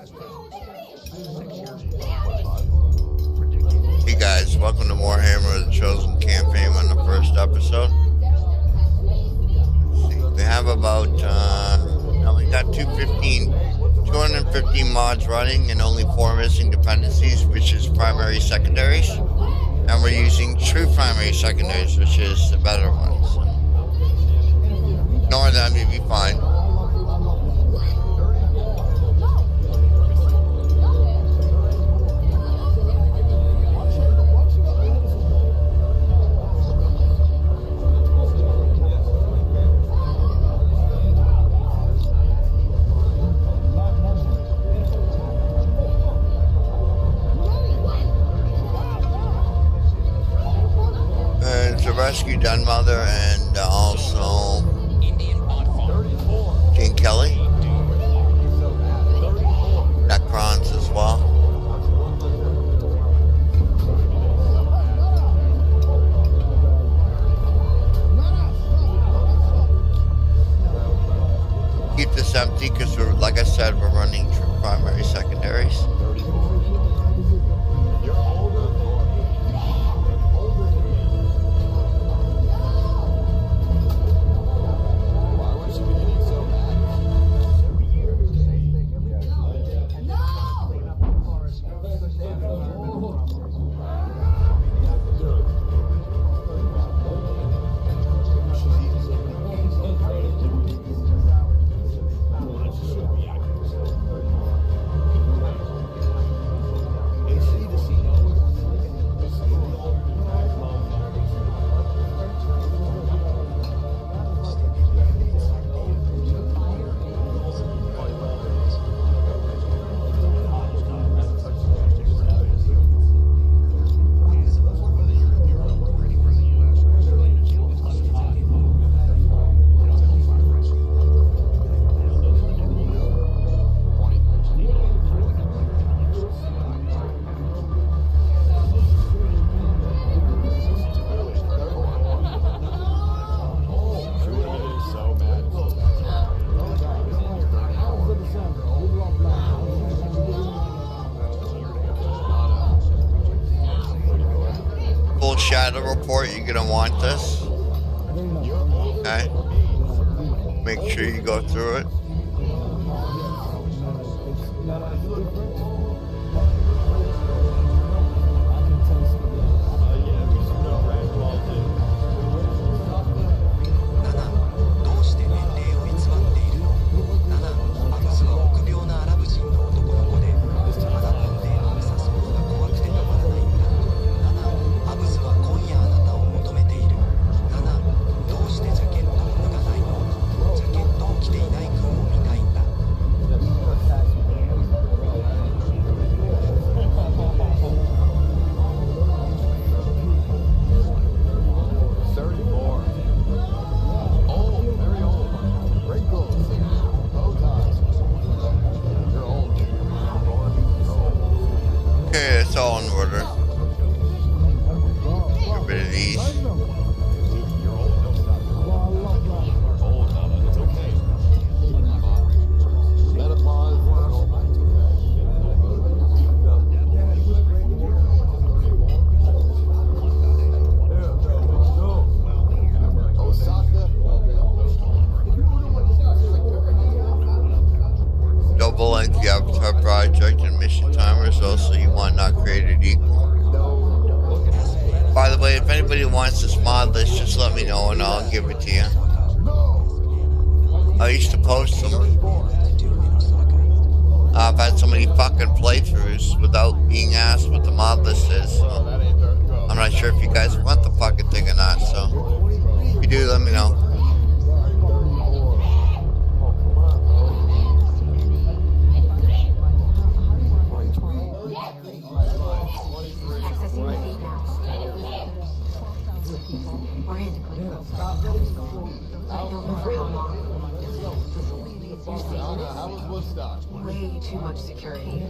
Hey guys, welcome to Warhammer the Chosen Campaign on the first episode. Let's see, we have about, now we got 215 mods running and only 4 missing dependencies, which is primary secondaries. And we're using true primary secondaries, which is the better ones. So ignore them, you'll be fine. Rescue Den Mother and also King Kelly, Necrons as well. Keep this empty because we're, like I said, we're running primary secondaries. Shadow report, you're gonna want this. Okay. Make sure you go through it. It's all in order. Get rid of these. Double length avatar project and mission timers. Also, you want not created equal. By the way, if anybody wants this mod list, just let me know and I'll give it to you. I used to post them. I've had so many fucking playthroughs without being asked what the mod list is. So I'm not sure if you guys want the fucking thing or not. So if you do, let me know. Way too much security.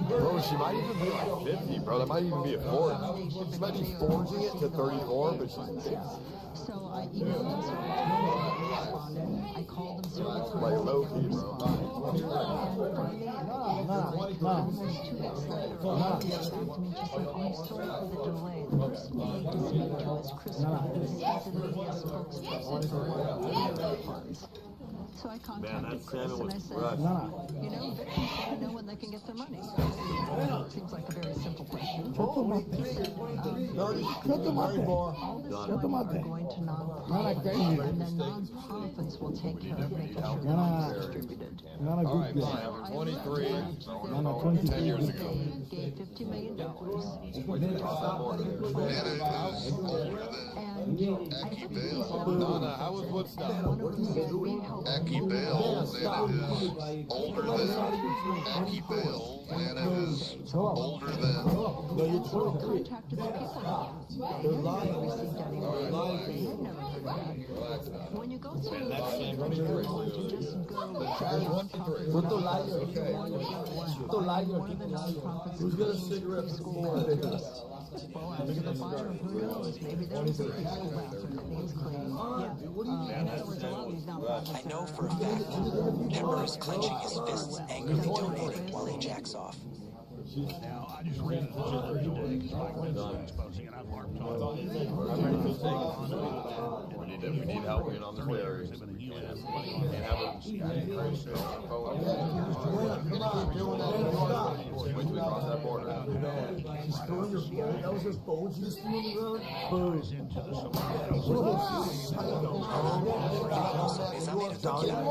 Bro, she might even be like 50, bro. That might even be a 40. She might be forging it to 34, but she's 50. So I emailed them, I called them, like low key, bro. almost 2 weeks later, he reached out to me just like, I'm sorry for the delay. The person you need to speak to is Chris Wood, who's the spokesperson for Warhammer funds. So I contacted Chris and I said, you know, victims want to know when they can get their money. Seems like a very simple question. All this money we're going to non-profits, and then non-profits will take care of making sure the money is distributed. All right, fine. I was 23 10 years ago. Gave $50 million. Donna, how was Woodstock? Aki Bale, then it is older than Aki Bale, then it is older than. Contacted the people. They received any money. They had never heard of that. When you go through the you just go to the nonprofits. Who's got a cigarette before? Well, after the fire, who knows? Maybe there was a preschool bathroom that needs cleaning. Yeah. In other words, a lot of these nonprofits. I know for a fact, Pepper is clenching his fists, angrily donating while he jacks off. Now, I just read it today because Mike was exposing it. I've marked on it. We need help getting on the stairs. And have a wait till we cross that border. He's throwing your phone. That was his phone. She just threw on the ground. Boom. こそ目覚める時だ。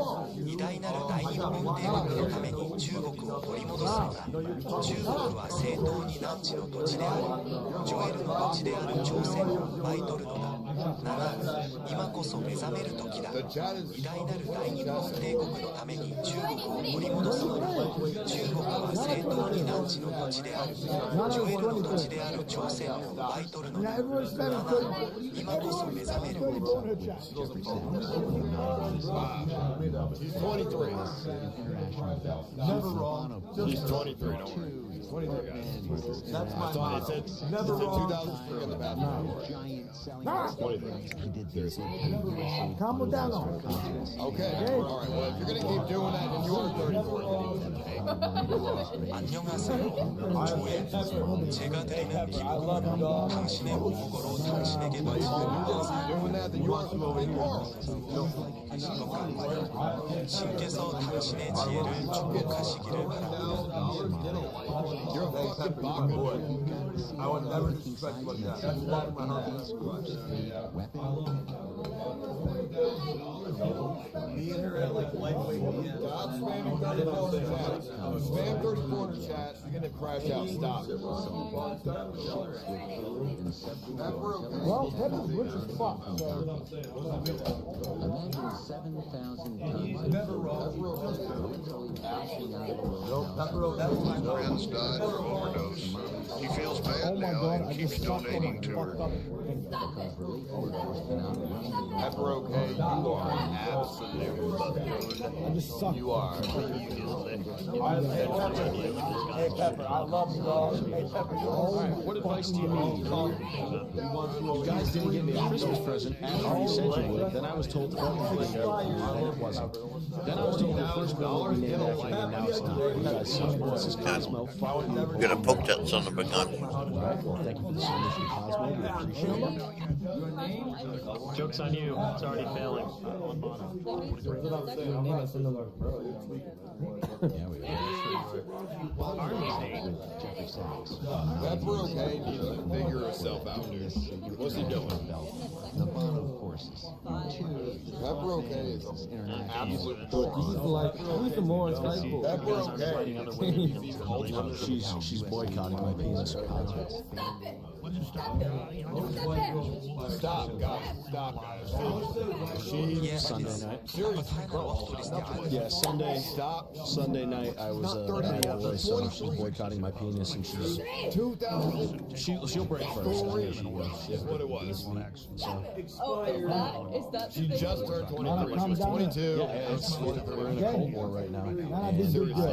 偉大なる大日本帝国のために中国を取り戻すのだ。中国は正当に汝の土地であり、ジョエルの土地である朝鮮を奪い取るのだ。なら今こそ目覚める時だ。偉大なる大日本帝国のために中国を取り戻すのだ。中国は正当に汝の土地であり、ジョエルの土地である朝鮮を奪い取るのだ。なら今こそ目覚める。He's 23. Never wrong. He's 23, don't worry. He's 23, guys. That's my motto. It said Never wrong. 2003 on the bathroom. 23. Calm down. Okay. All right. Well, if you're going to keep doing that, then you are 34. 안녕하세요. 조엘, 제가 드리는 기부, 당신의 몸으로 당신에게 바치는 Doing that, then you are more. 신께서 당신의 지혜를 축복하시기를 바랍니다. You're a fucking fucking boy. I would never disrespect you like that. That's not my heart. Me and her at like lightweight. Stop spamming 34 in the chat. Spam 34 in the chat. You're going to crash out. Stop. Well, Pepper's rich as fuck. Imagine 7,000 tons. Never wrong. Friends died from overdose. He feels bad now and keeps donating to her. Pepper, okay, you are an absolute. You are. Hey, Pepper, I love you, dog. Hey, Pepper, you're always. What advice do you need? You guys didn't give me a Christmas present after you said you would. Then I was told that it wasn't. Then I was told the first bill would be named after me, and now it's not. You guys suck. This is Cosmo. I'm gonna poke that son of a gun. Well, thank you for the submission, Cosmo. We appreciate it. Joke's on you. It's already failing. Yeah, we are. Jeffrey Sachs. Pepper, okay, needs to figure herself out, dude. What's he doing? The bottom courses. Pepper, okay, is absolute. Who's the more insightful? Pepper, okay. She's boycotting my penis. Stop, guys. Stop, guys. She Sunday night. seriously, Yeah, Sunday. stop. Sunday night, I was at a boy, so she's boycotting my penis, and 2000 she'll break first. I know she will. is what it was. Oh, is that She just turned 23. She was 22. Yeah, we're in a Cold War right now. I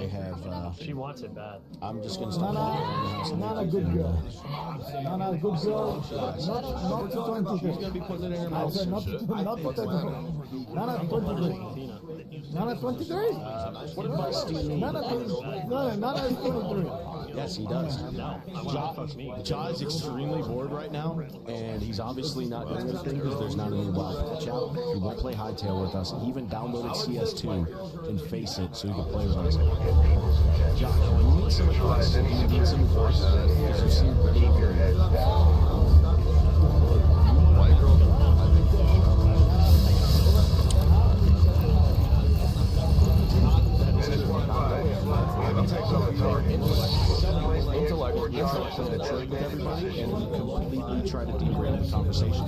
have. She wants it bad. I'm just gonna stop walking around the house. Not a good girl. Not a good girl. Not to 23. She's gonna be putting it in her I mouth. said not to 23. Not a 23. Not at 23. What advice do you need? Not at 23. No, not at 23. Yes, he does. No, I want to fuck me. Ja is extremely bored right now, and he's obviously not doing anything because there's not a new WoW patch out. He won't play Hightail with us. He even downloaded CS2 and Face It so he can play with us. Ja, you need some advice. You need some advice. Because you seem pretty intellectual maturity with everybody, and we completely try to derail the conversation.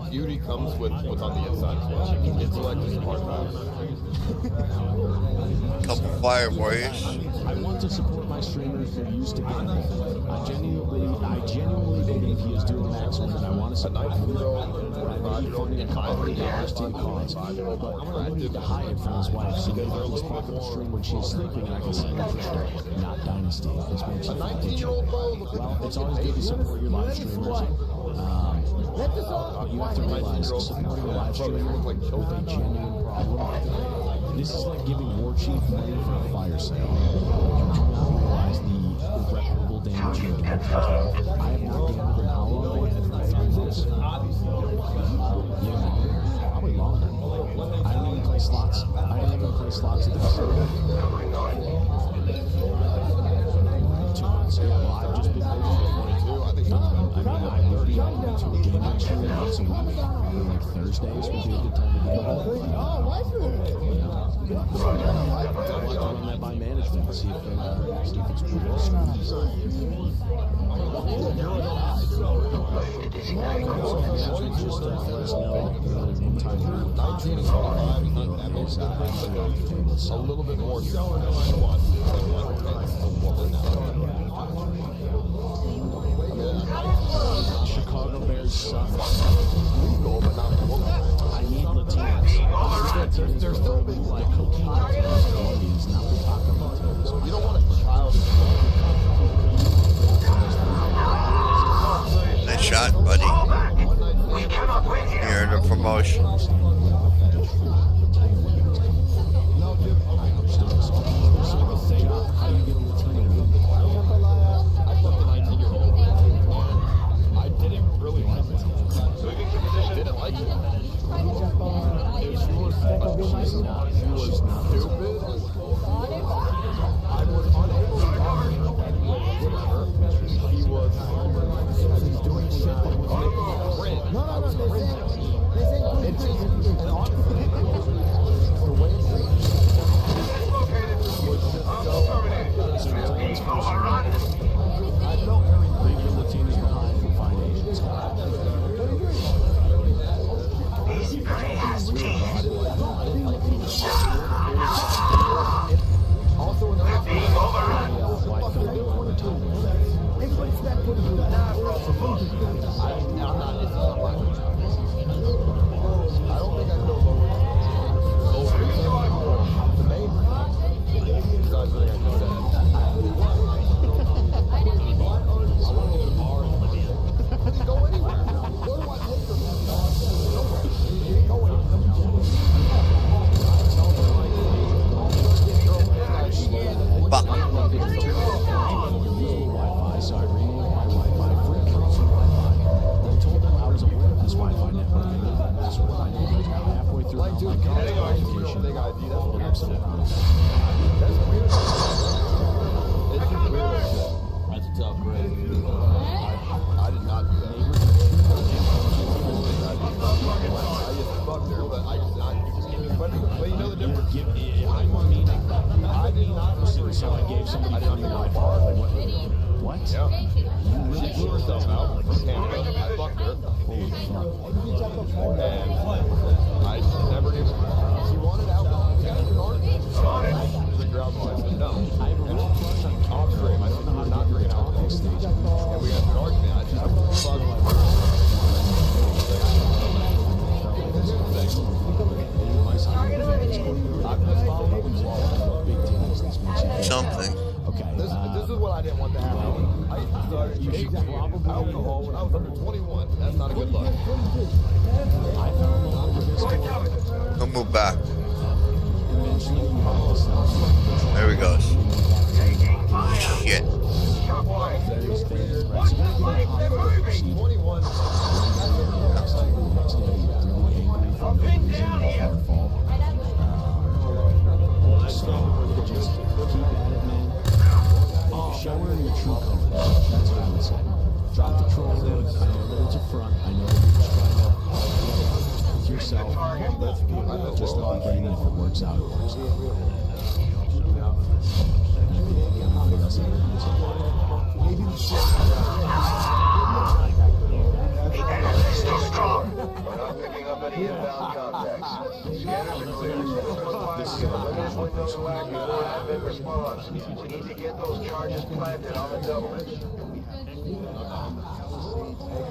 Beauty comes with what's on the inside as well. Intellect is part of it. Couple fire warriors. I want to support my streamers who used to gamble. I genuinely believe he is doing the maximum, and I want to support him. I need funding a couple of dollars to the cause, but I need to hide it from his wife, so maybe he's popping the stream when she's sleeping, and I can see her for sure. Not Dynasty. This makes you feel well, it's always good to support your live streamers. You have to realize supporting a live streamer with a genuine problem. This is like giving War Chief money for a fire sale. You do not realize the irreparable damage you're doing. I have not gambled in how long? 3 months. Yeah, probably longer. I didn't even play slots. I didn't even play slots at the casino. 2 months. Yeah, well, I've just been I would be going to a gaming stream once a week. Or like Thursdays would be a good time to do that. I'd like to run that by management and see if it's cool. Just let us know what time is a little bit more Chicago Bears suck. Legal, but not legal. I need Latinos. There's no big like cocaine Latinos, Colombians, not the taco Latinos. You don't want a child. Nice shot, buddy. You earned a promotion. Okay. This is what I didn't want to happen. I started taking alcohol when I was under 21. That's not a good look. He'll move back. There he goes. Shit. Just keep at it, man. Show her your true colors. That's what I would say. Drop the troll. I know that it's a front. I know that you're just trying to with yourself. Just let me bring it. If it works out, it works out. Stay strong. We're not picking up any inbound contacts. Scanners are clear. This is the limit window to act before rapid response. We need to get those charges planted on the double.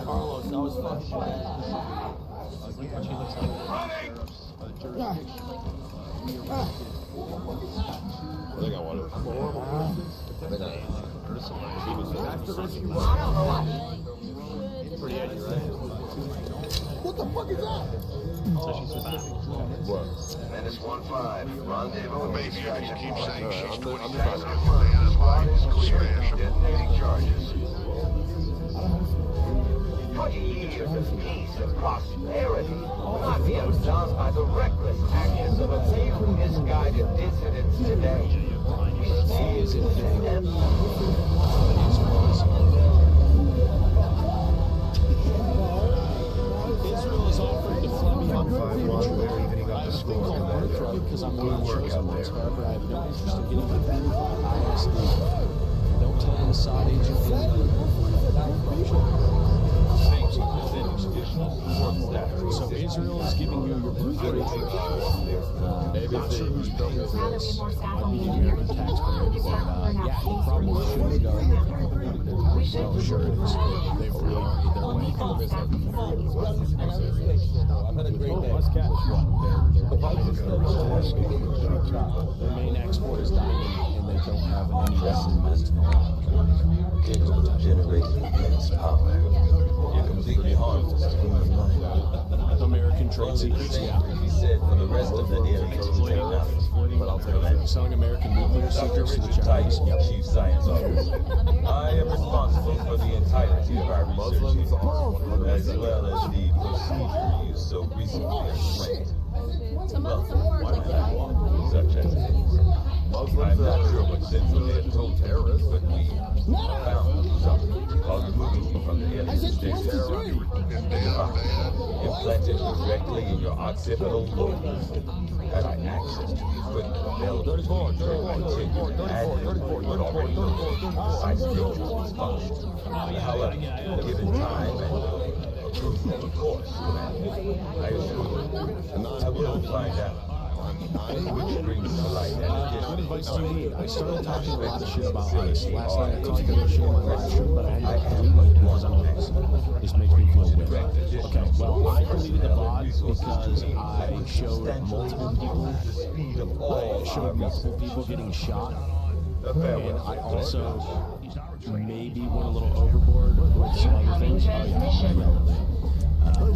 Carlos, that was fucking bad. I think I want it. Pretty edgy, right? What the fuck is that? So she's back. What? Menace 1-5. Rendezvous. Maybe I just keep saying she's 20 I'm times Task good confirmed. man. Squad is clear. Smash him. Detonating charges. 20 years of peace and prosperity will not be undone by the reckless actions of a few misguided dissidents today. We stand to them. Israel is offering to fly me on because I'm one of the chosen ones. However, I have no interest in getting defended by ISD. Don't tell them Assad agent So Israel is giving you your birthright. Not sure who's paying for this. Might be the American taxpayer, but yeah, you probably should go. Well, sure it is. They've really argued their way. I've had a great day. Their main export is diamond, and they don't have any investment. Generating immense power. You're completely harmless to human mind. American trade secrets, yeah. He said for the rest of the enemy technology. But I'll tell you, selling American nuclear secrets to the Chinese. Yep. Chief Science Officer. I am responsible for the entirety of our research here, as well as the procedure used so recently explained. Such as I'm not sure what sense of their told terrorists, but we found something called removing from the alien state implanted directly in your occipital lobe. Had I access to the equipment available to me during my tenure as admin, would already know precise response. However, given time and approval, of course, Commander, I assure you, I will find out. Which brings to light an What additional advice do you need? I started talking a lot of shit about ice. Last night I talked about shit on my live stream, but I had to delete it because I'm honest. This makes me feel weird. Okay, well, I deleted the VOD because I showed multiple people getting shot. And I also maybe went a little overboard with some other things. Oh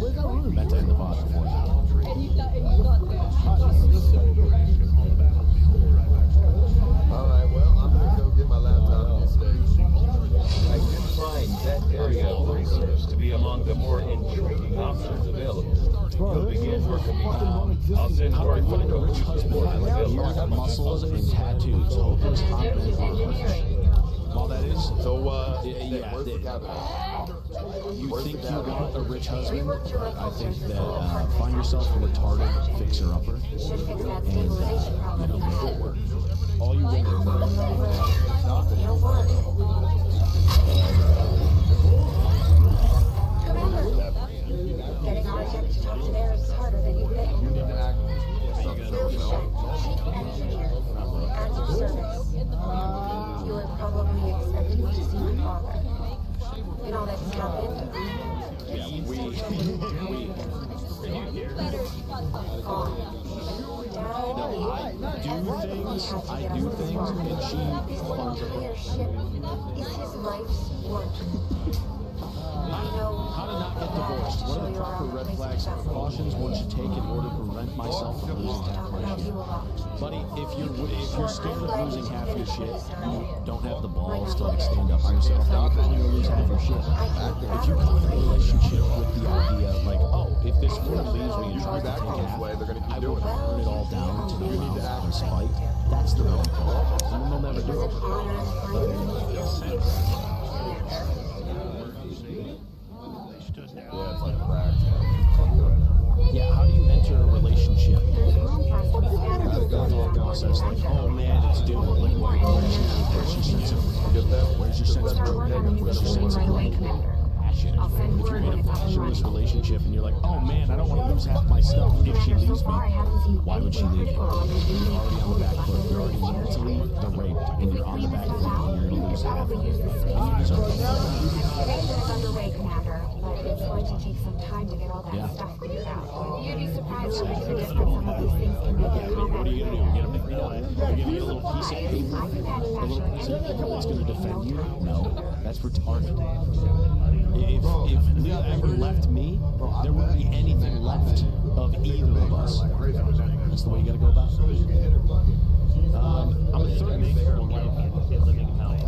yeah, meant to end the VOD before that. And you got the Alright, well, I'm gonna go get my laptop and stay. I did find that area of research to be among the more intriguing options available. You'll begin working me now. I'll send How do I word find a for rich husband? I like ears, muscles, and tattoos. Hopeless hot men are rich. Well, that is. So, Yeah, where's the cabinet? you think you want a rich husband? I think that find yourself a retarded fixer-upper and make it work. All you want Getting our temperature up there is harder than you think. And your service. You were probably expecting to see your father. And all that's happened. Yeah, Gone. Dad I do things, and she funds her. Is his life's work. How to not get divorced? What are the proper red flags and precautions one should take in order to prevent myself from losing half my shit? Buddy, if you're scared of losing half your shit, you don't have the balls to like stand up for yourself. You're probably gonna lose half your shit. If you come in a relationship with the idea like, oh, if this woman leaves me and tries to take half, I will burn it all down to the ground and spite. That's the wrong call, and then they'll never do it. Yeah, it's like crack. Yeah, how do you enter a relationship? Thought process like, oh man, it's due. Like, where's your sense of where's your sense of like passion? If you're in a passionless relationship and you're like, oh man, I don't want to lose half my stuff if she leaves me, why would she leave you? You're already on the back foot. You're already mentally raped, and you're on the back foot, and you're gonna lose half. And you deserve it. It's going to take some time to get all that stuff figured out. You'd be surprised how much difference some of these things can make. What are you going to do? You're going to get a little piece of paper? A little piece of paper that's going to defend you? No, that's retarded. If Leah ever left me, there wouldn't be anything left of either of us. That's the way you got to go about it. I'm a third living house.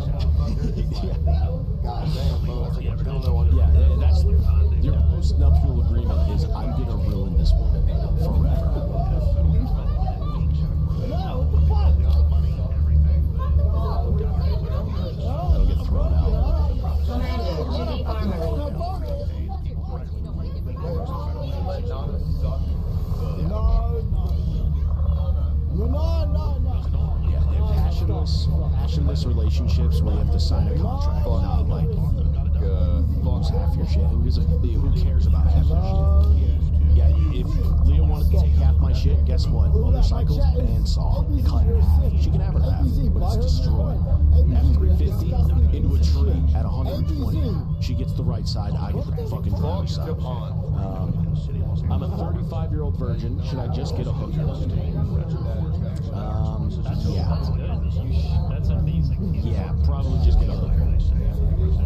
Yeah, that's your post-nuptial agreement is I'm gonna ruin this woman forever. That'll get thrown out. Yeah, they're passionless relationships where you have to sign a contract and not like lose half your shit. Who cares about half your shit? Yeah, if Leah wanted to take half my shit, guess what? Motorcycles and saw. Cut it in half. She can have her half, but it's destroyed. F-350 into a tree at 120. She gets the right side, I get the fucking driver's side. I'm a 35-year-old virgin. Should I just get a hooker? Yeah. That's amazing. Yeah, probably just get a hooker.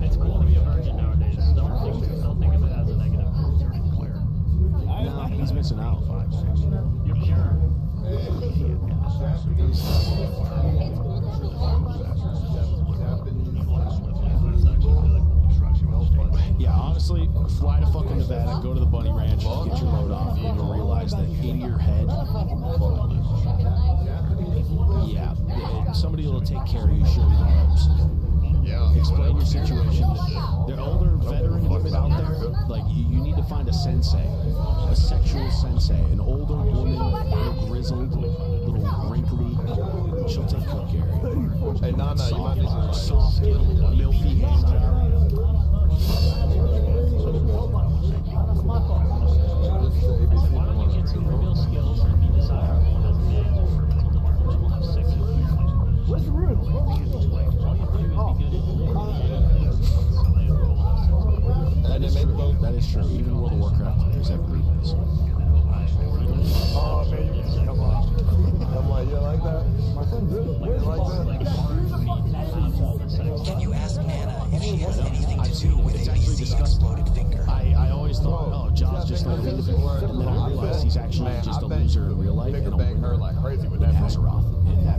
It's cool to be a virgin nowadays. Don't think of it as a negative. No, he's missing out. You're pure. Yeah, honestly, fly to fucking Nevada, go to the bunny ranch, get your load off, and you'll realize that in your head, yeah, somebody will take care of you, show you the ropes. Yeah. Explain your situation. There are older veteran women out there, like, you need to find a sensei, a sexual sensei, an older woman, a little grizzled, a little wrinkly, she'll take good care of you. Hey, Nana, you might need some soft, milky hand job. Why don't you get some real skills and be desirable as a man for mental departments? We'll have 6 families. Where's the room? All you have to do is be good at That is true. Even World of Warcraft players have grievances. Oh, man, come on. Come on, you like that? My son's good. You like that? Can you ask Nana if she has anything to do with ABC's exploded finger? I always thought, oh, John's just like a loser. And then I realized he's actually just a loser in real life. Finger bang her like crazy with that Azeroth.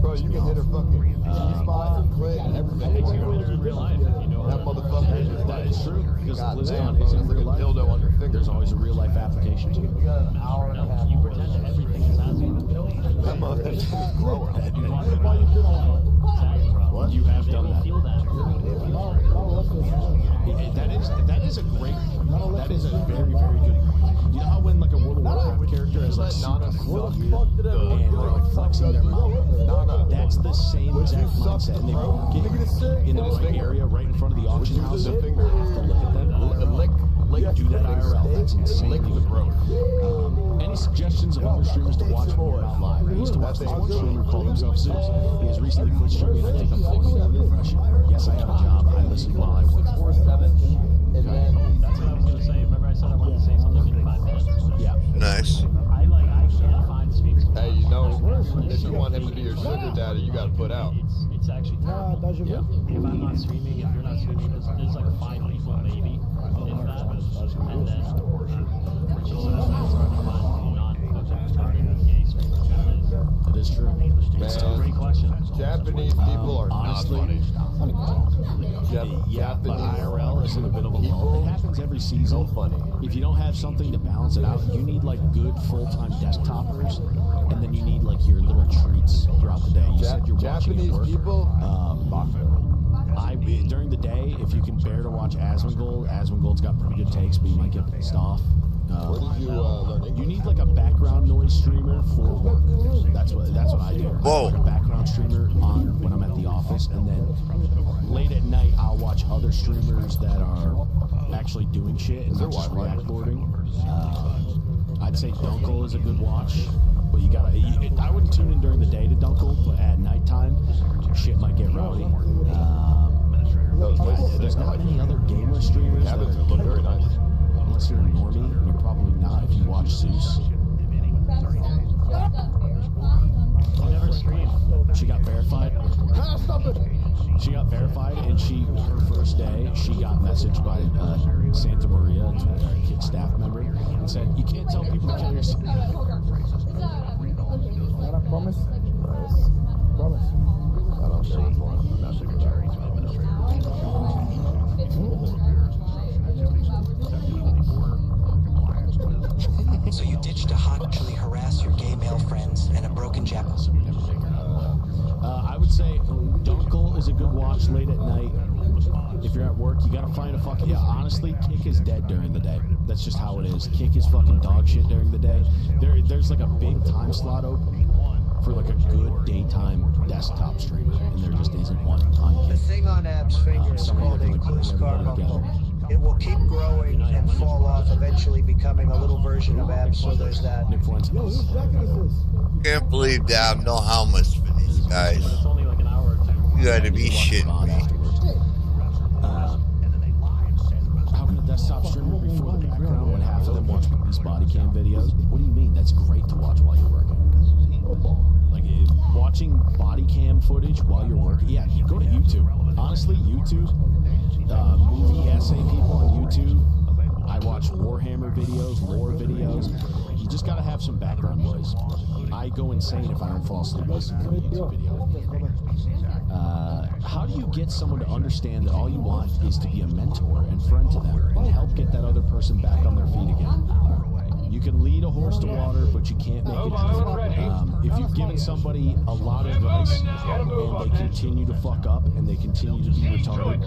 Bro, you can hit her fucking spot and click and everything. It makes you a winner in real life if you know that motherfucker. That is true. Because BlizzCon is in real life. Dildo on your finger. There's always a real life application to it. No, you pretend that everything is Azeroth. That motherfucker's growing. What? You have done that. Feel that. That is a great point. That is a very, very good point. You know how when like a World of Warcraft character has like super cool gear and they're like flexing their mouth? That's the same exact mindset. And they get in the right area, right in front of the auction house. You have to look at them. Do that IRL. That's insanely good. Any suggestions of other streamers to watch when you're not live? I used to watch this one streamer called himself Zeus. He has recently quit streaming. I think I'm falling into the depression. Yes, I have a job. I listen while I work. 4-7. And then That's what I was going to say. Remember I said I wanted to say something in 5 minutes? Yeah. Nice. I can't find speakers. Hey, you know, If you want him to be your sugar daddy, you gotta put out. It's actually terrible. Yeah. If I'm not streaming, if you're not streaming, there's like 5 people maybe, if that. And then she says that's hard to find non-gay streamers. It is true. It's a great question. Japanese people are honestly, not funny. Yeah, but IRL is in a bit of a lull. It happens every season. Funny. If you don't have something to balance it out, you need like good full-time desktopers, and then you need like your little treats throughout the day. You said you're Japanese watching at work. people. During the day, if you can bear to watch Asmongold's got pretty good takes, but you might get pissed off. Where did you learn English? You need like a background noise streamer for work. That's what I do. Whoa. I put a background streamer on when I'm at the office, and then late at night I'll watch other streamers that are actually doing shit and not just react boarding. I'd say Dunkel is a good watch, but you gotta. I wouldn't tune in during the day to Dunkel, but at nighttime, shit might get rowdy. There's not many other gamer streamers that look very nice. Unless you're a normie, you're probably not if you watch Zeus. I never streamed. She got verified. She got verified, and her first day, she got messaged by Santa Maria, a kid staff member, and said, "You can't tell people to kill yourself." Promise? Promise. I don't care which one. I'm not sure. So you ditched to hotly harass your gay male friends and a broken Japanese. I would say Dunkel is a good watch late at night. If you're at work, you gotta find a fucking... Yeah, honestly, Kick is dead during the day. That's just how it is. Kick is fucking dog shit during the day. There's like a big time slot open for like a good daytime desktop streamer, and there just isn't one on The Kick. thing on Ab's finger is called a close karma. It will keep growing and fall off, eventually becoming a little version of Ab, so there's that. Can't believe they have no helmets for these guys. It's only like an hour or two. You gotta be shitting me. How can a desktop streamer before the background when half of them watch police body cam videos? What do you mean? That's great to watch while you're working. Like watching body cam footage while you're working. Yeah, you go to YouTube. Honestly, YouTube, movie essay people on YouTube. I watch Warhammer videos, lore videos. You just gotta have some background noise. I go insane if I don't fall asleep listening to a YouTube video. How do you get someone to understand that all you want is to be a mentor and friend to them and help get that other person back on their feet again? You can lead a horse to water, but you can't make it drink. If you've given somebody a lot of advice and they continue to fuck up and they continue to be retarded,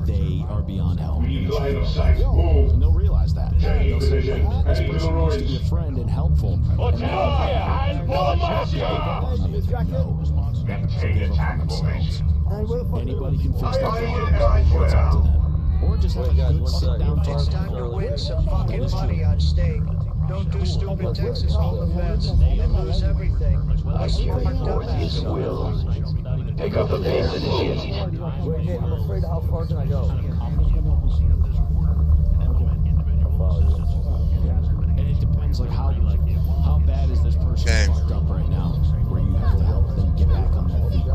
they are beyond help. And they'll realize that. They'll say, wait a minute, this person used to be a friend and helpful. And now they give up on them. No, they give up on themselves. Anybody can fix their problems. It's up to them. Or just have a good sit-down talk. It's time to win some fucking money on stake. Don't do stupid Texas Hold'em bets and lose everything. I smart dumbass. Pick up the pace Wait, I'm afraid how far can I go? And it depends, like how bad is this person fucked up right now, where you have to help them get back on their feet.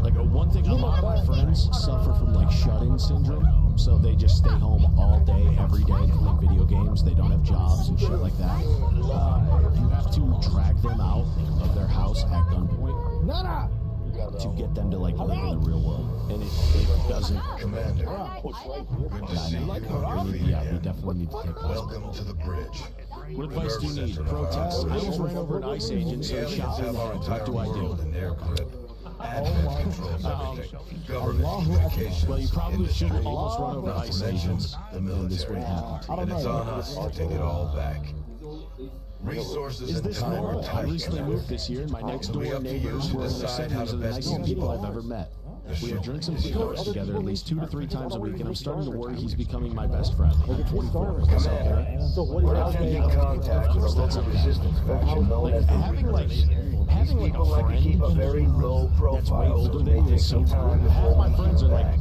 Like one thing, a lot of my friends suffer from like shut-in syndrome, so they just stay home all day, every day, playing video games. They don't have jobs and shit like that. You have to drag them out of their house at gunpoint to get them to like live in the real world, and it doesn't. Commander, Yeah, we definitely need to take this. welcome to the bridge. What advice do you need? Protest. I just ran over an ICE agent, so he shot me in the head. What do I do? Well, you probably should almost run over ICE agents, and then this wouldn't happen. And it's on us to take it all back. Resources Is and this time normal? are I tight. recently moved this year, and my next door neighbors were in their 70s and the nicest people I've ever met. We have drinks and cigars together at least 2 to 3 times a week, and I'm starting to worry he's becoming my best friend. I'm 24. Is that okay? So what is Making contact with a local resistance faction known as the Having like People a like to keep a friend very low that's way profile, older so than they you take is so some time half before my we friends are like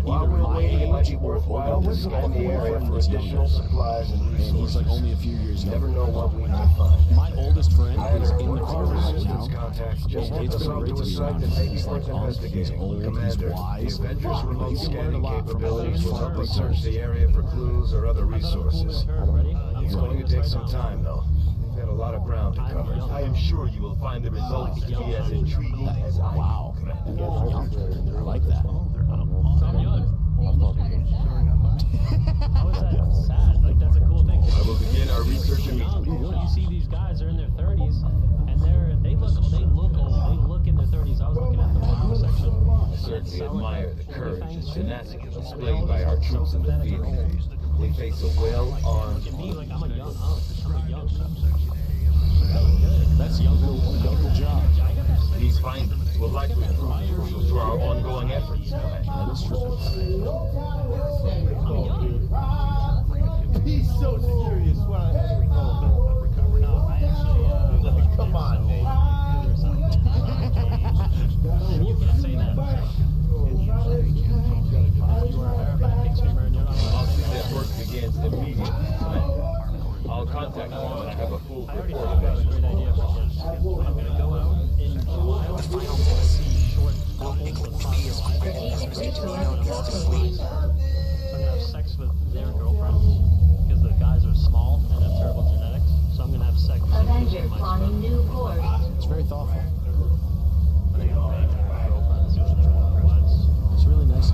either my age or older. All of my friends is younger. Supplies and And he's like only a few years never younger. know what we might find. My oldest friend is in the car right now. Contacts just And it's been great to be around him. He's like he's old, he's wise. The Avengers remote You can learn a scanning lot from others. capabilities will help us search the area for clues or other resources. It's going to take some time, though. We've got a lot of ground to cover. I am sure you will find the results to be as intriguing as I Wow. I like that. How is that sad? Like, that's a cool thing. I will begin our research immediately. You see these guys are in their 30s, and they look old. They look in their 30s. I was looking at the bottom section. I certainly admire the courage and tenacity displayed by our troops in the field. They face a well-armed... Look at me like I'm a young. That's younger job. These findings will likely prove crucial to our ongoing efforts. That is true. He's so serious. Come on, Nate. You can't say that. I'll see that work begins immediately. I'll contact you when I have a full report. Great idea for this. I'm going to go out in July. The final Tennessee short will eclipse me as quickly as Mr. Demeo needs to sleep. So I'm going to have sex with their girlfriends because the guys are small and have terrible genetics. So I'm going to have sex with Avenger my spawning new course. It's very thoughtful. girlfriends usually their wives. It's really nice.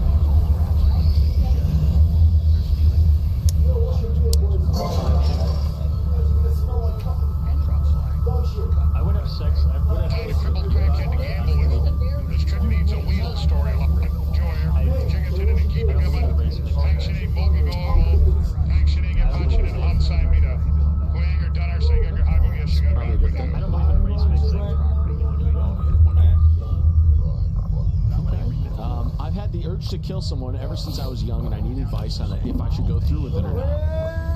I would have sex. I would have. The crippled crackhead to gamble with. This trip needs a wheel story. Jiggleton and keeping him on. Functioning, Mogago, functioning and functioning. Hansai Mida. Going or done or saying, how go yes, you got I don't believe in race fixing. I've had the urge to kill someone ever since I was young, and I need advice on if I should go through with it or not.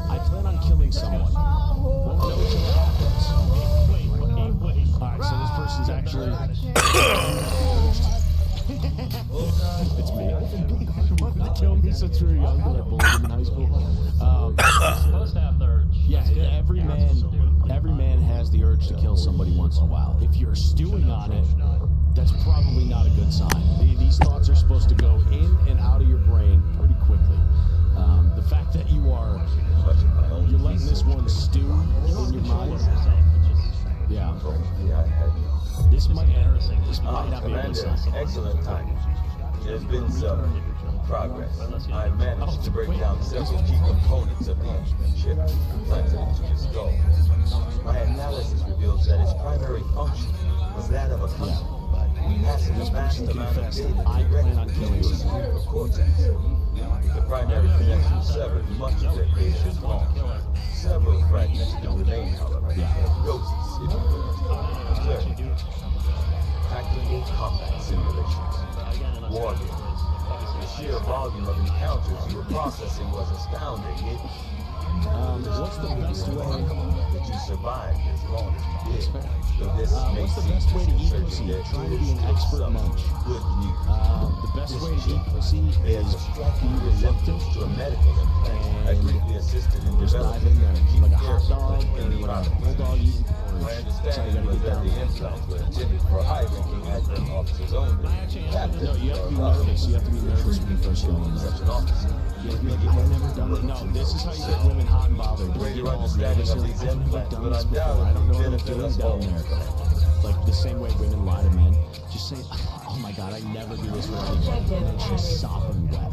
I plan on killing someone. Won't know until it happens. Wait. Alright, so this person's actually... It's me. They killed me since we were young because I bullied them in high school. Supposed to have the urge. Yeah, every man has the urge to kill somebody once in a while. If you're stewing on it, that's probably not a good sign. These thoughts are supposed to go in and out of your brain pretty quickly. The fact that you're letting this one stew in your mind. Yeah. This might not be a good sign. Excellent timing. There's been some progress. I managed to break down several key components of the instrument chip planted into his skull. My analysis reveals that its primary function was that of a compass. Passing a vast amount of data directly into your cerebral cortex. The primary connection severed much of that data is gone. Several fragments still remain, however. Ghosts, if you will. Tackling combat simulations. War games. The sheer volume of encounters you were processing was astounding. What's the best way that you survived as long as you did? So this what's the best way to eat pussy? Try to be an expert munch. Good news. The best way to eat pussy is be reluctant to a medical implant. I briefly assisted in just dive in there, like a hot dog or a bulldog eating my porridge. understanding was that the implants were intended for high-ranking admin officers only. No, you have to be nervous. You have to be nervous when you first go in there. Such an officer. I've never done it. No, this is how you get women hot and bothered. They get all nervous. I've never done this before. I don't know what I'm doing down there. Like the same way women lie to men. Just say, oh my god, I never do this for anyone. And then she's sopping wet.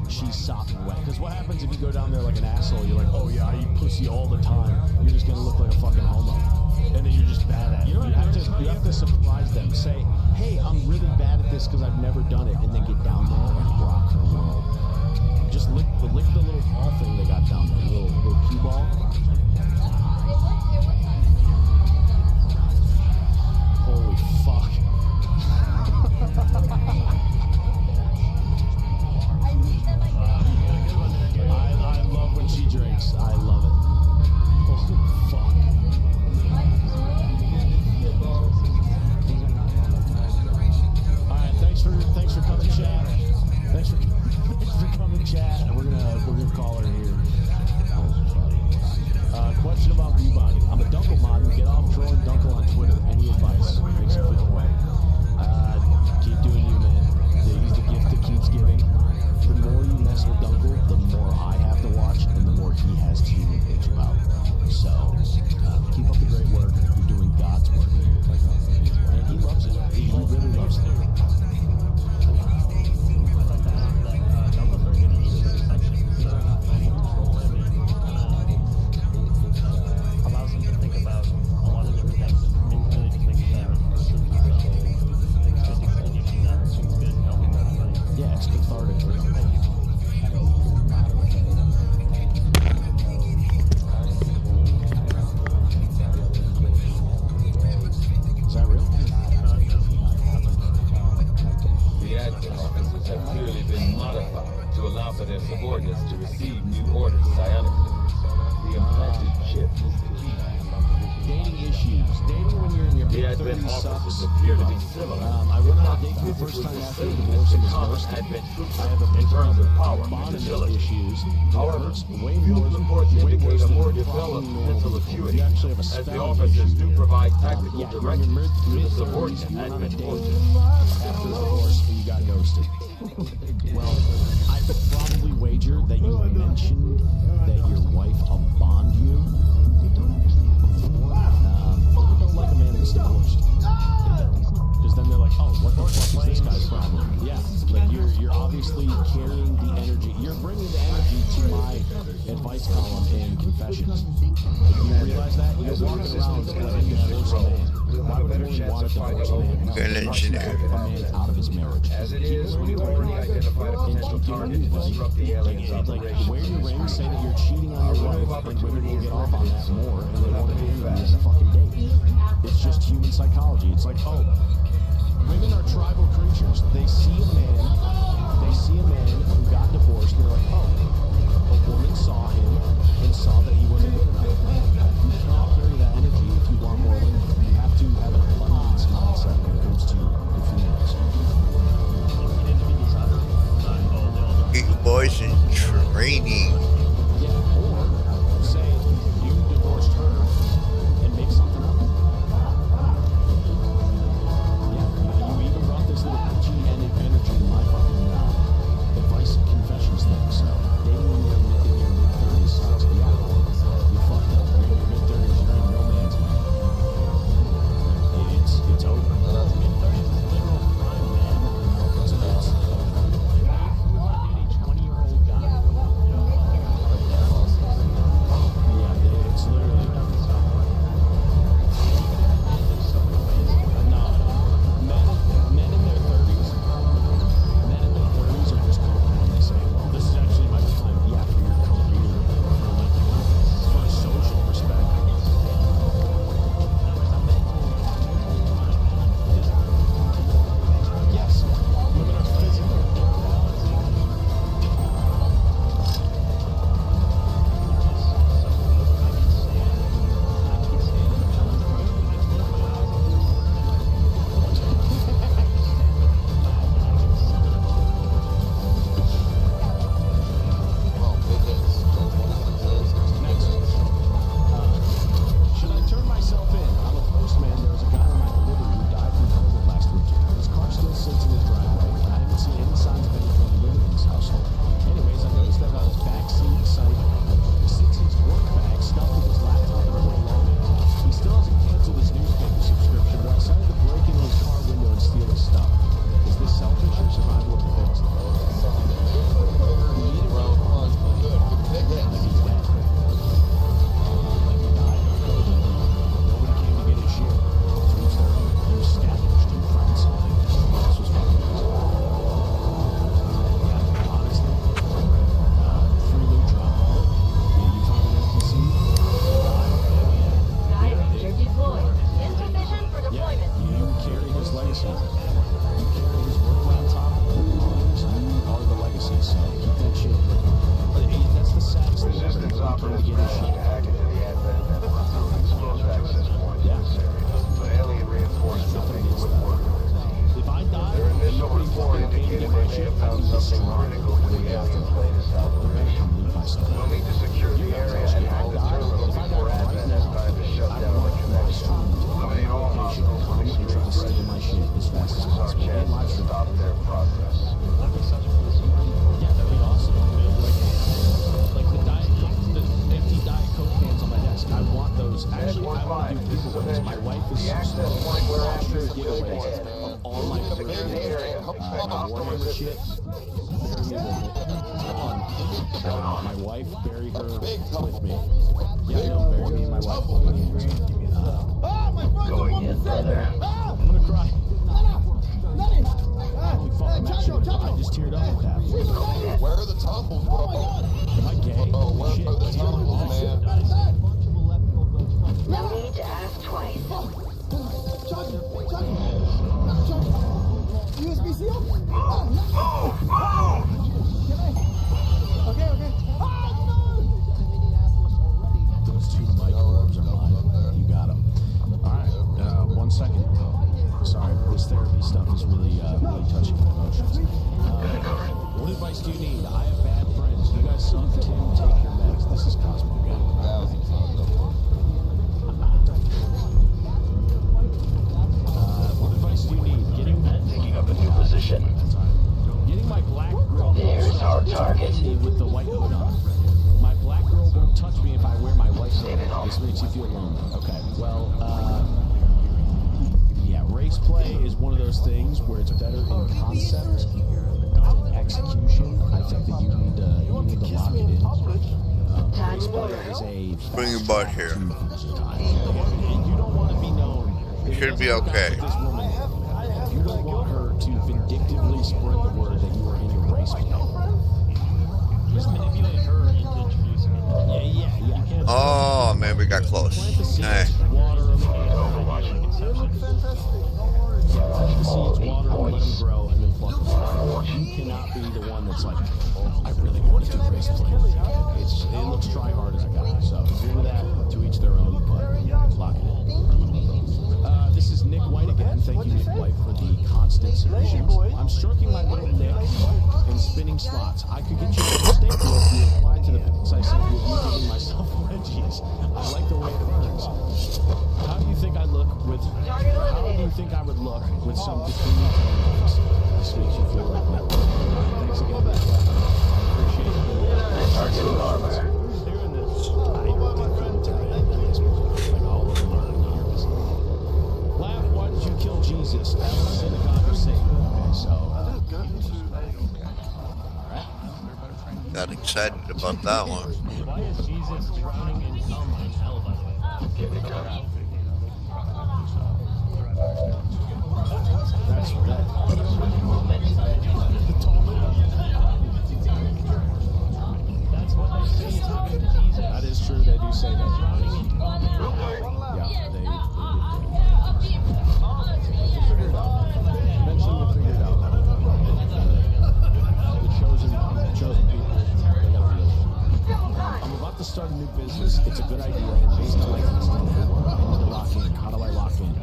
She's sopping wet. Because what happens if you go down there like an asshole? You're like, oh yeah, I eat pussy all the time. You're just gonna look like a fucking homo. And then you're just bad at it. You have to surprise them. Say, hey, I'm really bad at this because I've never done it. And then get down there and rock her world. Just lick the little ball thing they got down there, little cue ball. Holy fuck. I love when she drinks. I love it. Holy fuck. Alright, thanks for coming, chat. Thanks for 30 offers sucks. appear to be similar. I went on a date for the first time after the divorce and was ghosted. I have a in terms of power bonding and agility. issues. However, It hurts way field more reports way indicate worse a than more fucking developed normal mental people. acuity, You actually have a as the spelling officers issue. do provide tactical Yeah, you're in direction your to the mid-30s, subordinate you went on a admin date forces. after the divorce and you got ghosted. Well, I could probably wager that you mentioned that your wife unbond you before. Women don't like a man that's divorced. Because then they're like, oh, what the fuck is this guy's problem? Yeah, like you're obviously carrying the energy. You're bringing the energy to my advice column in confessions. You realize that? You're walking around like a divorced man. Why would a woman want a divorced man? No, Good engineer. a man out of his marriage. As it is, we've already identified a potential target to disrupt the aliens' operation. Wear your ring, say that you're cheating on your wife, and women will get off on that more, and they won't be you as a fucking date. It's just human psychology. It's like, oh, women are tribal creatures. They see a man who got divorced, and they're like, oh, a woman saw him and saw that he wasn't good enough. You cannot carry that energy if you want more women. You have to have an abundance mindset when it comes to your females. You boys in training. Yeah, or say you divorced her and make something up. Yeah, you even brought this little bitchy energy to my fucking advice and confessions thing. So dating when you're in your mid-30s sucks. Yeah, you fucked up. You're in your mid-30s. You're in no man's land. It's over. Mid-30s is literal prime, man. It's 20-year-old guy. Yeah, it's literally no. Men in their 30s are just coping when they say, well, this is actually my time. Yeah, for your career, for social respect. Yes, women are physical. Should I turn myself in? I'm a postman. There was a guy on my delivery who died from COVID last week. His car still sits in his driveway. I haven't seen any signs of anything living in his household. Anyways, I noticed that on his backseat site sits his work bag stuffed with his laptop and full loaded. He still hasn't canceled his newspaper subscription, but I decided to break into his car window and steal his stuff. Is this selfish or survival of the fittest? Nobody came to get his shit. To each their own. He was scavenged and found something. This was fucking crazy. Yeah, honestly, free loot drop. Yeah, you find an NPC. Yeah, you carry his legacy. You carry his work on top of the others. You are the legacy, so keep that shit. That's the saddest thing ever. Nobody came to get his shit. Hack into the advent network through exposed access points in this area. But alien reinforcements think it wouldn't work. If I die, Their initial nobody report fucking came to indicated get my they may shit, have I'd found be something destroyed. critical to the aliens' latest operation. We'll need to secure the area and hack the terminal before advent has time to shut down our connection. Eliminate all obstacles to the stream Steal my shit as fast as This is our possible. chance to stop their progress. Yeah, that'd be awesome. Like the Diet Coke, the empty Diet Coke cans on my desk. I want those. Actually, I want to do giveaways. My wife is sponsoring giveaways of all my Warhammer shit. My wife, bury her with me. Yeah, no, bury me and my wife. Going in further. I'm gonna cry. Holy fuck, I'm actually gonna cry. I just teared up with that. Where are the tunnels, bro? Am I gay? Oh, where Shit, are the dude. tunnels, man? No need to ask twice. USB-C up? Those two microbes are mine. You got them. All right, 1 second. Sorry, this therapy stuff is really touching my emotions. What advice do you need? I have bad friends. You guys suck. Tim, take your meds. This is Cosmo again. What advice do you need? Picking up a new position. Getting my black girl. There's our target. With the white hood on. My black girl won't touch me if I wear my white hood. This makes you feel lonely. Okay, well, yeah, race play is one of those things where it's better in concept than execution. I think that you need to lock it in. Race play is a Bring your butt here. and you don't want to be known. You should be okay. This woman, you don't want her to vindictively spread the word that you are in your race play. Just manipulate her into introducing it. Yeah. Oh, man, we got close. Hey. Water them, plant the seeds, water them, let them grow, and then pluck them. You cannot be the one that's like, I really want to do race play. It looks try hard as a guy. So if you're into that, to each their own, but lock it in. This is Nick White again. Thank you, Nick White, for the constant submissions. I'm stroking my little Nick and spinning slots. I could get you a mistake if you apply to the things I said with you giving myself wedgies. I like the way it burns. How do you think I look with? How do you think I would look with some bikini tanks? This makes you feel like that. Thanks again, Nick. I appreciate it. Target armor. Like all of them are yours. Laugh, why did you kill Jesus? That was in the God of Satan. Okay, so. Got excited about that one. Why is Jesus drowning in cum in hell, by the way? That's right. That's what they say is happening to Jesus. That is true, they do say that. Yeah, they do. Eventually we'll figure it out. The chosen people, they gotta realize. I'm about to start a new business. It's a good idea, and based on my testing, I need to lock in. How do I lock in?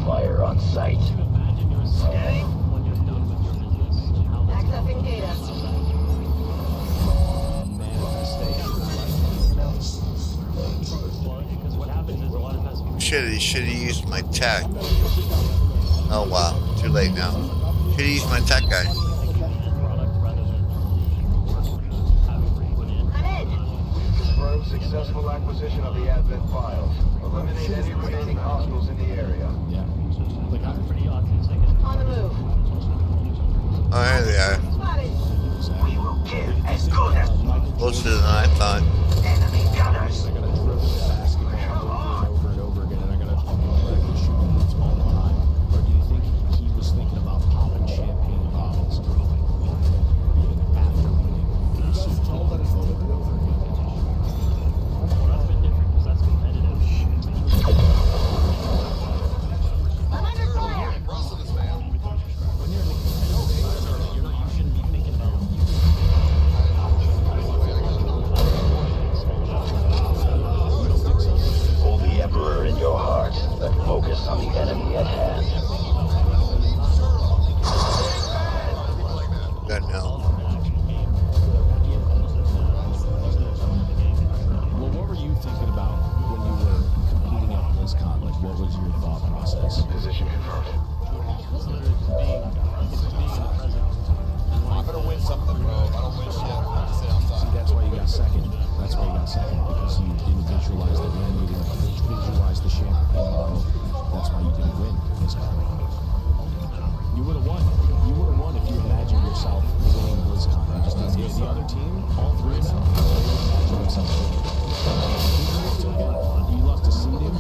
Fire on sight. Accessing data. Because what happens is a lot of times people Should have used my tech. Oh wow, too late now. Should have used my tech guy. Confirm successful acquisition of the Advent files. Eliminate any remaining hostiles in the area. Yeah. Like I'm pretty autistic. On the move. Oh, here they are. Spotted. We will kill as good as Closer than I thought. enemy gunners. I gotta dribble the basketball over and over again, and I gotta practice shooting boots all the time. Or do you think he was thinking about popping champagne bottles after winning the Super Bowl over and over again? Well, that's a bit different because that's competitive. I'm under fire. When you're in the competitive, you shouldn't be thinking about Hold the Emperor in your heart, but focus on the enemy at hand. Good now. Well, what were you thinking about when you were competing at BlizzCon? Like, what was your thought process? Position confirmed. it's literally just being in the present. I'm gonna win something, bro. If I don't win shit, I'm gonna sit outside. See, that's why you got second. That's why you got second, because you didn't visualize the win. You didn't visualize the champagne bottle. That's why you didn't win BlizzCon. You would have won. You would have won if you imagined yourself winning BlizzCon. You just didn't. The other team, all three of them, they imagined themselves winning. You lost to Seeding.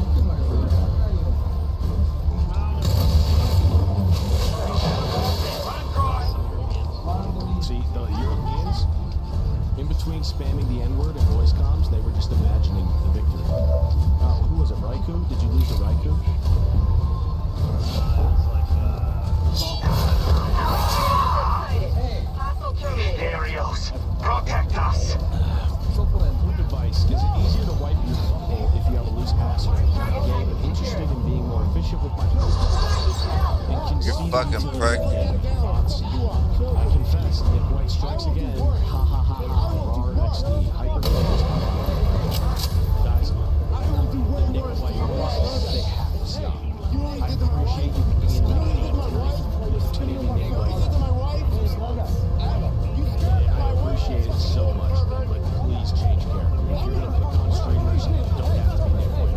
See, the Europeans, in between spamming the N-word and voice comms, they were just imagining the victory. Who was it, Raikou? Did you lose to Raikou? Mysterios, protect us. fucking prick. Thoughts? I confess, Nick White strikes again. Ha ha ha ha. Raw XD. Hyper-focus. Guys, the Nick White voices, they have to stop. I appreciate you being to me, Nick White. I appreciate it so much, but please change character. If you're gonna pick on streamers, don't have to be Nick White.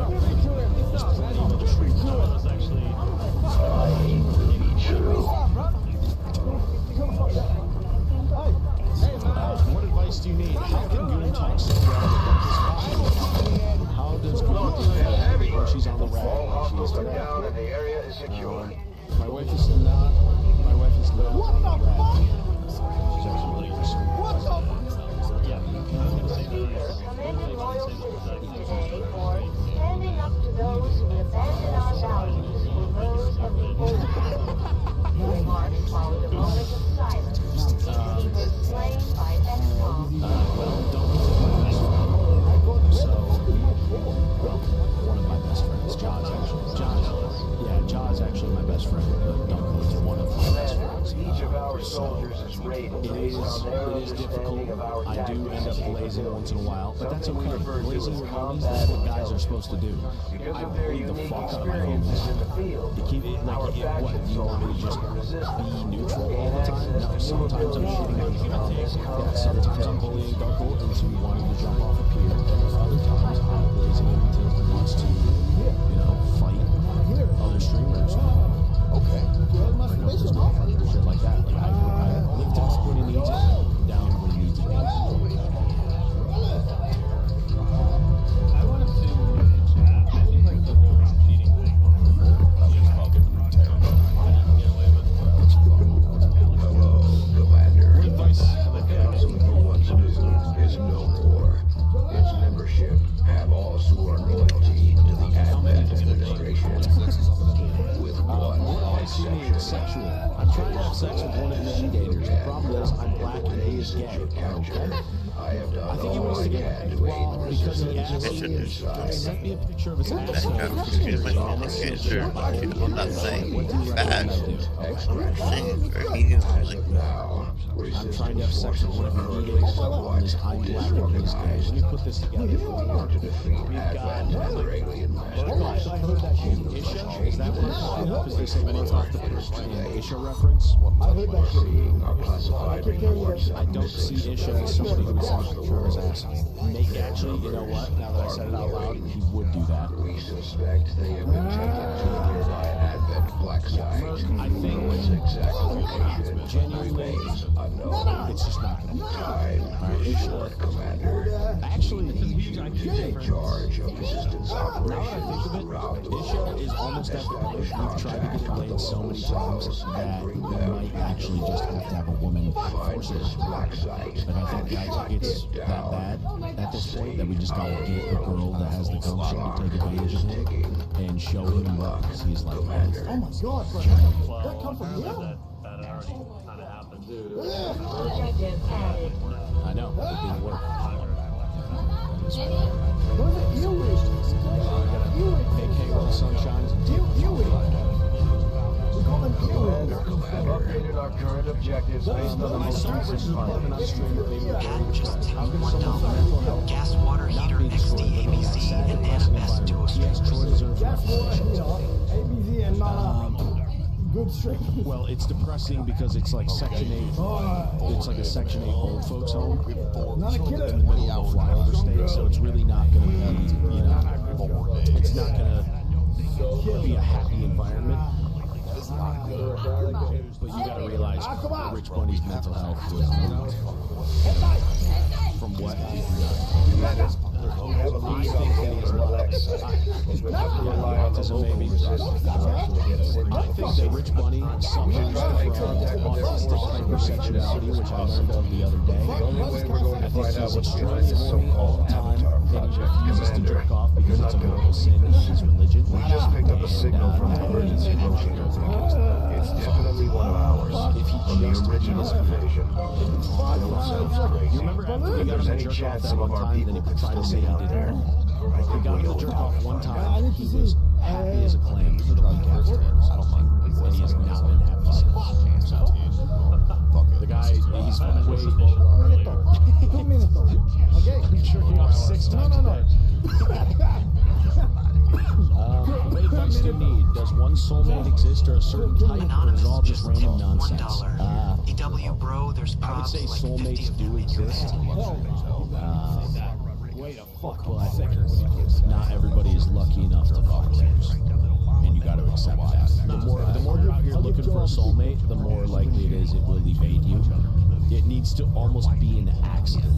There's plenty of other streamers. That was actually what advice do you need? How can Goon talk so well? How does Goon do when she's on the rack? She's down and the area is secure. my wife is not on the rack. She's actually really concerned. yeah. I was gonna say Standing up to those who abandon our values for those of the old. Remarks follow the moment of silence. He was slain by Xcom. Well, don't look at my best friend. So, one of my best friends, Jaws actually. Jaws actually my best friend, but Duncan is one of my best friends. Each of our soldiers is rated It is difficult. I do end up blazing once in a while, but that's okay. Blazing your homies, that's what guys are supposed to do. I bleed the fuck out of my homies. To keep it like, what, you want me to just be neutral all the time? No, sometimes I'm shitting on you. Yeah, sometimes I'm bullying Duncan into wanting to jump off a pier. Other times I'm blazing him until he wants to, fight other streamers. Okay. Shit like that. Like I lift him up when he needs it, down when he needs it. I wanted to chat. I think like the whole cheating thing was just fucking terrible. I didn't get away with it. Hello, Commander. What advice? Council wants to do is no war. Its membership have all sworn loyalty to the Advent administration. With one exception. Sexual. I'm trying to have sex with one of the mediators. The problem is I'm black and he is gay. Okay? I think he wants to get because he asked sent me a picture of his ass. I'm not saying bad. I'm saying for medium. I'm trying to have sex with one of the mediators. The problem is I'm black and he's gay. Let me put this together. We've got Isha. Is that what? Because they say when they talk to Isha reference. I don't see Isha as somebody who would send a picture of his ass. Nate, actually, you know what? Now that I said it out loud, he would do that. We suspect they have been taken to the nearby Advent black site. I think its exact location genuinely, it's just not going to be Isha, Commander. actually, He's in charge of resistance operations throughout the Isha is almost at the point we've tried to get it laid so many times that we might actually just have to have a woman force it. black site. But I think it's that bad at this point that we just gotta get a girl that has the gumption to take advantage of him and show him what he's like. Oh my god, Well, that come from apparently you? that already kind of happened. Objective added. I know, it didn't work. What is it? AK Roll Sunshines and Updated our current objectives based on the most recent findings. Just 1000. Gas water heater XD ABC and NS dual ABZ and not good straight. Well, it's depressing because it's like Section 8. It's like a Section 8 old folks home. Not a kid. In the middle of a flyover state, so it's really not going to be, it's not going to be a happy environment. But you got to realize Rich Bunny's mental health was from what he's done. I think that he has autism maybe. I think that Rich Bunny suffers from autistic hypersexuality, which I learned of the other day. I think he's extremely horny all the time, and he refuses to jerk off because it's a mortal sin in his religion. We just picked up a signal from the emergency motion. It's definitely one of ours. If he From the just original invasion. I know it sounds crazy. You remember after we got There's him any to jerk off chance that some of one our time, then he people tried to say he did it. We got him to jerk off one time. I need to He was see. happy as a clam for the podcast. I don't mind. and he has not been happy since. So, the guy, he's way... 2 minutes. Okay? I'm jerking off 6 times a day. What advice do you need? Does one soulmate exist or a certain type, or is it all just random nonsense? EW bro, there's I would say soulmates do exist. But not everybody is lucky enough to fuck theirs. And you got to accept that. The more you're out here looking for a soulmate, the more likely it is it will evade you. It needs to almost be an accident.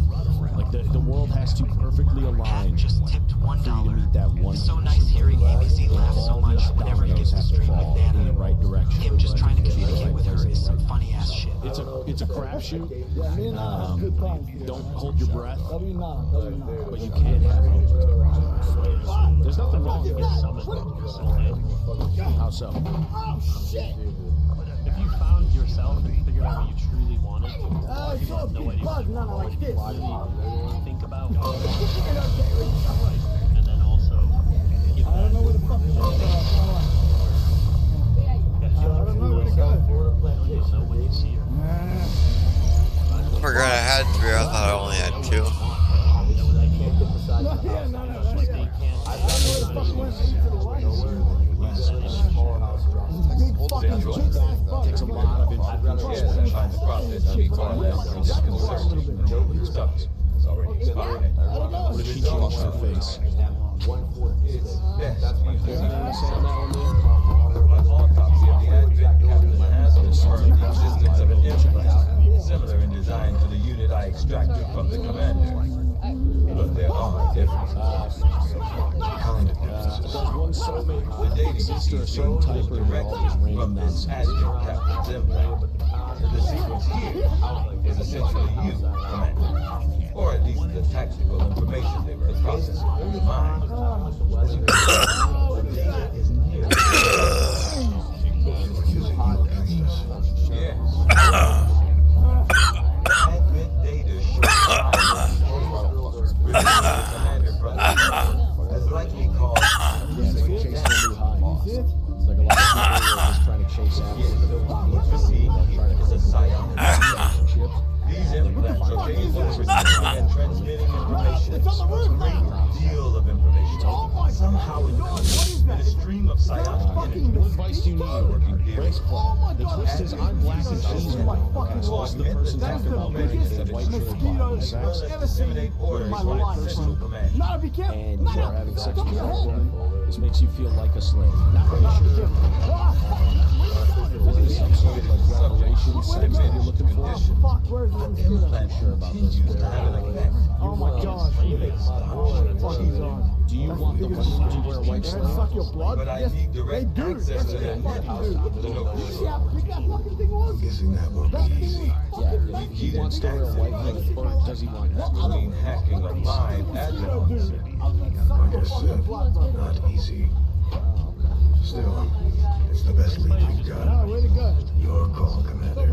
Like the world has to perfectly align just tipped for you to meet that one. It's so nice hearing ABC laugh so much whenever he gets the stream of in the right direction. Him just trying to communicate with her is some funny ass shit. It's a crapshoot. Don't hold your breath, but you can have hope. There's nothing wrong with getting summoned to a soulmate. How so? Oh, shit! If you found yourself and figured out what you truly wanted, you It's have no idea what you like this. really think about, and then also give I don't know where the fuck it is. I don't know where to go. when you see her. I forgot I had 3. I thought I only had 2. No, yeah, no. I don't know where the fuck it went into the light. Big fucking chick ass fuck. Takes a lot of information. What if she changed her face? Similar in design to the unit I extracted from the commander. But there are differences. Does one soulmate exist or a certain type, or is it all just random nonsense? The sequence here is essentially you, commander. Or at least the tactical information they were processing in your mind. The data is near. Yes. Advent data commander has likely caused It's like chasing a new high. It's like a lot of people are just trying to chase after is a psionic relationship. These implants are capable of receiving and transmitting information. A great deal of information. Somehow it comes in a stream of psionic energy. What advice do you need? Brace play. The twist is I'm black and she's white. So what's the person talking about wearing a white shirt and bottoms? Ever seen in my life. Not be careful. And you are having sex with a woman. This makes you feel like a slave. Not really sure. Is it some sort of like revelation sex that you're looking for? Fuck, where's the Not sure about this. Oh my god. Fuck, he's on. Do you want the woman to wear a white They're slave? suck your blood? But I need direct access to that Fucking nethouse dude. to the You see how big that fucking thing was? Guessing that won't That be thing easy. was Yeah, if he wants to wear a white thing, or does he want that? I mean, hacking a live admin system. Like I said, not easy. Still, it's the best lead you've got. way to go. Your call, Commander.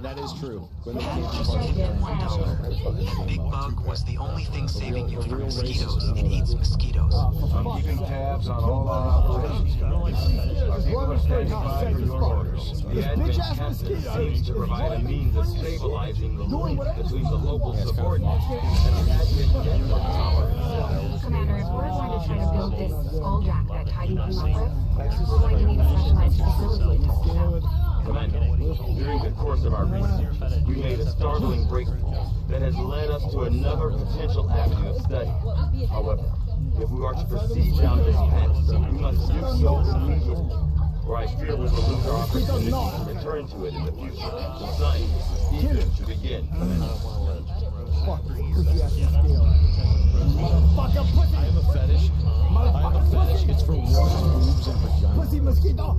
That is true. Women can't be part of the plan, so Big Bug was the only thing saving you from mosquitoes and eats mosquitoes. I'm keeping tabs on all our operations. Our people are standing by for your orders. The admin captain seems to provide a means of stabilizing the link between the local subordinates and the admin network power. Commander, if we're going to try to build this skull jack that Tidy came up with, we're going to need a specialized facility to hold it up. Commander, during the course of our research, we made a startling breakthrough that has led us to another potential avenue of study. However, if we are to proceed down this path, we must do so immediately, or I fear we will lose our opportunity to return to it in the future. The science is eager to begin, Commander. Fuck, pussy ass mosquito. Motherfucker, pussy. I have a fetish. It's for women's boobs and vagina. Pussy mosquito.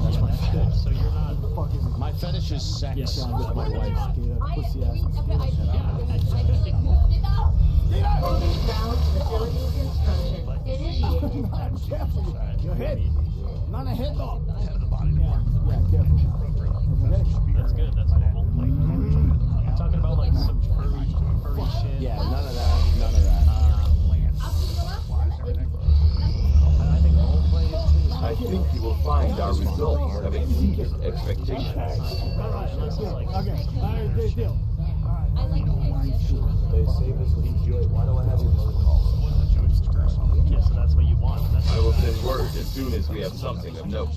That's my fetish. So you're not. My fetish is sex with my wife. Pussy ass mosquito. Round facilities instruction initiated. Careful. Your head. Not a head though. Yeah, careful. That's good. That's normal. Talking about like some furry shit. Yeah, none of that. I think role playing Okay. Alright, good deal. They say this will be good. Why do I have your phone call? Yeah, so that's what you want. That's I will send word as soon as we have something of note.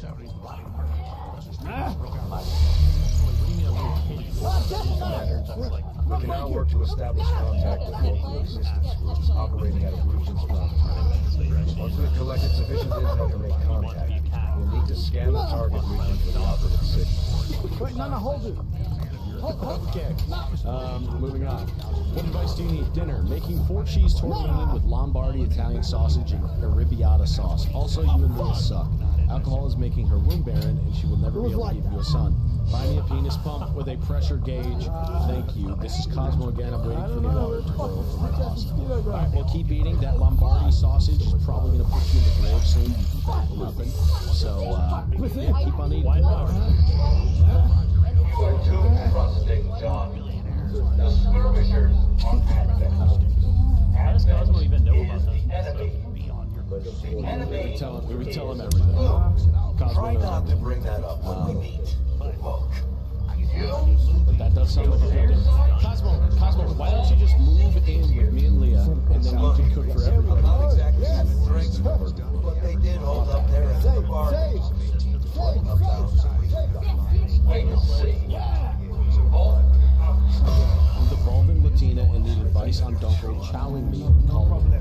We can now work to establish contact with local resistance groups operating out of regions around town. Once we've collected sufficient intel to make contact, we'll need to scan the target region for the operative city. Wait, no, hold it. Okay. Moving on. What advice do you need? Dinner. Making 4 cheese tortellini with Lombardy Italian sausage and arrabbiata sauce. Also, you and Leah suck. Alcohol is making her womb barren, and she will never be able to give you a son. Buy me a penis pump with a pressure gauge. Thank you. This is Cosmo again. I'm waiting for the water to boil for my pasta. Alright, well, keep eating. That Lombardi sausage is probably going to put you in the grave soon, you fat muffin. So, yeah, keep on eating. You are too trusting, John. The skirmishers are advent. How does Cosmo even know about that? We would tell him everything. Cosmo Try knows not to bring that up when we meet. Look. But that does sound like a good idea. Cosmo, why don't you just move in with me and Leah, and then you can cook for everybody? Not exactly drinks, but they did hold up there at the bar. Wait and see. I'm the balding Latina and need advice on Dunkel chowing me and calling me.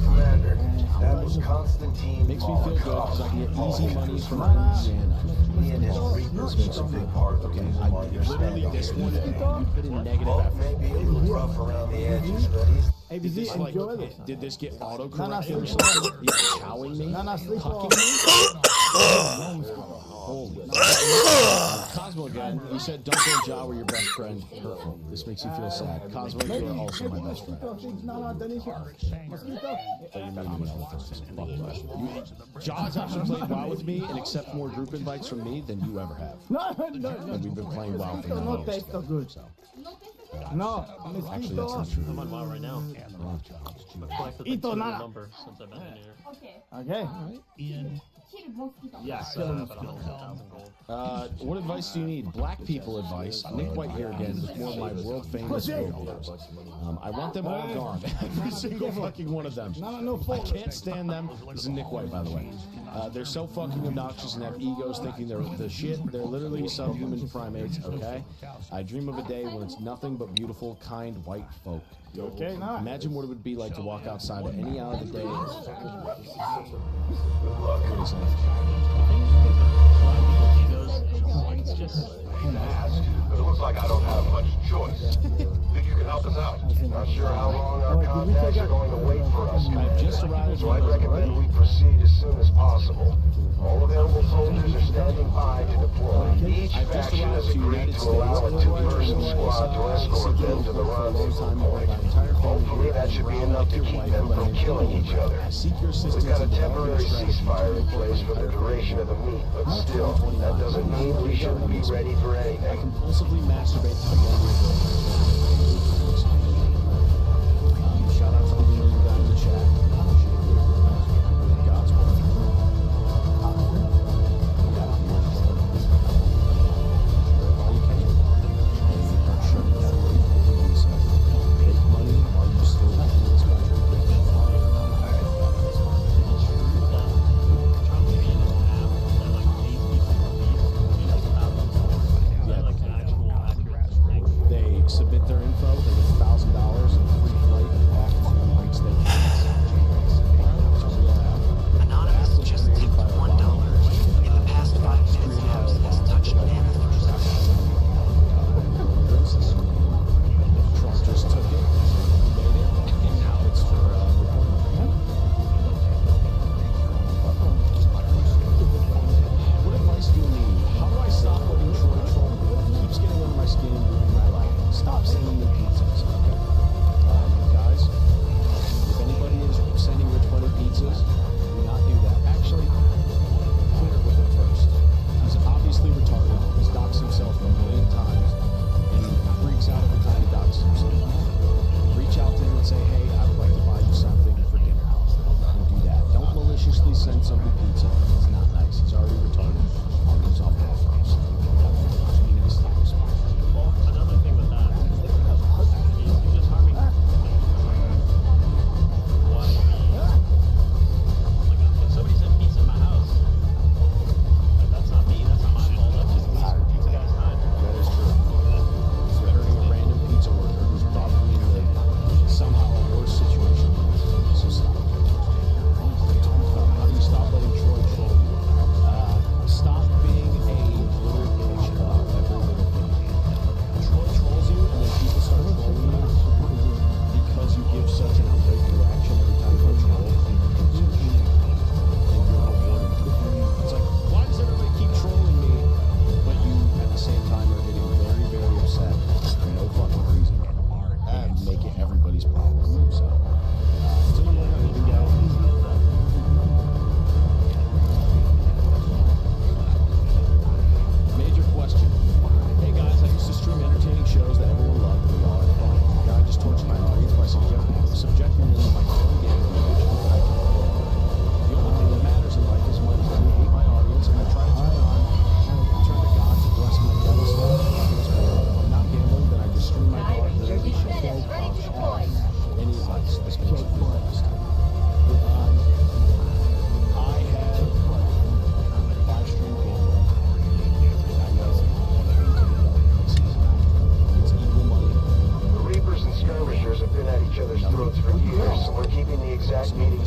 Commander, that was Constantine. Makes me feel good because I can get easy money from Louisiana. He and his reapers was a big part of the reason why you're Literally, this one, you put in negative effort. Maybe it was rough around the edges, but he's... Did this, like, did this get auto-corrected or something? He's chowing me? Hucking me? Holy. Cosmo again, you said Dunkel and Ja were your best friend. Hurtful. This makes you feel sad. Cosmo, you are also my best friend. Ja's actually played WoW with me and accepts more group invites from me than you ever have. And we've been playing WoW for No taste so good. No, actually, that's not true. I'm on WoW right now. I've collected like 2 number since I've been in here. Okay. Yes, but 100,000 gold. What advice do you need? Black people advice. Nick White here again with more of my world famous phobias. I want them all gone. Every single fucking one of them. I can't stand them. This is Nick White, by the way. They're so fucking obnoxious and have egos thinking they're the shit. They're literally subhuman primates, okay? I dream of a day when it's nothing but beautiful, kind, white folk. Okay, now. Imagine what it would be like to walk outside at any hour of the day. But it looks like I don't have much choice. Think you can help us out? Not sure how long our contacts are going to wait for us, Commander. So I'd recommend we proceed as soon as possible. All available soldiers are standing by to deploy. Each faction has agreed to allow a 2-person squad to escort them to the rendezvous point. Hopefully that should be enough to keep them from killing each other. We've got a temporary ceasefire in place for the duration of the meet, but still, that doesn't mean we shouldn't be ready for anything. Compulsively masturbate to the shout out to the women down in the chat. God's word. All you can. Start shutting down make money while you still live in this country. They submit their info, they get $1,000 and free flight back to the United States. Anonymous just tipped $1. In the past 5 minutes, House has touched Nana 3 times. Trump just took it, made it, and now it's for What advice do you need? How do I stop letting Troy troll me? It keeps getting under my skin and ruining my life. Stop sending me pizzas. Okay.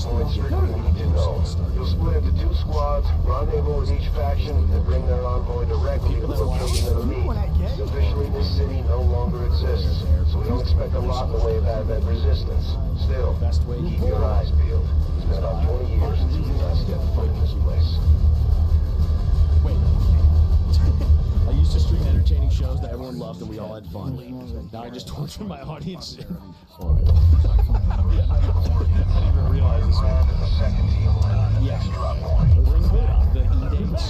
points strictly need to know. You'll split into 2 squads, rendezvous with each faction, and bring their envoy directly to the location of the meet. Officially, this city no longer exists, so we don't expect a lot in the way of advent resistance. Still, keep your eyes peeled. It's been about 20 years since you last got to fight this place. Wait. I used to stream entertaining shows that everyone loved and we all had fun. Now I just torture my audience. I didn't even realize this one. Yeah. Bring back the E-dates.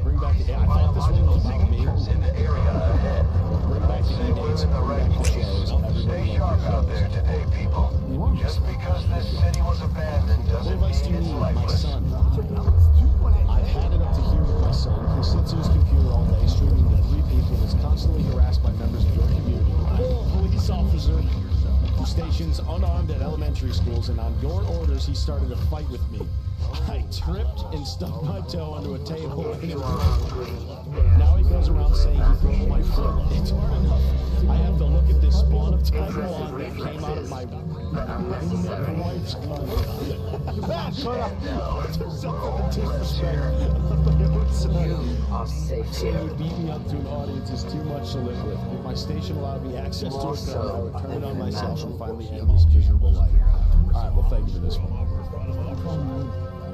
Bring back the... I thought this one was about me. In the area ahead. Bring back the E-dates. Bring back the shows. Stay sharp out there today, people. Just because this city was abandoned doesn't mean it's lifeless. My son. I've had it up to here with my son. He sits at his computer all day streaming to 3 people that's constantly harassed by members of your community. Police officer who stations unarmed at elementary schools, and on your orders he started a fight with me. I tripped and stuck my toe onto a table. Now he goes around saying he broke my foot. It's hard enough. I have to look at this spawn of Taiwan that came out of my wife's car. Saying he beat me up to an audience is too much to live with. If my station allowed me access to a gun, I would turn it on myself and finally end this miserable life. Alright, well, thank you for this one.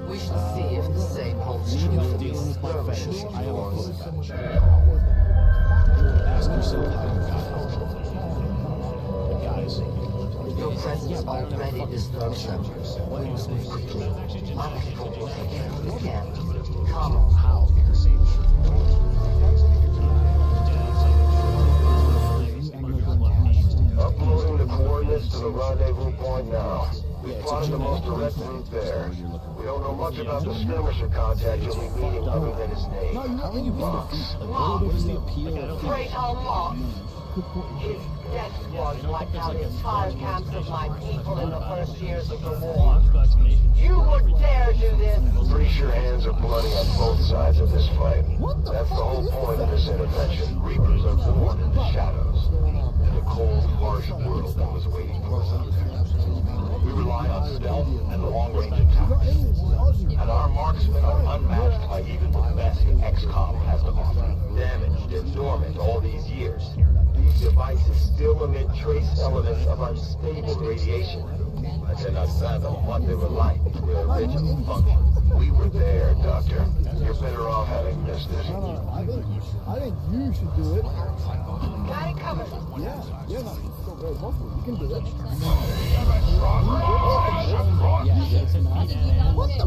We shall see if the same holds true Need for help the dealing with my fetish? I have a foot fetish. Ask yourself how you got it. Guys. Your presence already disturbs them. My people will take care of this camp. Come. How? Uploading the coordinates to the rendezvous point now. We plotted the most direct route there. We don't know much about the skirmisher contact you'll be meeting other than his name. How are you Mox? What is the appeal of Great Mox. His death squad wiped out entire camps of my people in the first years of the war. You would dare do this? Pretty sure hands are bloody on both sides of this fight. That's the whole point of this intervention. Reapers are born in the shadows. In the cold, harsh world that was waiting for us out there. We rely on stealth and long-range attacks. And our marksmen are unmatched by even the best Xcom has to offer. Damaged and dormant all these years, these devices still emit trace elements of unstable radiation. I cannot fathom what they were like in their original function. We were there, Doctor. You're better off having missed it. I think you should do it. Got it covered. Yeah, you're not so very muscle. You can do it. What the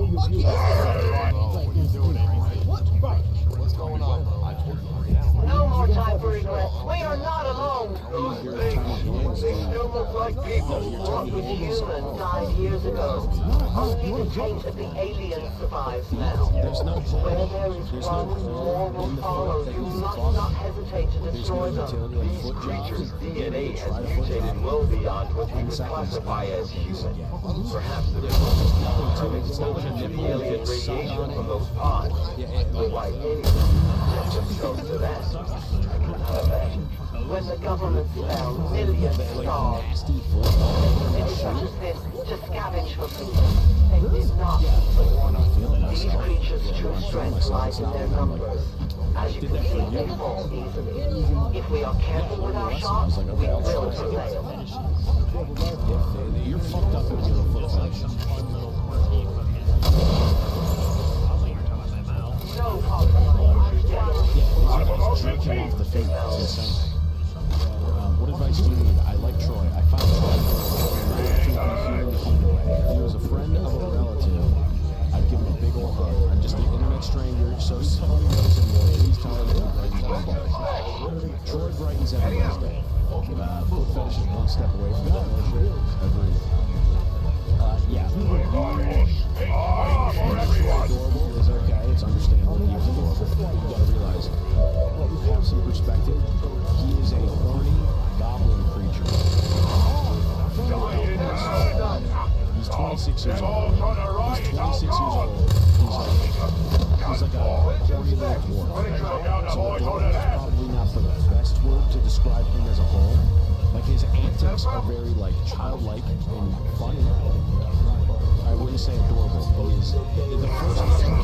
fuck is What's going on? No more time for regret. We are not alone. Those things, they still look like people. What was human died years ago. Only the taint of the alien survives now. There's no Where there is one, more will follow. You must not hesitate to destroy them. These creatures' DNA has mutated well beyond what we would classify as human. Perhaps the result of exposure to the alien radiation from those pods. But why anyone subject themselves to that? I cannot imagine. When the government fell, millions starved. They did such as this to scavenge for food. They did not for warning. These creatures' true strength lies in their numbers. As you can see, they fall easily. If we are careful with our shots, we will prevail. You're fucked up if you're a foot fetish. No compromise. Drinking off the fate. It's insane. What advice do you need? I like Troy. I found Troy if he was a friend of a relative, I'd give him a big old hug. I'm just an internet stranger, so somebody knows him more. Please tell him that he brightens my day. Troy brightens everyone's day. Foot fetish is one step away from that notion. Agreed. Yeah. Adorable is okay. It's understandable. He is adorable. You gotta realize, have some perspective. He is a horny goblin creature. He's 26 years old. He's 26 years old. He's like a horny little dwarf. So adorable is probably not the best word to describe him as a whole. Like his antics are very like childlike and funny. I wouldn't say adorable. He is the first thing.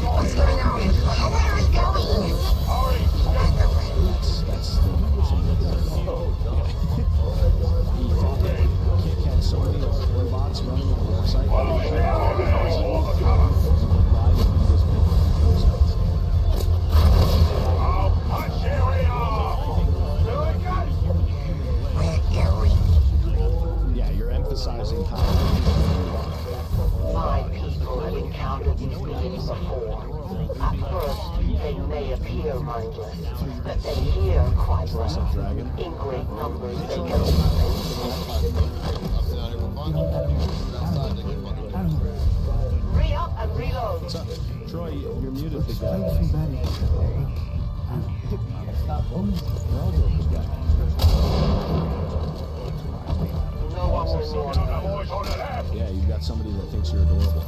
That's the Kit had so many robots running on the website. Yeah, you're emphasizing how My people have encountered these beings before. At first, they may appear mindless, but they hear quite well. In great numbers, they can re-up and reload. What's up? Troy, you're muted, big guy. No one will know. Yeah, you've got somebody that thinks you're adorable.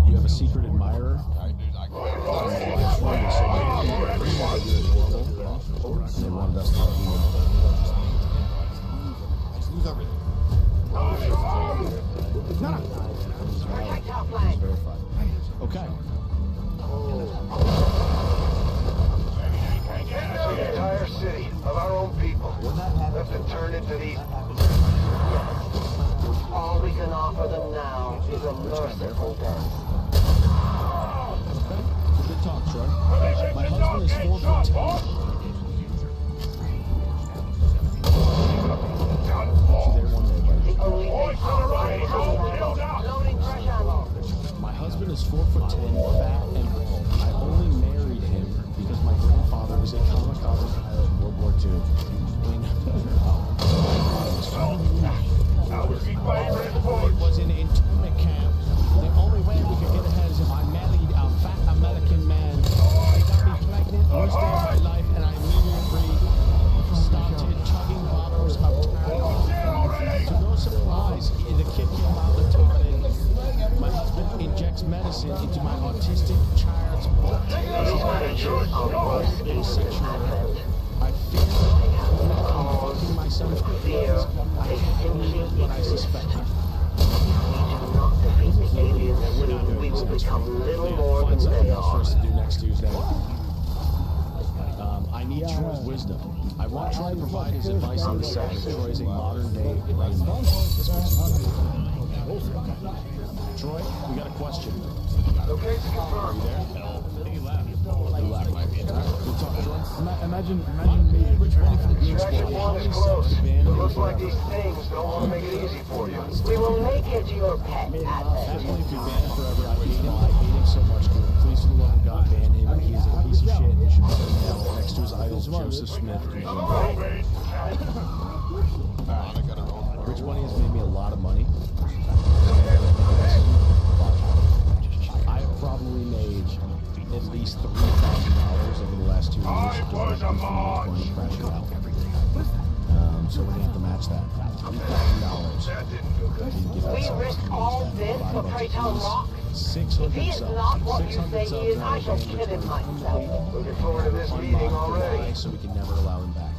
You have a secret admirer? They wanted us to let you know. Okay. The entire city of our own people have been turned into these. All we can offer them now is a merciful death. Good talk, Troy. My husband is 4'10". My husband is 4'10", fat and bald. I only married him because my grandfather was a kamikaze pilot in World War II. It was in an internment camp. The only way we could get ahead is if I married a fat American man. He got me pregnant first day of my life, and I immediately started chugging bottles of Tylenol. To no surprise, the kid came out retarded. My husband injects medicine into my autistic child's blood. Asexual. I fear fucking my son's fears. I can't believe what I suspect. We will become little more than Something they else for are. us to do next Tuesday. I need Troy's wisdom. I want Troy to provide his advice on the set. Troy is a modern day Remake. Troy, we got a question. Okay, Are you there? He left. He left. Good talk, Troy. Imagine me. Section 1 is closed. It looks like these things don't want to make it easy for you. We will make it your pet That advent. boy be banned forever. I hate him. I hate him so much. Please, for the love of God, ban him. He is a piece of shit. He should be put in hell next to his idol, Joseph Smith. Rich Money has made me a lot of money. I have probably made at least $3,000 over the last 2 years directly from money crashing out. So we're gonna have to match that. $3,000. We risk all this for Preytown Rock? If 600 he is subs. not what you 600 say he subs is, now. I shall kill him myself. Looking forward to this meeting already. So we can never allow him back.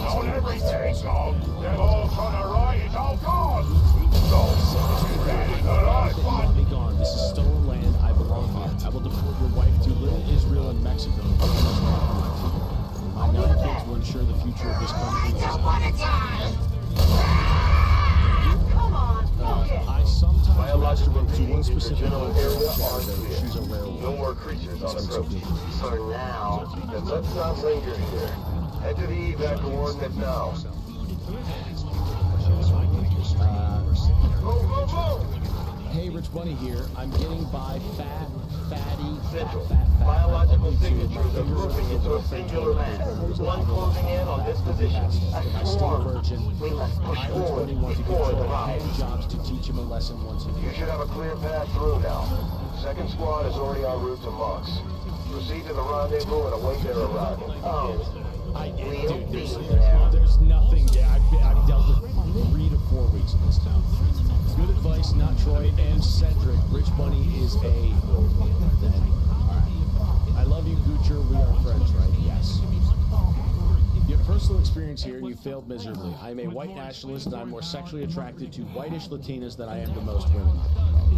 On everything, dog. They're all gonna riot, all gone. Be gone. This is stolen land. I belong here. I will deport your wife to Little Israel and Mexico. My 9 kids will ensure the future of this country. I sometimes masturbate to one specific she's a werewolf. No more creatures on approach. For now. Then let's not linger here. Head to the evac coordinate now. Go, go, go! Hey, Rich Bunny here. I'm getting by fatty, Central. fat. Biological signatures are grouping into a singular mass. One closing in on this position. I'm still a virgin. We must push I, Rich forward Bunny, want to before get the Troy rise. jobs to teach him a lesson once a You year. should have a clear path through now. Second squad is already en route to Mox. Proceed to the rendezvous and await their arrival. Dude, there's nothing. Yeah, I've dealt with 3 to 4 weeks in this town. Good advice, not Troy and Cedric. Rich Bunny is a... Alright. I love you, Goocher. We are friends, right? Yes. You have personal experience here and you failed miserably. I am a white nationalist and I'm more sexually attracted to whitish Latinas than I am to most women.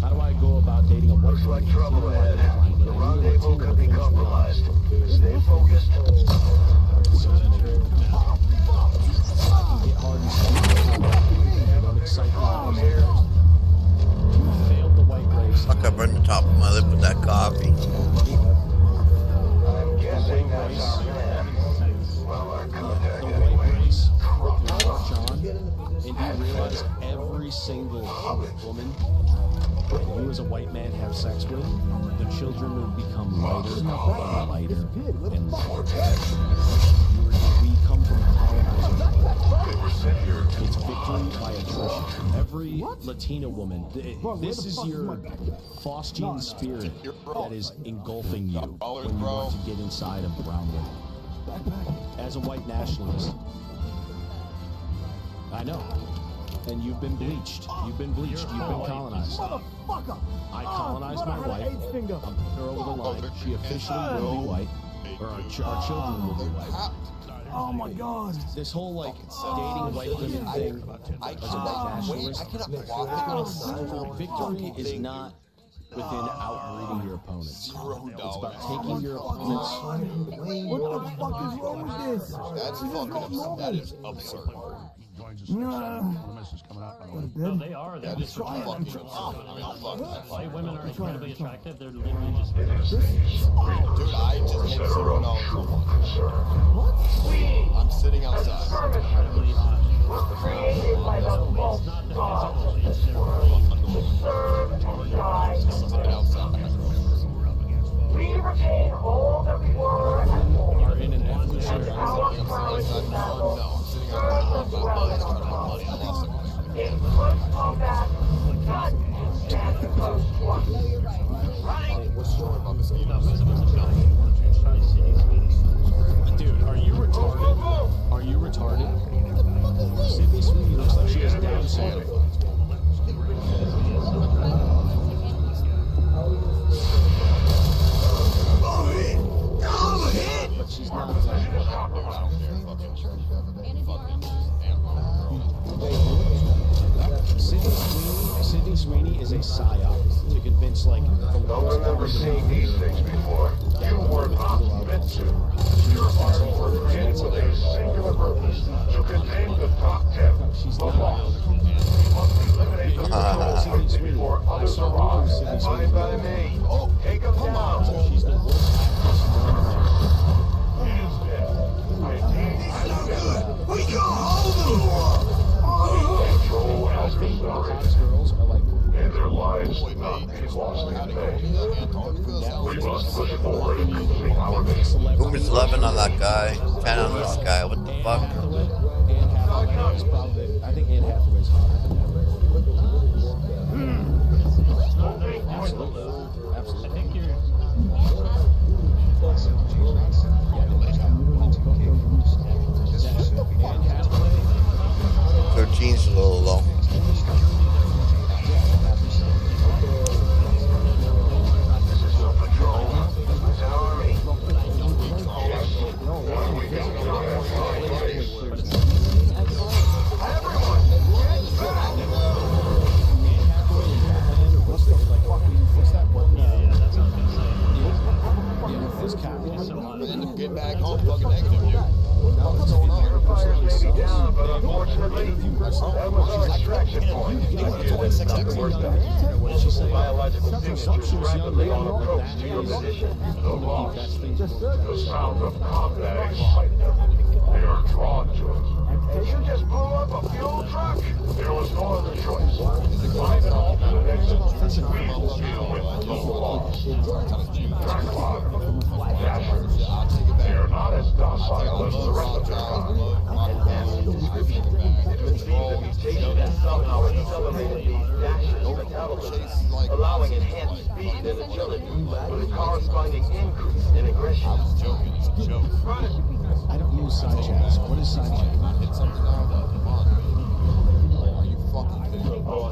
How do I go about dating a white Looks like trouble ahead. The rendezvous could be compromised. Stay focused. Get hard and stuff. Don't excite me. You failed the white race. Fuck, I burned the top of my lip with that coffee. I'm guessing that's our man. Well, our contact The anyway. white race, John, and you realize every single woman that you as a white man have sex with, the children will become lighter and lighter and lighter. We come from colonizers. It's victory by attrition. Every Latina woman, this is your Faustian spirit that is engulfing you when you want to get inside of brown women. As a white nationalist, I know. And you've been bleached. You've been bleached. You've been colonized. I colonized my wife. I'm putting her over the line. She officially will be white. Or our children will be white. Oh my god. This whole like dating white women thing as a white nationalist. Victory is not within outbreeding your opponents. It's about taking your opponents. What the fuck is wrong with this? That's fucking absurd. That is absurd. No, they are. They're just fucking white women are incredibly attractive. They're literally just. Dude, I just made $0 What? I'm sitting outside. Created by the false gods. Serve and die. Sitting outside. We retain all that we were and more. You're in an evolution. Our current battle. No, I'm sitting outside. My buddy's trying to make money. I lost it. In close combat, God stand close to us. Dude, are you retarded? Are you retarded? Sydney Sweeney looks like she has Down syndrome. But she's not. Sydney Sweeney is a psyop to convince like the Don't remember seeing these things before. You were not meant to. Your arms were created with a singular purpose, to contain the top 10, the lost. We must eliminate the power before others arrive. Fine by me. Take them down. she's the worst actress known. It is dead. We got hold of Control has been The buried, hottest girls are like and their lives will not be lost in vain. We must push forward and complete our mission. Who's 11 on that guy? 10 on this guy. What the fuck? Anne Hathaway is probably, I think Anne Hathaway's hotter than ever. Absolutely. Absolutely. I think you're. Anne Hathaway. 13's a little low. Get back home, fucking negative here. What's going on? Fires may be down, but unfortunately, that was our extraction point. What did she say? Biological signatures She was young, rapidly they on don't know approach that to your is position. The one of the lost. best things. The sound of combat excites them. They are drawn to it. And you just blew up a fuel truck? There was no other choice. Find an alternate exit. We will deal with the loss. They are not as docile as the rest of their kind. It would seem that mutation has somehow accelerated these dashes metabolism. allowing enhanced speed and agility with a corresponding increase in aggression. I don't use side chats. What is side chat? It's something on the monitor. Are you fucking kidding me? Oh,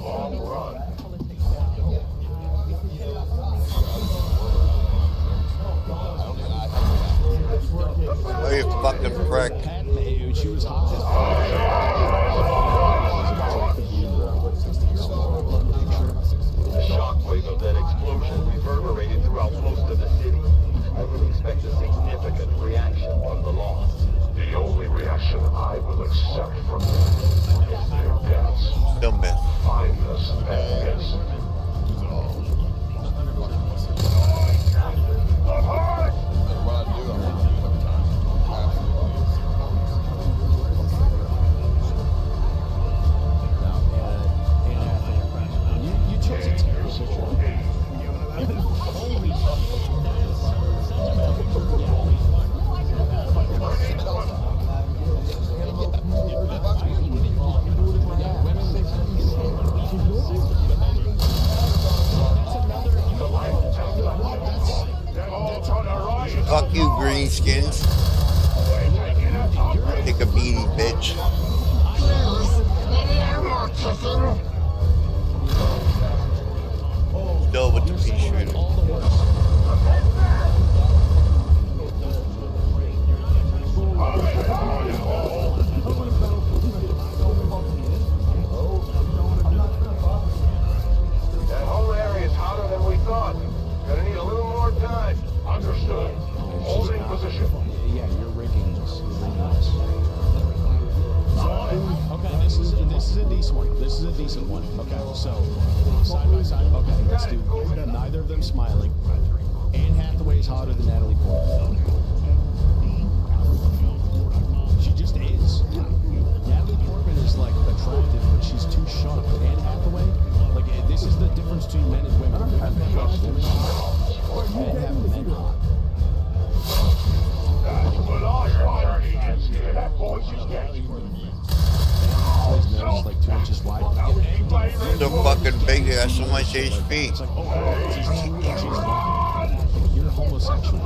you fucking prick. She was hot. The shockwave of that explosion reverberated throughout most of the city. I would expect a significant reaction from the law. The only reaction I will accept from them is their deaths. Still miss. Mindless madness. You chose a terrible picture. Fuck you, greenskins. Take a beating, bitch. Still with the pea shooter. That whole area is hotter than we thought. Gonna need a little more time. Understood. Holding position. Yeah, you're rigging this. Okay, this is a decent one. This is a decent one. Okay, so side by side. Okay, let's do neither of them smiling. Anne Hathaway is hotter than Natalie Portman. She just is. Natalie Portman is like attractive, but she's too sharp. Anne Hathaway, like this is the difference between men and women. Women have women hot, men have men hot. That's what I heard. Hear that voice is getting. His nose is like 2 inches wide. So fucking big, they got so much HP. It's like, oh, she's 2 inches wide. You're homosexual.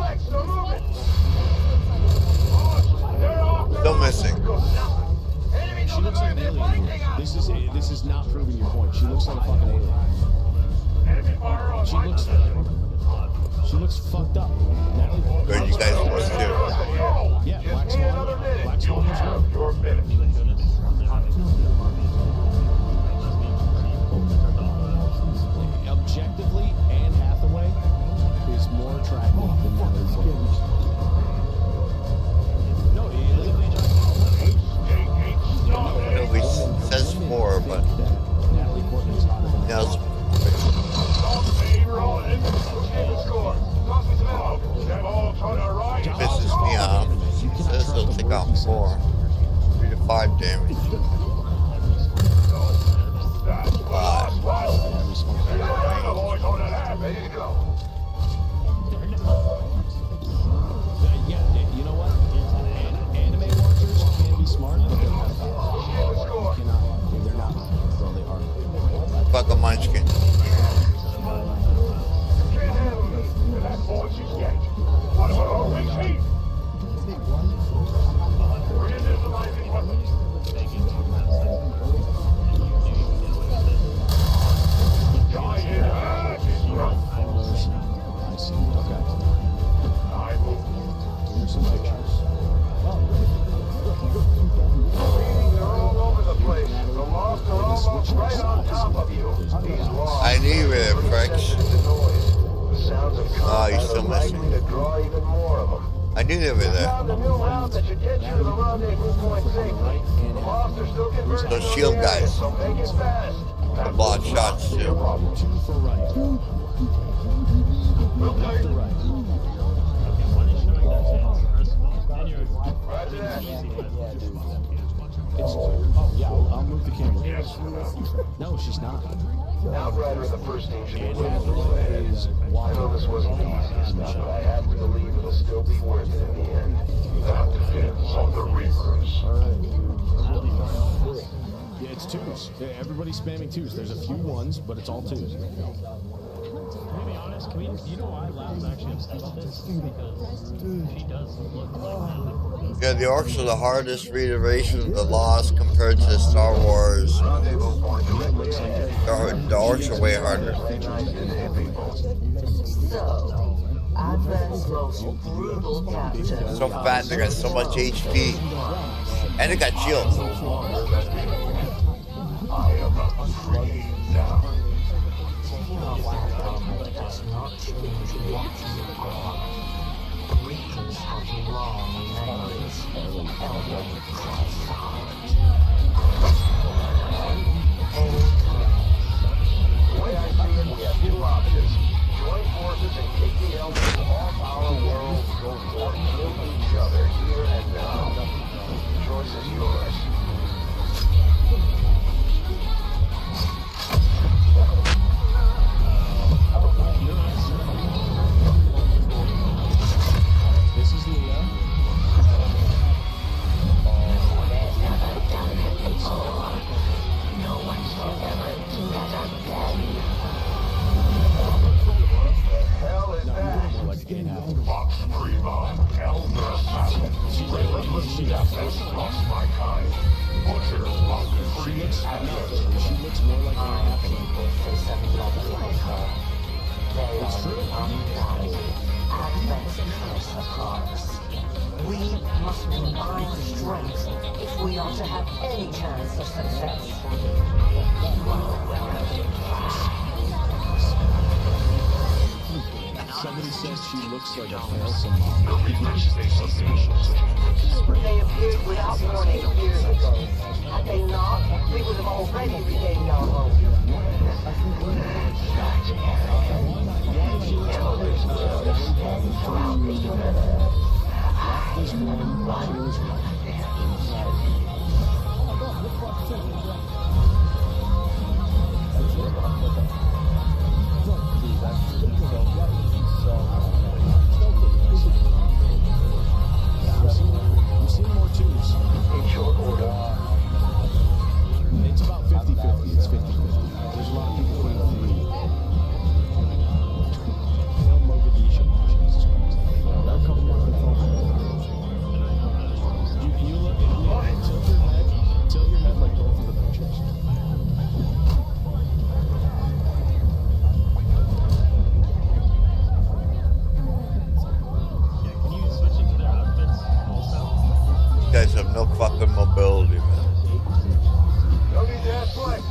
Still missing. She looks like an alien. This is not proving your point. She looks like a fucking alien. She looks fucked up. Natalie Portman. What are you guys supposed to do? Yeah, Black Swan. Black Swan was good. Your minute. Objectively, Anne Hathaway is more attractive than Natalie Portman. No, It says 4, but Natalie Portman is hotter than now it's pisses me off. It says he'll take out 4. 3 to 5 damage. 5. Yeah, you know what? Anime watchers can be smart, but they're pedophiles. They're not. Well, they are. Fuck a munchkin. That voice is getting. What about our retreat? We're initializing weapons. I see. Okay. I move. Here's some pictures. Readings are all over the place. The lost are almost right on top of you. These laws I knew you were there, pricks. the sounds of Oh, you're combat still are likely missing. to draw even more of them. I knew they were there. Found a new route that should get you to the rendezvous point safely. The lost are still converging Those on the shield area, guys. so make it fast. The block shots too. 2 for right. Left to right. Roger that. Oh, yeah, I'll move the camera. No, she's not. Outrider of the first station. Anne Hathaway is I walking. know this wasn't the easiest stuff, but I have to believe it'll still be worth it in the end. That depends on the Reapers. Yeah, it's twos. Yeah, everybody's spamming twos. There's a few ones, but it's all twos. To be honest, do you know why Lab's actually upset about this? Because she does look like Yeah, the orcs are the hardest reiteration of the Lost compared to Star Wars. The orcs are way harder. So, Advent's most brutal captain. So fat, they got so much HP. And they got shields. I am free now. Regions have long memories. Elven Christ's heart. The way I see it, we have two options. Join forces and kick the elders off our world, or kill each other here and now. The choice is yours. This is Leah. No one shall ever do that again. Hell is that? More like Ahab. Vox Prima, Elder Assassin. Relentless death has lost my kind. Butcher, Vox Prima, She looks more like Ahab. Faces of love like her. They It's are true. undying. Advent's curse of hearts. We must combine strength if we are to have any chance of success. Somebody says she looks like a Nelson mom. They appeared without warning years ago. Had they not, we would have already regained our home. Elders will extend throughout the universe. There's one. There's one. We've seen more twos. in short order. It's about 50-50. It's 50-50. There's a lot of people putting three. Hail Mogadishu. Jesus Christ. There are a couple more you look at tilt your head like both of the pictures. Can you switch into their outfits also? You guys have no fucking mobility, man. No need to ask twice.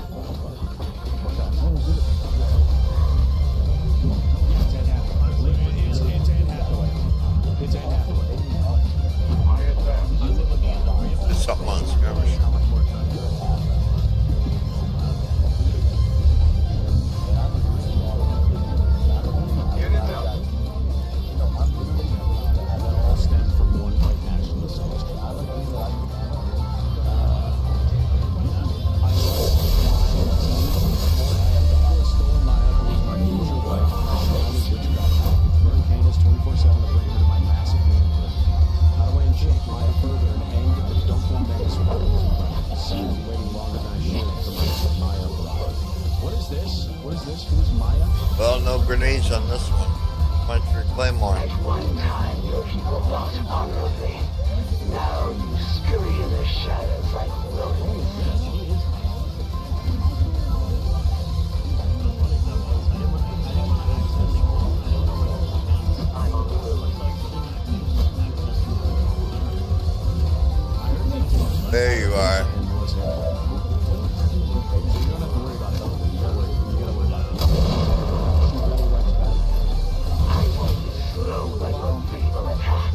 It's Anne Hathaway. It's Anne Hathaway. There's something on skirmish. Get it done. All stem from one white nationalist. Stolen Maya, who was my usual wife. I was witchcraft. Burn candles 24/7 to bring her to my massive manhood. How do I enchant Maya further and end the Dunkel menace with seems waiting longer than I should for my Maya bride. What is this? What is this? Who is Maya? Well, no grenades on this one. Much for Claymore. At one time, your people fought honorably. Now you scurry in the shadows like rodents. I'm on the move. There you are. I won't be slow like when people attack.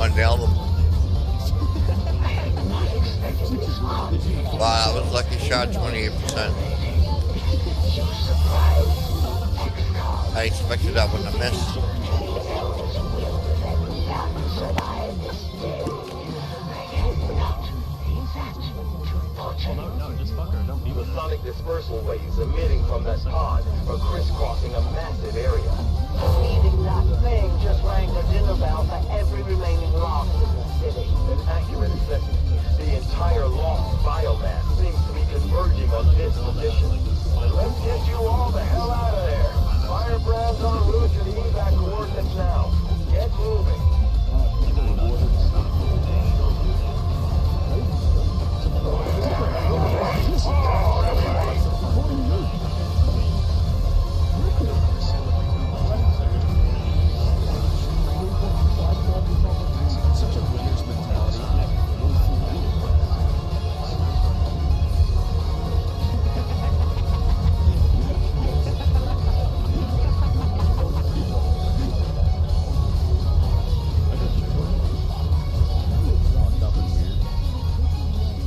I nailed them. Wow, that was lucky shot, 28%. I expected that one to miss. attention. No, just fuck her. Don't be The with her. sonic dispersal waves emitting from that pod are crisscrossing a massive area. These exact things just rang the dinner bell for every remaining loss in the city. An accurate assessment. The entire lost biomass seems to be converging on this position. Let's get you all the hell out of there. Firebrands en route to the evac coordinates now. Get moving. Such a winner's mentality.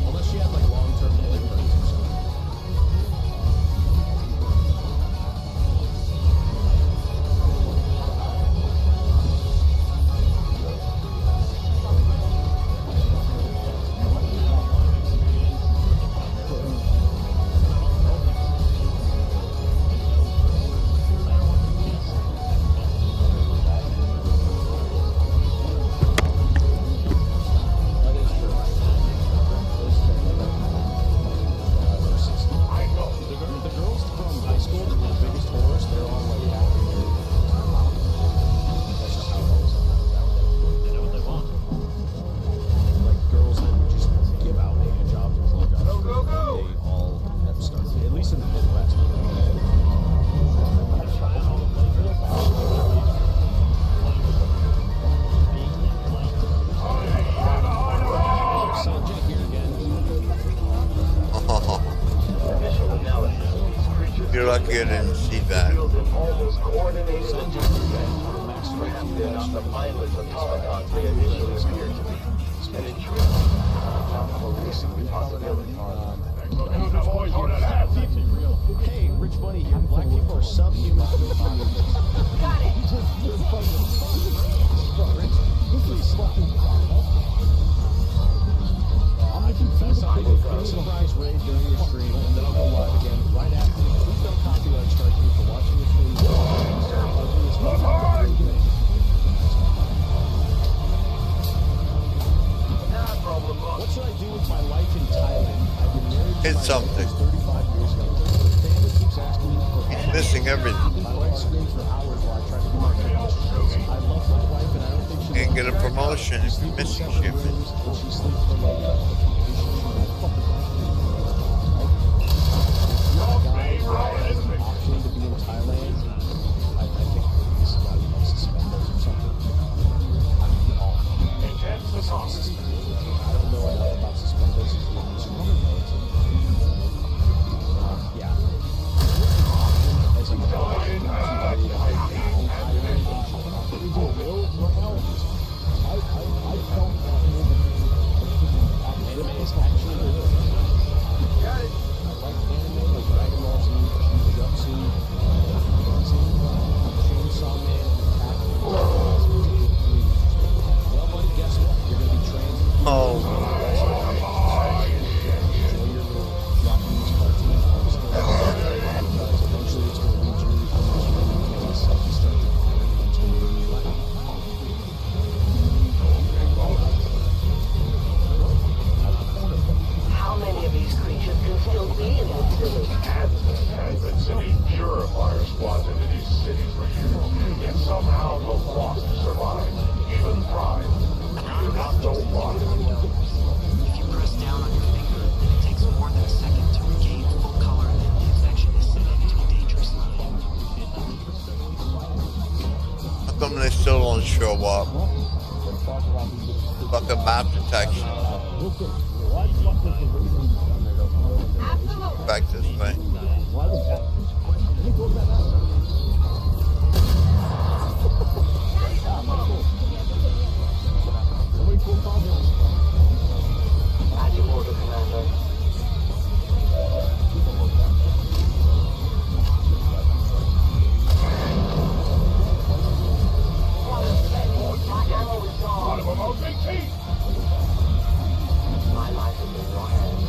Unless she had like long-term boyfriends or something. The girls from high school that were the biggest whores, they're all like happy married. That's just how it goes. They know what they want. Like girls that would just give out hand jobs and plug ups. They all have started, at least in the Midwest. Sanjay here again. Initial analysis of these creatures You're lucky I didn't see that. reveals an almost coordinated event. Perhaps they're not the mindless automatons they initially appeared to be. An intriguing, not policing possibility. Hey, Rich Bunny here. Black people are subhuman. Got it! I will put a surprise raid during your stream, and then I'll go live again right after. Please don't copyright strike me for watching your stream. What should I do with my life in Thailand? I've been married to Hit my something. wife 35 years ago. The family keeps asking me for He's missing everything. my wife screams for hours while I try to do my job. I love my wife, and I don't think she Can't get a promotion if you're missing shit. and she sleeps for me. Option to be in Thailand. I think this has got to be suspenders or something. I mean, all. I don't know enough about suspenders. Yeah. As a anime is actually good. Got it. I like anime like Dragon Ball Z, Jutsu, Chainsaw Man, Attack on Titan. Well, buddy, guess what? You're gonna be trained. Oh. Enjoy your little Japanese cartoon. Because eventually it's gonna lead you to a self-destructive pattern into a new life. How many of these creatures can still be in this village? Advent City purifier squads into these cities for you. Yet somehow the lost survive, even thrive. Do not know why. If you press down on your finger, then it takes more than a second to regain full color, and the infection is set up to a dangerous level. How come they still don't show up? Fucking map detection. Back this way. At your order, Commander. My ammo is gone. Out of a mounting teeth! My life is in your hands.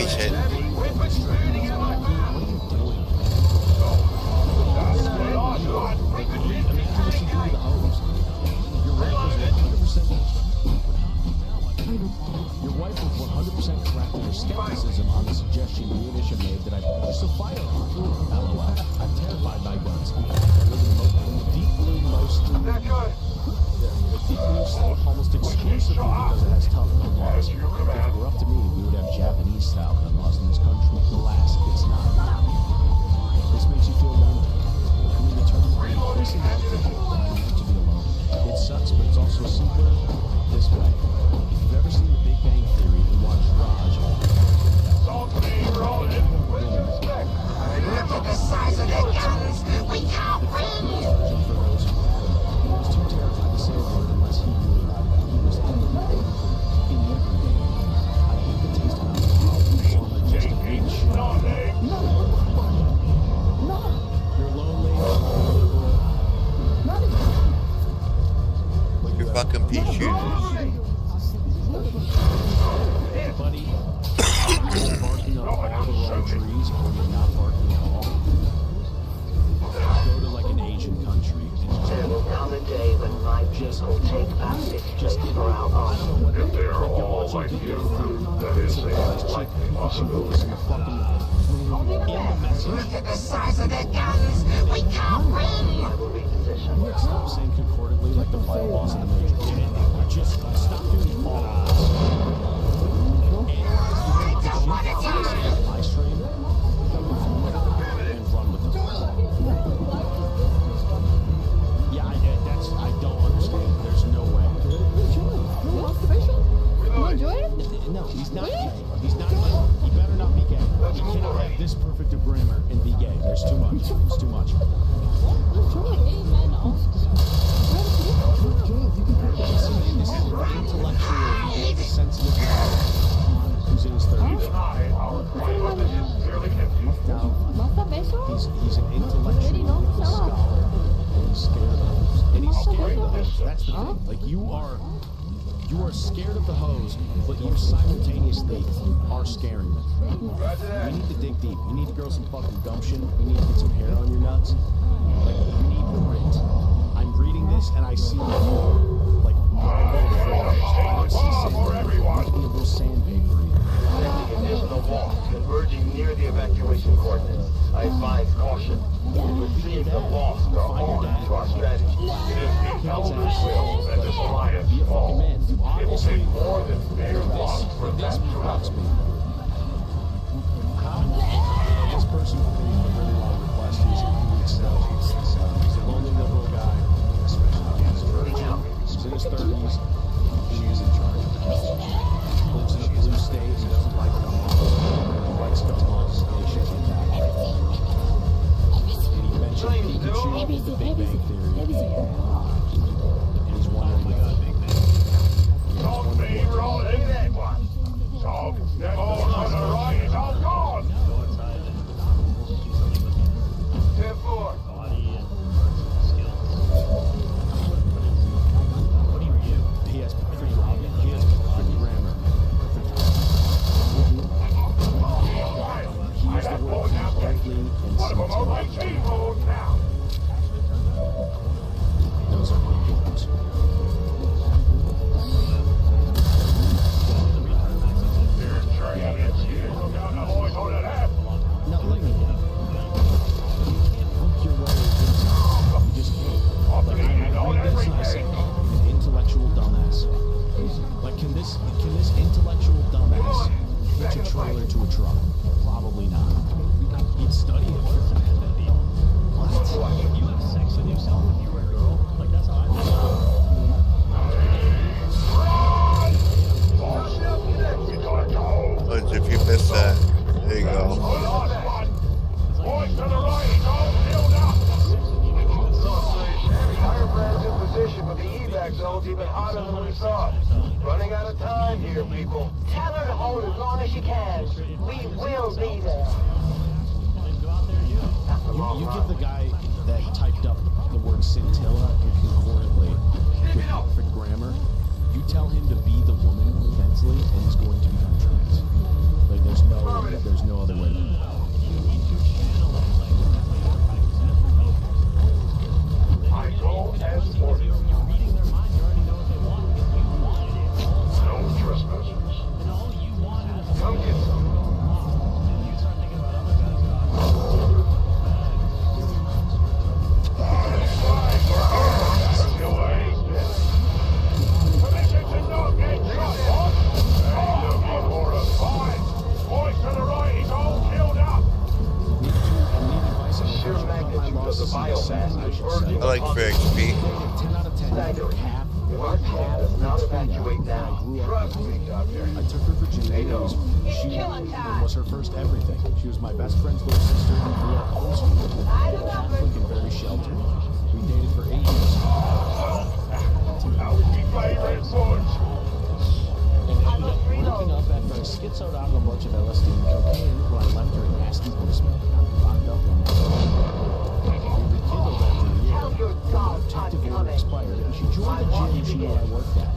he's hit. Your wife was 100% correct in her skepticism on the suggestion you and Isha made that I purchase a firearm. LOL. I'm terrified by guns. I live in the deep blue most. The deep blue state almost exclusively because it has tough gun laws. If it were up to me, we would have Japanese-style gun laws in this country. Alas, it's not. This makes you feel lonely. Coming to terms with the increasing likelihood that I'm meant to be alone. It sucks, but it's also simpler this way. If you've ever seen The Big Bang Theory and watched Raj, Look at the size of the guns! We can't win! for those who had him, he was too terrified to say a word unless he knew he was in every game. I hate the taste of alcohol. I'm just a big shit. You're lonely. You're fucking pea shooters. Buddy, you're barking on all the wrong trees, or you're not barking at all. Go to like an Asian country and There will come a day when my people take back this place for our honor. if they are all like you, that is a likely possibility. Look at the size of the guns! We can't win! Stop saying concordantly like the final boss of the Matrix. Just stop doing all my stream and run with them. Yeah, I don't understand. There's no way. You enjoy it? No, he's not gay. He's not gay. He better not be gay. He cannot have this perfect a grammar and be gay. There's too much. It's too much. This is an intellectual, sensitive man who's in his 30s. He's an intellectual scholar. And he's scared of those. And he's scared of those. That's the thing. Like, you are scared of the hose, but you simultaneously are scaring them. You need to dig deep. You need to grow some fucking gumption. You need to get some hair on your nuts. Like, you need grit. I'm reading this and I see like I don't see sandpaper. You need to be a little sandpapery. Additional walls converging near the evacuation coordinates. I advise caution. We will seize the lost are on to our strategy. It is the Elders' will that this alliance falls. It will take more than mere loss for them to happen. This person would be a really long request. He's a lonely liberal guy. He's in his 30s. He's in charge. Lives in a blue state. He doesn't like gun laws. He likes gun laws and shit like that. And he mentioned Pikachu with the Big Bang Theory. And he's wondering what Dog, they're all on the right, it's all gone! 10-4. he has perfect grammar. He used the word completely and scintillating. Those are big games. No, like, you can't hook your way into it. You just can't. Like, I read this and I say, an intellectual dumbass. Like, can this intellectual dumbass hitch a trailer to a truck? Probably not. He'd study it. What? You have sex with yourself if you were a girl? Like, that's how I But if you miss that, there you go. Boys to the right, don't build up! Firebrand's in position, but the evac zone's even hotter than we thought. Running out of time here, people. Tell her to hold as long as she can. We will be there. You give the guy that typed up the word scintilla concordantly with perfect grammar, you tell him to be the woman mentally, and he's going to become trans. Like, there's no days, she was her first everything. She was my best friend's little sister who grew up homeschooled, Catholic and very sheltered. We dated for 8 years. And ended up breaking up after I schizoed out on a bunch of LSD and cocaine when I left her a nasty voicemail. Locked up in we rekindled after a year. The protective order expired, and she joined the gym she knew I worked at.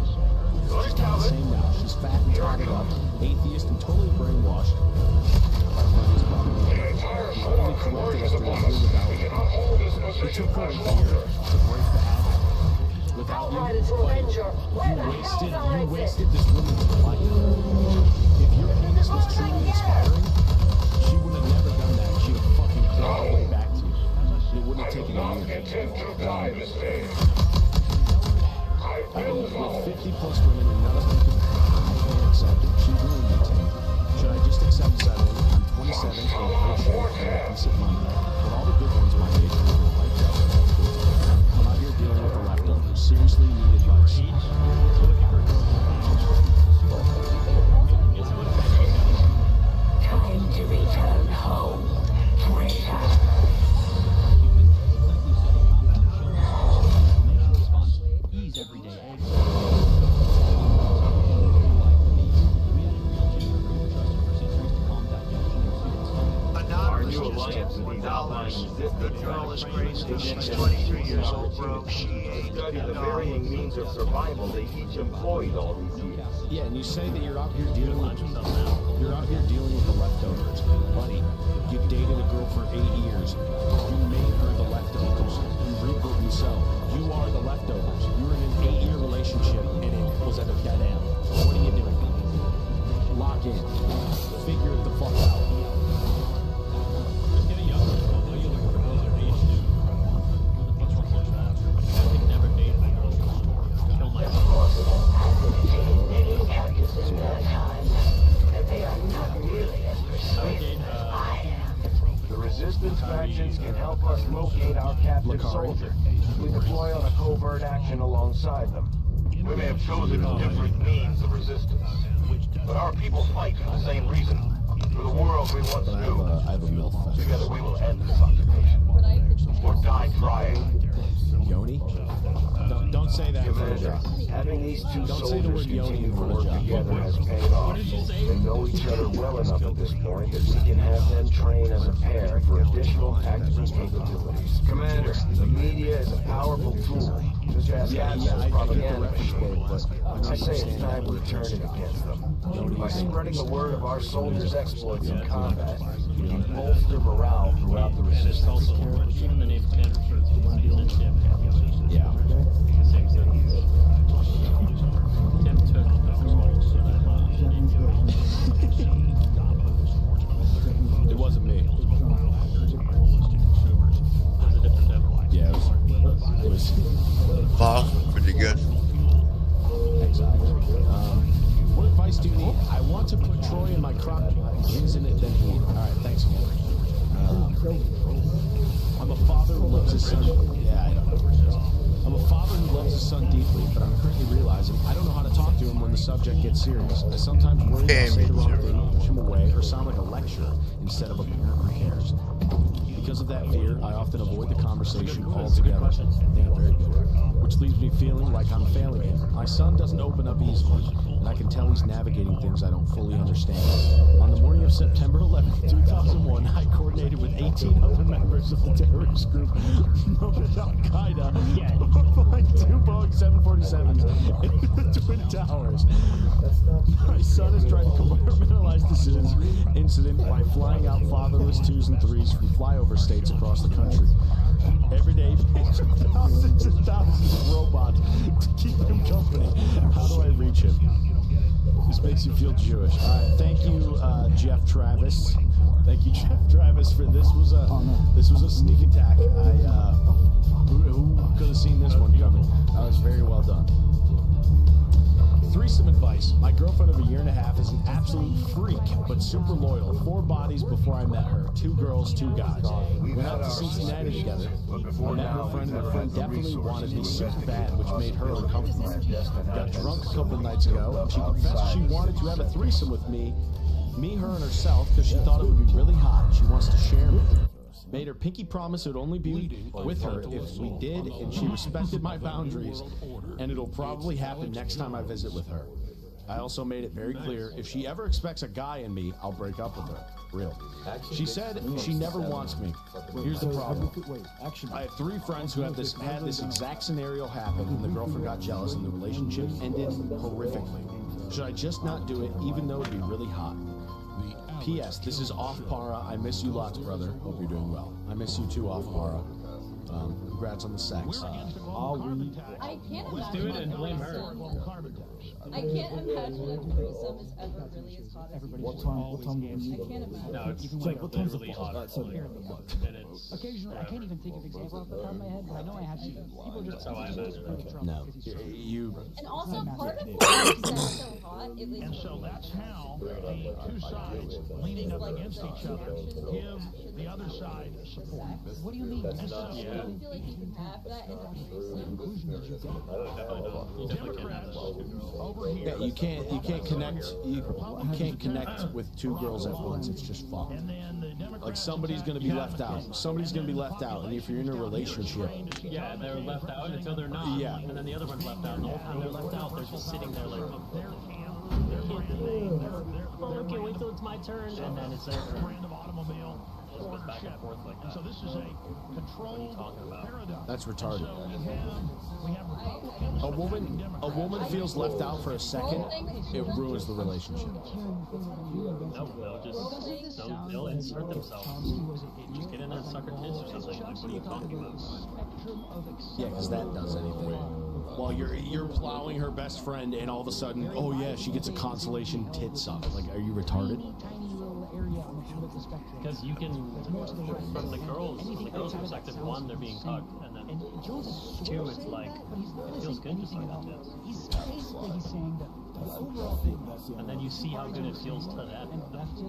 She's not the same now. She's fat and tatted up, atheist and totally brainwashed. Only corrupted us through a year without it. It took her a year to break the habit. Without you, you wasted this woman's life. If your penis was truly inspiring, she would have never done that. She would have fucking clawed her way back to you. It wouldn't have taken a year. I've been with 50 plus women and none of them can accept it. She ruined me, Tim. Should I just accept settling? I'm 27 and a great shape and a decent money. But all the good ones my age are wiped out. I'm out here dealing with the leftovers. Seriously need advice. Time to return home, traitor. Our new alliance with these outlying good girl is crazy. She's 23 years old, broke. She ain't Study the varying means of survival they each employed all these years. Yeah, and you say that you're out here dealing with the leftovers. Buddy, you dated a girl for 8 years. You made her the leftovers. You reap what you sow. You are the leftovers. You were in an 8-year relationship and it was at a dead end. What are you doing? Lock in. Figure it the fuck out. The resistance factions can help us locate our captive soldier. We deploy on a covert action alongside them. We may have chosen different means of resistance, but our people fight for the same reason. For the world we once knew. I have a MILF. Together we will end this occupation. Or die trying. Yoni? Don't say that. Commander, having these two Don't say the word soldiers Yoni continue in to front of work John. together has paid off. They know each other well enough at this point that we can have them train as a pair for additional tactical capabilities. Commander, the media is a powerful tool. Just ask access propaganda. I say it's time we turn it against them. By spreading the word of our soldiers' exploits in combat, we can bolster morale throughout the resistance. Even the name Commander shirts, the one dealing with him. Yeah. Same thing. Tim took It wasn't me. Yeah, it was. Wow, pretty good. Exactly. What advice do you need? I want to put Troy in my crock. He's in it, then he. All right, thanks again. I'm a father who loves his son. Yeah, I know. I'm a father who loves his son deeply, but I'm currently realizing I don't know how to talk to him when the subject gets serious. I sometimes worry I'll say the wrong thing, push him away, or sound like a lecturer instead of a parent who cares. Because of that fear, I often avoid the conversation altogether. Yeah, very good. Which leaves me feeling like I'm failing him. My son doesn't open up easily, and I can tell he's navigating things I don't fully understand. On the morning of September 11th, 2001, I coordinated with 18 other members of the terrorist group known as Al-Qaeda flying 2 Boeing 747s into the Twin Towers. My son has tried to compartmentalize this incident by flying out fatherless 2s and 3s from flyover states across the country. Every day, thousands and thousands of robots to keep him company. How do I reach him? This makes you feel Jewish. Thank you, Jeff Travis. Thank you, Jeff Travis, for this was a sneak attack. Who could have seen this one coming? That was very well done. Threesome advice. My girlfriend of a year and a half is an absolute freak, but super loyal. 4 bodies before I met her. 2 girls, 2 guys. We went out to Cincinnati together. I met her friend, and her friend definitely wanted me super bad, which made her uncomfortable. Got drunk a couple nights ago. She confessed she wanted to have a threesome with me, her, and herself, because she thought it would be really hot. She wants to share me. Made her pinky promise it would only be with her if we did, and she respected my boundaries, and it'll probably happen next time I visit with her. I also made it very clear, if she ever expects a guy in me, I'll break up with her. Real. She said she never wants me. Here's the problem. I have 3 friends who had this exact scenario happen, and the girlfriend got jealous, and the relationship ended horrifically. Should I just not do it, even though it'd be really hot? P.S. This is Off Para. I miss you lots, brother. Hope you're doing well. I miss you too, Off Para. Congrats on the sex. I can't imagine. Let's do it and blame her. I can't imagine a threesome is ever really as hot as What time do you I can't imagine. No, it's like literally hot. And it's Occasionally, I can't even think of examples off the top of my head, but I know I have seen. People just. that's how I imagine it. No. You. And also, part of what makes that so hot, at least. And so that's how the 2 sides leaning up against each other give the other side support. What do you mean? I don't feel like you can have that in a threesome. Democrats over here. Yeah, you can't connect. You can't connect with 2 girls at once. It's just fucked. And then the Democrats Like somebody's gonna be left out. Somebody's gonna be left out, and if you're in a relationship, Yeah, they're left out until they're not. Yeah. And then the other one's left out. And the whole time they're left out, they're just sitting there like, okay, wait till it's my turn. And then it's their turn. brand of automobile or Back and ship. forth like that. So this is a controlled paradigm. that's retarded. So we have Republicans. A woman feels left out for a second, it ruins the relationship. No, they'll insert themselves. Just get in there and suck her tits or something. Like, what are you talking about? Yeah, because that does anything. While you're plowing her best friend, and all of a sudden, oh yeah, she gets a consolation tit suck. Like, are you retarded? Because you can, from the girls' perspective, 1, they're being tugged, and then 2, it's like, it feels good to suck the tits. He's saying that the overall thing. And then you see how good it feels to them.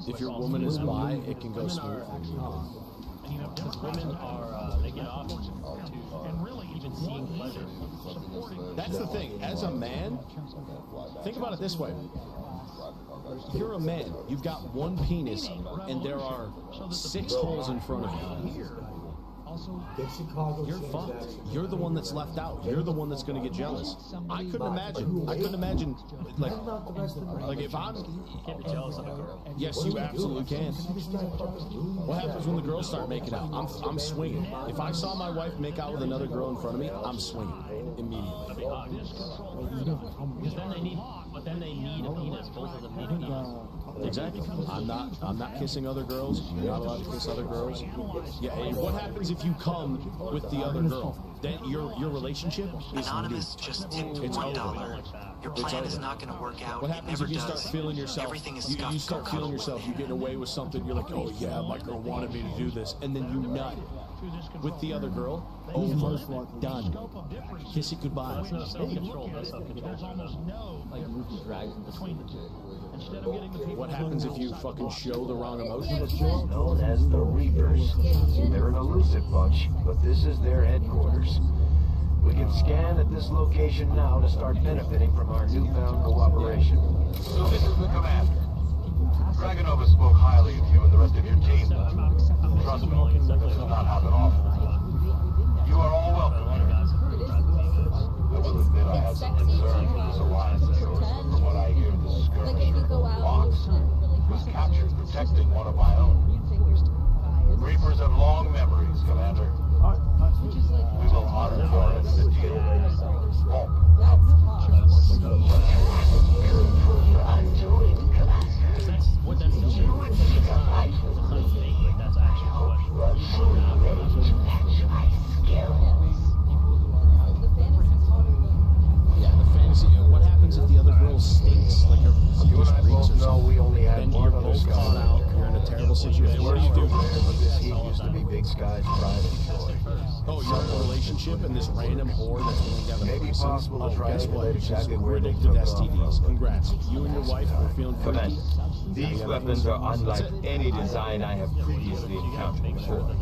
If your woman is bi, it can go smooth. Because women are, they get off to even seeing pleasure. That's the thing. As a man, think about it this way. You're a man. You've got 1 penis, and there are 6 holes in front of you. You're fucked. You're the one that's left out. You're the one that's going to get jealous. I couldn't imagine, like if I'm... You can't be jealous of a girl. Yes, you absolutely can. What happens when the girls start making out? I'm swinging. If I saw my wife make out with another girl in front of me, I'm swinging immediately. That'd be hot. Because then they need a penis. Both of them need a penis. Exactly. I'm not kissing other girls. You're not allowed to kiss other girls. Yeah. And what happens if you come with the other girl? Then your relationship is Anonymous just tipped it's $1. over. Your plan is not going to work out. What It happens never if you does. start feeling yourself? Everything is You start feeling yourself. You get away with something. You're like, oh yeah, my girl wanted me to do this, and then you nut with the other girl. Over. Done. Kiss it goodbye. That's no self-control. That's self-control. What happens if you fucking show the wrong emotion? Known as the Reapers. They're an elusive bunch, but this is their headquarters. We can scan at this location now to start benefiting from our newfound cooperation. So this is the commander. Dragonova spoke highly of you and the rest of your team. Trust me, this does not happen often. You are all welcome here. I will admit I had some concern for this alliance of yours, but from what I hear, this skirmish, Fox, was captured protecting one of my own. Reapers have long memories, Commander. We will honor your end of the deal. I'm doing, Commander. the situation. What do you do? But this heat used to be Big Sky's pride and joy. Oh, you're in a relationship and this random whore that's willing to have a Maybe threesome? possible to Oh, try guess and what? relate She's exactly where they riddled took with off. STDs. Congrats. You and your wife are feeling freaky. Commander, these weapons are unlike any design I have previously encountered before.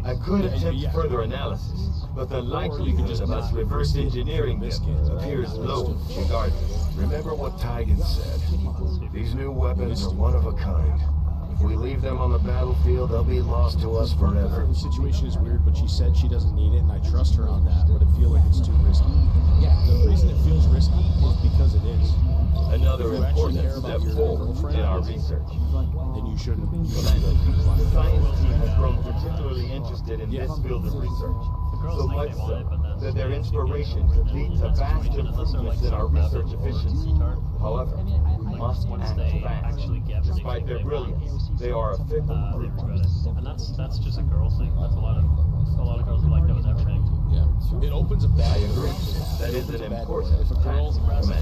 I could attempt further analysis, but the likelihood of us reverse engineering them appears low regardless. Remember what Tigan said. These new weapons are one of a kind. If we leave them on the battlefield, they'll be lost to us forever. The situation is weird, but she said she doesn't need it, and I trust her on that, but I feel like it's too risky. Yeah, the reason it feels risky is because it is. Another If you actually important care step about your forward girlfriend in our research. then you shouldn't. The science team has grown particularly interested in this field of research, so much so that their inspiration could lead to vast improvements in our research efficiency. However, we must act fast. Despite their brilliance, they are a fickle group. And that's just a girl thing. That's a lot of girls who like knows everything. Yeah. It opens a bad agree. That is an important If a girl, Commander.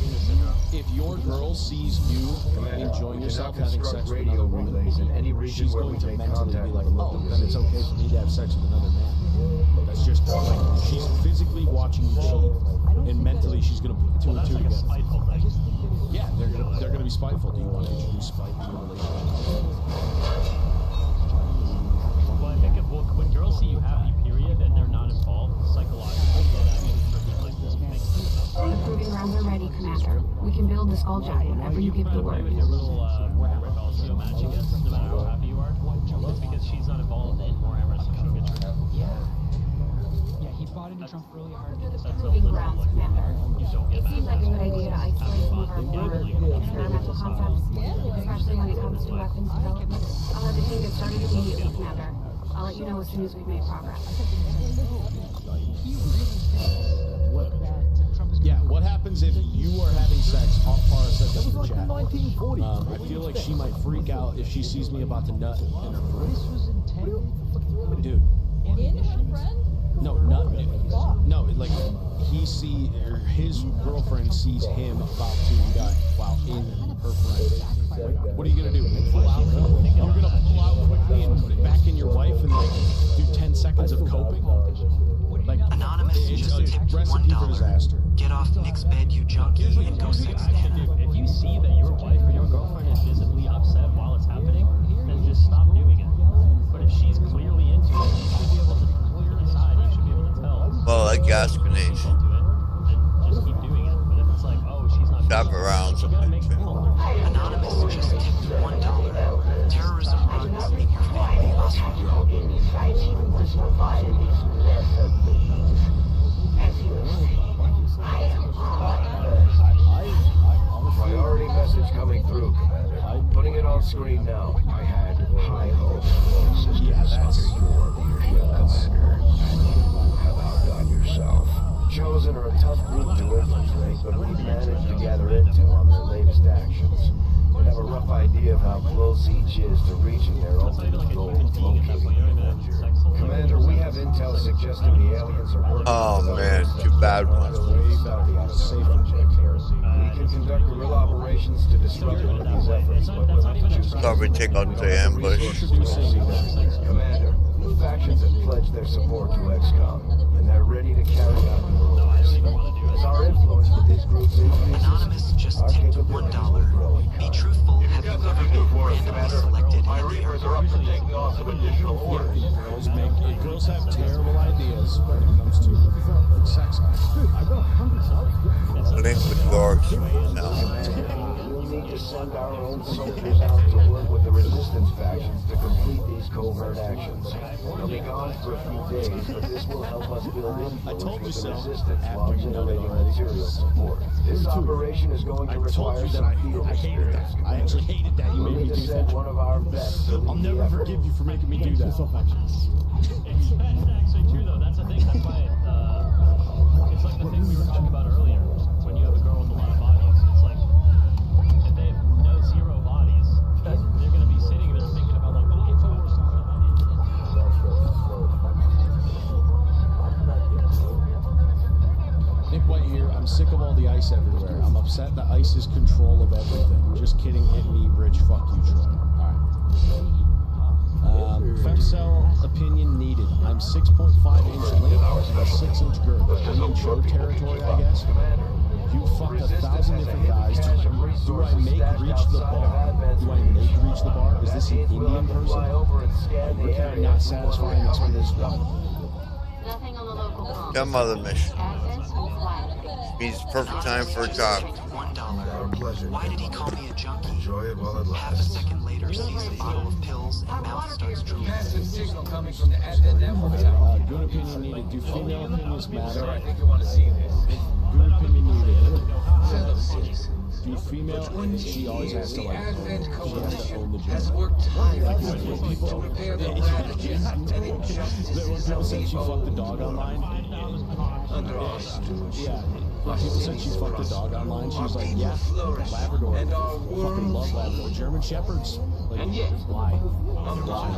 if your girl sees you enjoying yourself having sex with radio another woman, relays in any region she's where going we to make mentally contact be like, with oh, local then it's okay for me to have sex with another man. That's just like, she's physically watching you cheat, and mentally she's going to put two and two together. Yeah, they're gonna be spiteful. Do you want to introduce spite in your relationship? Well, I think when girls see you happy, period, and they're not involved psychologically, that actually triggers like this makes The proving grounds are ready, Commander. We can build the skull jet whenever you give the word. with your little Warhammer dolls, you match against, no matter how happy you are. It's because she's not involved in Warhammer, so she'll get your Yeah, he bought into Trump really hard. That's a Proving little grounds, like Commander. you don't get It seems like a good idea to isolate some of our border experimental concepts, especially when it comes to weapons development. I'll have the team get started immediately, Commander. I'll let you know as soon as we've made progress. Yeah, what happens if you are having sex? Para said this in the chat. I feel like she might freak out if she sees me about to nut in her friend. Dude. In her friend? No, nut. No, like his girlfriend sees him about to nut while in her friend. What are you gonna do? You're gonna pull out quickly and put it back in your wife and like do 10 seconds of coping? Like, Anonymous just tipped recipe for disaster. $1. Get off Nick's bed, you junkie, and go sex again. If you see that your wife or your girlfriend is visibly upset while it's happening, then just stop doing it. But if she's clearly into it, you should be able to decide. You should be able to tell. Well, like gas grenades. Just keep doing it. But if it's like, oh, she's not. Shop around. Anonymous just tipped $1. Terrorism runs in your family, Oswald. Priority message coming through, Commander. Putting it on screen now. I had high hopes for assistance under your leadership, Commander. And you have outdone yourself. Chosen are a tough group to infiltrate, but we've managed to gather intel on their latest actions. And have a rough idea of how close each is to reaching their ultimate goal of locating the Avenger. Commander, we have intel suggesting the aliens are working. Oh man, two bad ones. We can conduct guerrilla operations to disrupt these efforts, but we'll have to choose. Probably take out the ambush. Commander, the factions have pledged their support to Xcom, and they're ready to carry out their orders. As our influence with these groups increases, Anonymous just our tipped capabilities $1. will grow. Be truthful. Have you ever been randomly selected in the Air Force? Girls have terrible ideas when it comes to sex. Link with dogs. No. We'll need to send our own soldiers out to work with the resistance factions to complete these covert actions. They'll be gone for a few days, but this will help us build influence with the resistance while generating material support. This operation is going to require some field experience. I actually hated that you We'll made me need to do send that. one of our best to I'll lead the never effort. forgive you for making me do that. It's actually true though. That's the thing. That's why it's like the thing we were talking about earlier. When you have a girl with a lot of bodies, it's like if they have zero bodies, they're gonna be sitting there thinking about like, oh, Nick White here. I'm sick of all the ice everywhere. I'm upset that ice is control of everything. Just kidding. Hit me, rich. Fuck you, Troy. All right. opinion needed. I'm 6.5 inch length and a 6 inch girth. I'm in show territory, I guess. You fucked 1,000 different guys. Do I make reach the bar? Do I make reach the bar? Is this an Indian person? Or can I not satisfy an experience one? Nothing on the local phone. Got mother mission. Access required. Means perfect time for a talk. $1. Why did he call me a junkie? Half a second later, sees a bottle of pills and mouth starts drooling. Good opinion needed. Do female opinions matter? Good opinion needed. Do female? She always has to like. She has to own the gym. Like when people said she fucked the dog online. Yeah. When people said she fucked the dog online, she was like, yeah, Labrador. Fucking love Labrador. German Shepherds. Like, why? Why?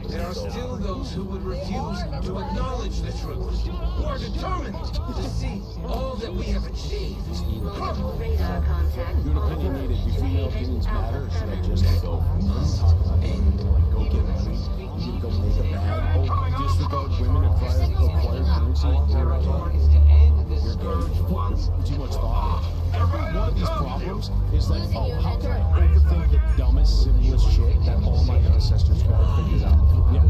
There are still those who would refuse to acknowledge the truth, who are determined to see all that we have achieved. Radar contact. Good opinion needed. Do female opinions matter, or should I just go talk about it? Like, go get money? You can go make a bag. Oh, disregard women acquired currency. You're gay. Too much thought. Every one of these problems is like, oh, how can I overthink the dumbest, simplest shit that all my ancestors got figured out? Yeah.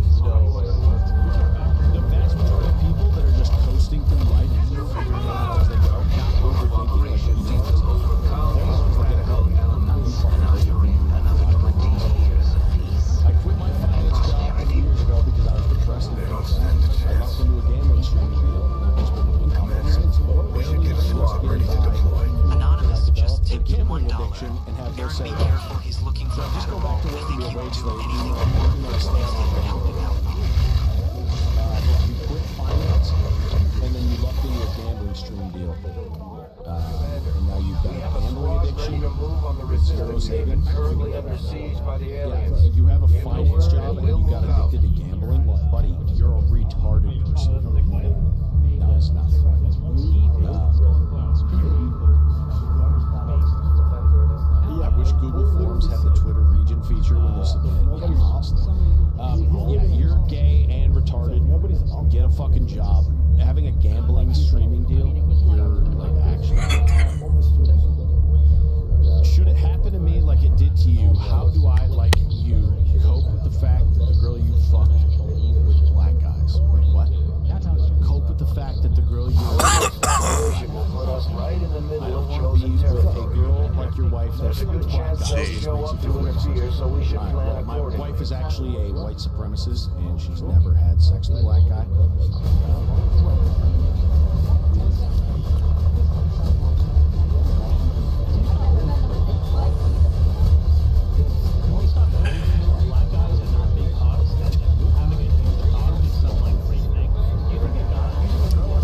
The vast majority of people that are just coasting through life, figuring it out as they go, not overthinking like what you tell us. They're the ones that get help. I quit my finance job 8 years ago because I was depressed and fixed. I locked into a gambling streaming deal, and I've just been income since. We should get a squad ready to deploy. Anonymous just tipped gambling $1. addiction and have no Eric, be say. careful. He's looking for Just go back to Veterum. I working think your he will wage do slave. anything You to stay on the help him out. you quit finance, and then you lucked into a gambling stream deal. And now you've got a gambling addiction, zero savings. Currently under siege by the Yeah, aliens. you have a finance job and you got addicted to gambling, buddy, you're a retarded person. No, it's not. I wish Google Forms had the Twitter region feature when you submit. Yeah, you're gay and retarded. Get a fucking job. Having a gambling streaming deal, you're like actually. Should it happen to me like it did to you? How do I, like you, cope with the fact that the girl you fucked with black guys? Wait, what? Cope with the fact that the girl you will put us right in the middle of chosen territory. A girl like your wife that's There's a good chance they'll show up to interfere, so we should plan my accordingly. wife is actually a white supremacist, and she's never had sex with a black guy.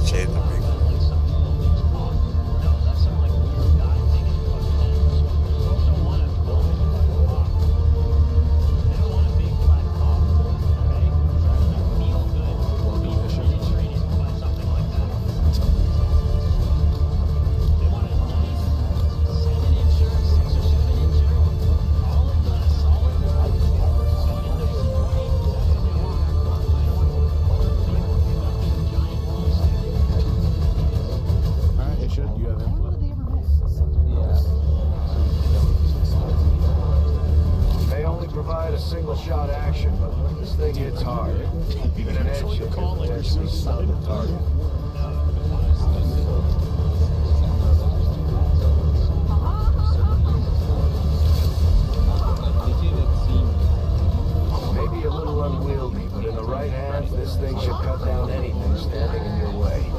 Save the big one. They only provide a single shot action, but this thing hits hard. Even an edge should potentially stun the target. Maybe a little unwieldy, but in the right hands, this thing should cut down anything standing in your way.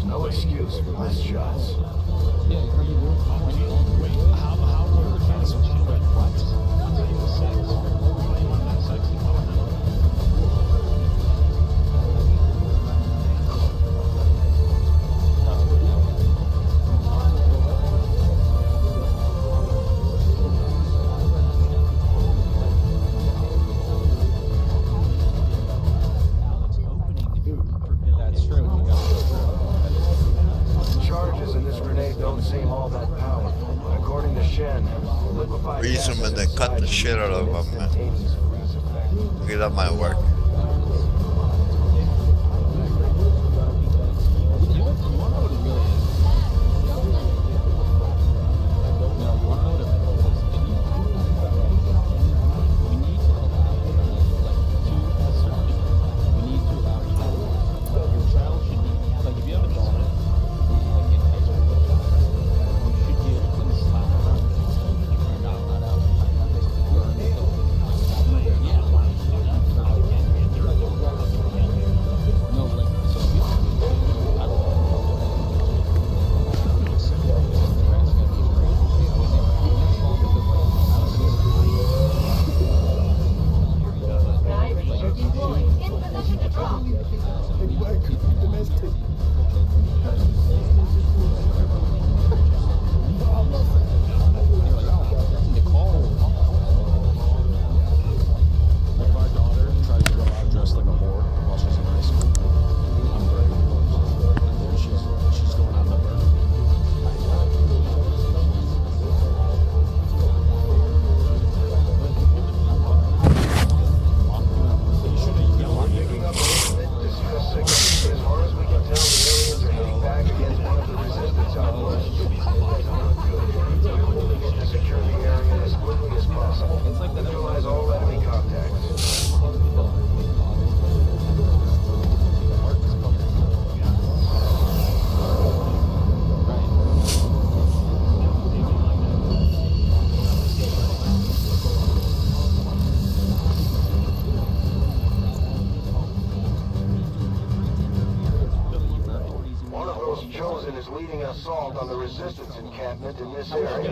No excuse for missed shots. That's true. Charges in this grenade don't seem all that powerful, but according to Shen, liquefied Reason when they cut the shit out of them, man. Okay, that might work. assault on the resistance encampment in this area.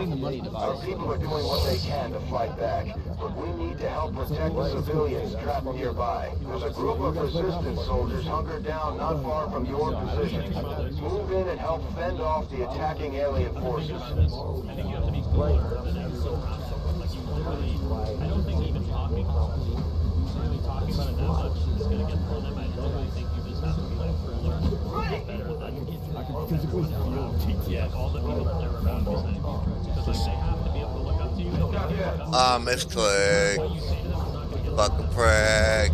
Our people are doing what they can to fight back, but we need to help protect the civilians trapped nearby. There's a group of resistance soldiers hunkered down not far from your position. Move in and help fend off the attacking alien forces. I think you have to be clear than ever so around someone. Like, you literally, I don't think even talking about it that much is going to get thrown in. I literally think you just have to be like cooler, better than I can physically feel. Yeah, all the people that they're around you saying. Because like, they have to be able to look up to you. Miss Click. Fuck a prick.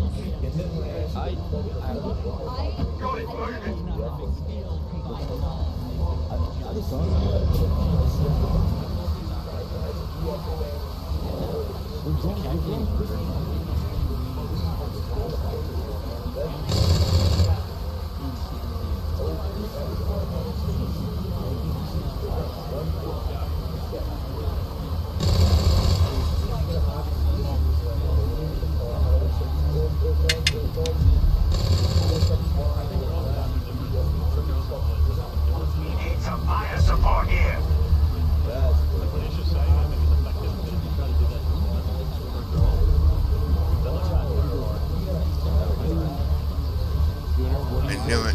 Need some fire support here. I knew it.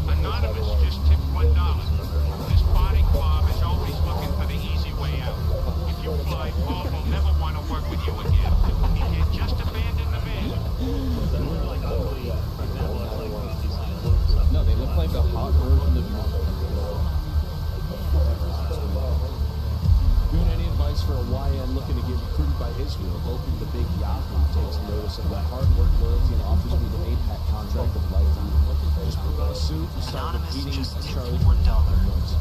Anonymous just tipped $1. This body club is always looking for the easy way out. If you fly, Paul will never want to work with you again. He can just abandon the man. No, they look like a hot version of you. Doing any advice for a YN looking to get recruited by Israel, hoping the big Yahoo takes notice of my hard work, loyalty, and offers me the APAC contract of lifetime. Just provide Anonymous eating just tipped Charlie $1.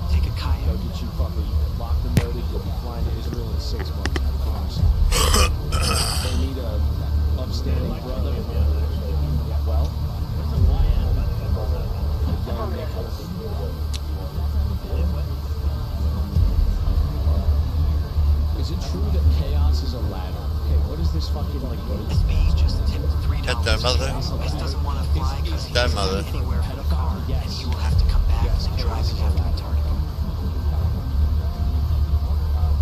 Take a kayak. They'll get you fucking locked and loaded. You'll be flying to Israel in 6 months. I promise. They need a upstanding brother. Well, is it true that chaos is a ladder? Okay, what is this fucking like? SB just tipped $3. Got that mother? This doesn't want to fly because he That can't mother. get anywhere from the car, and he will have to come back and drive it after the target.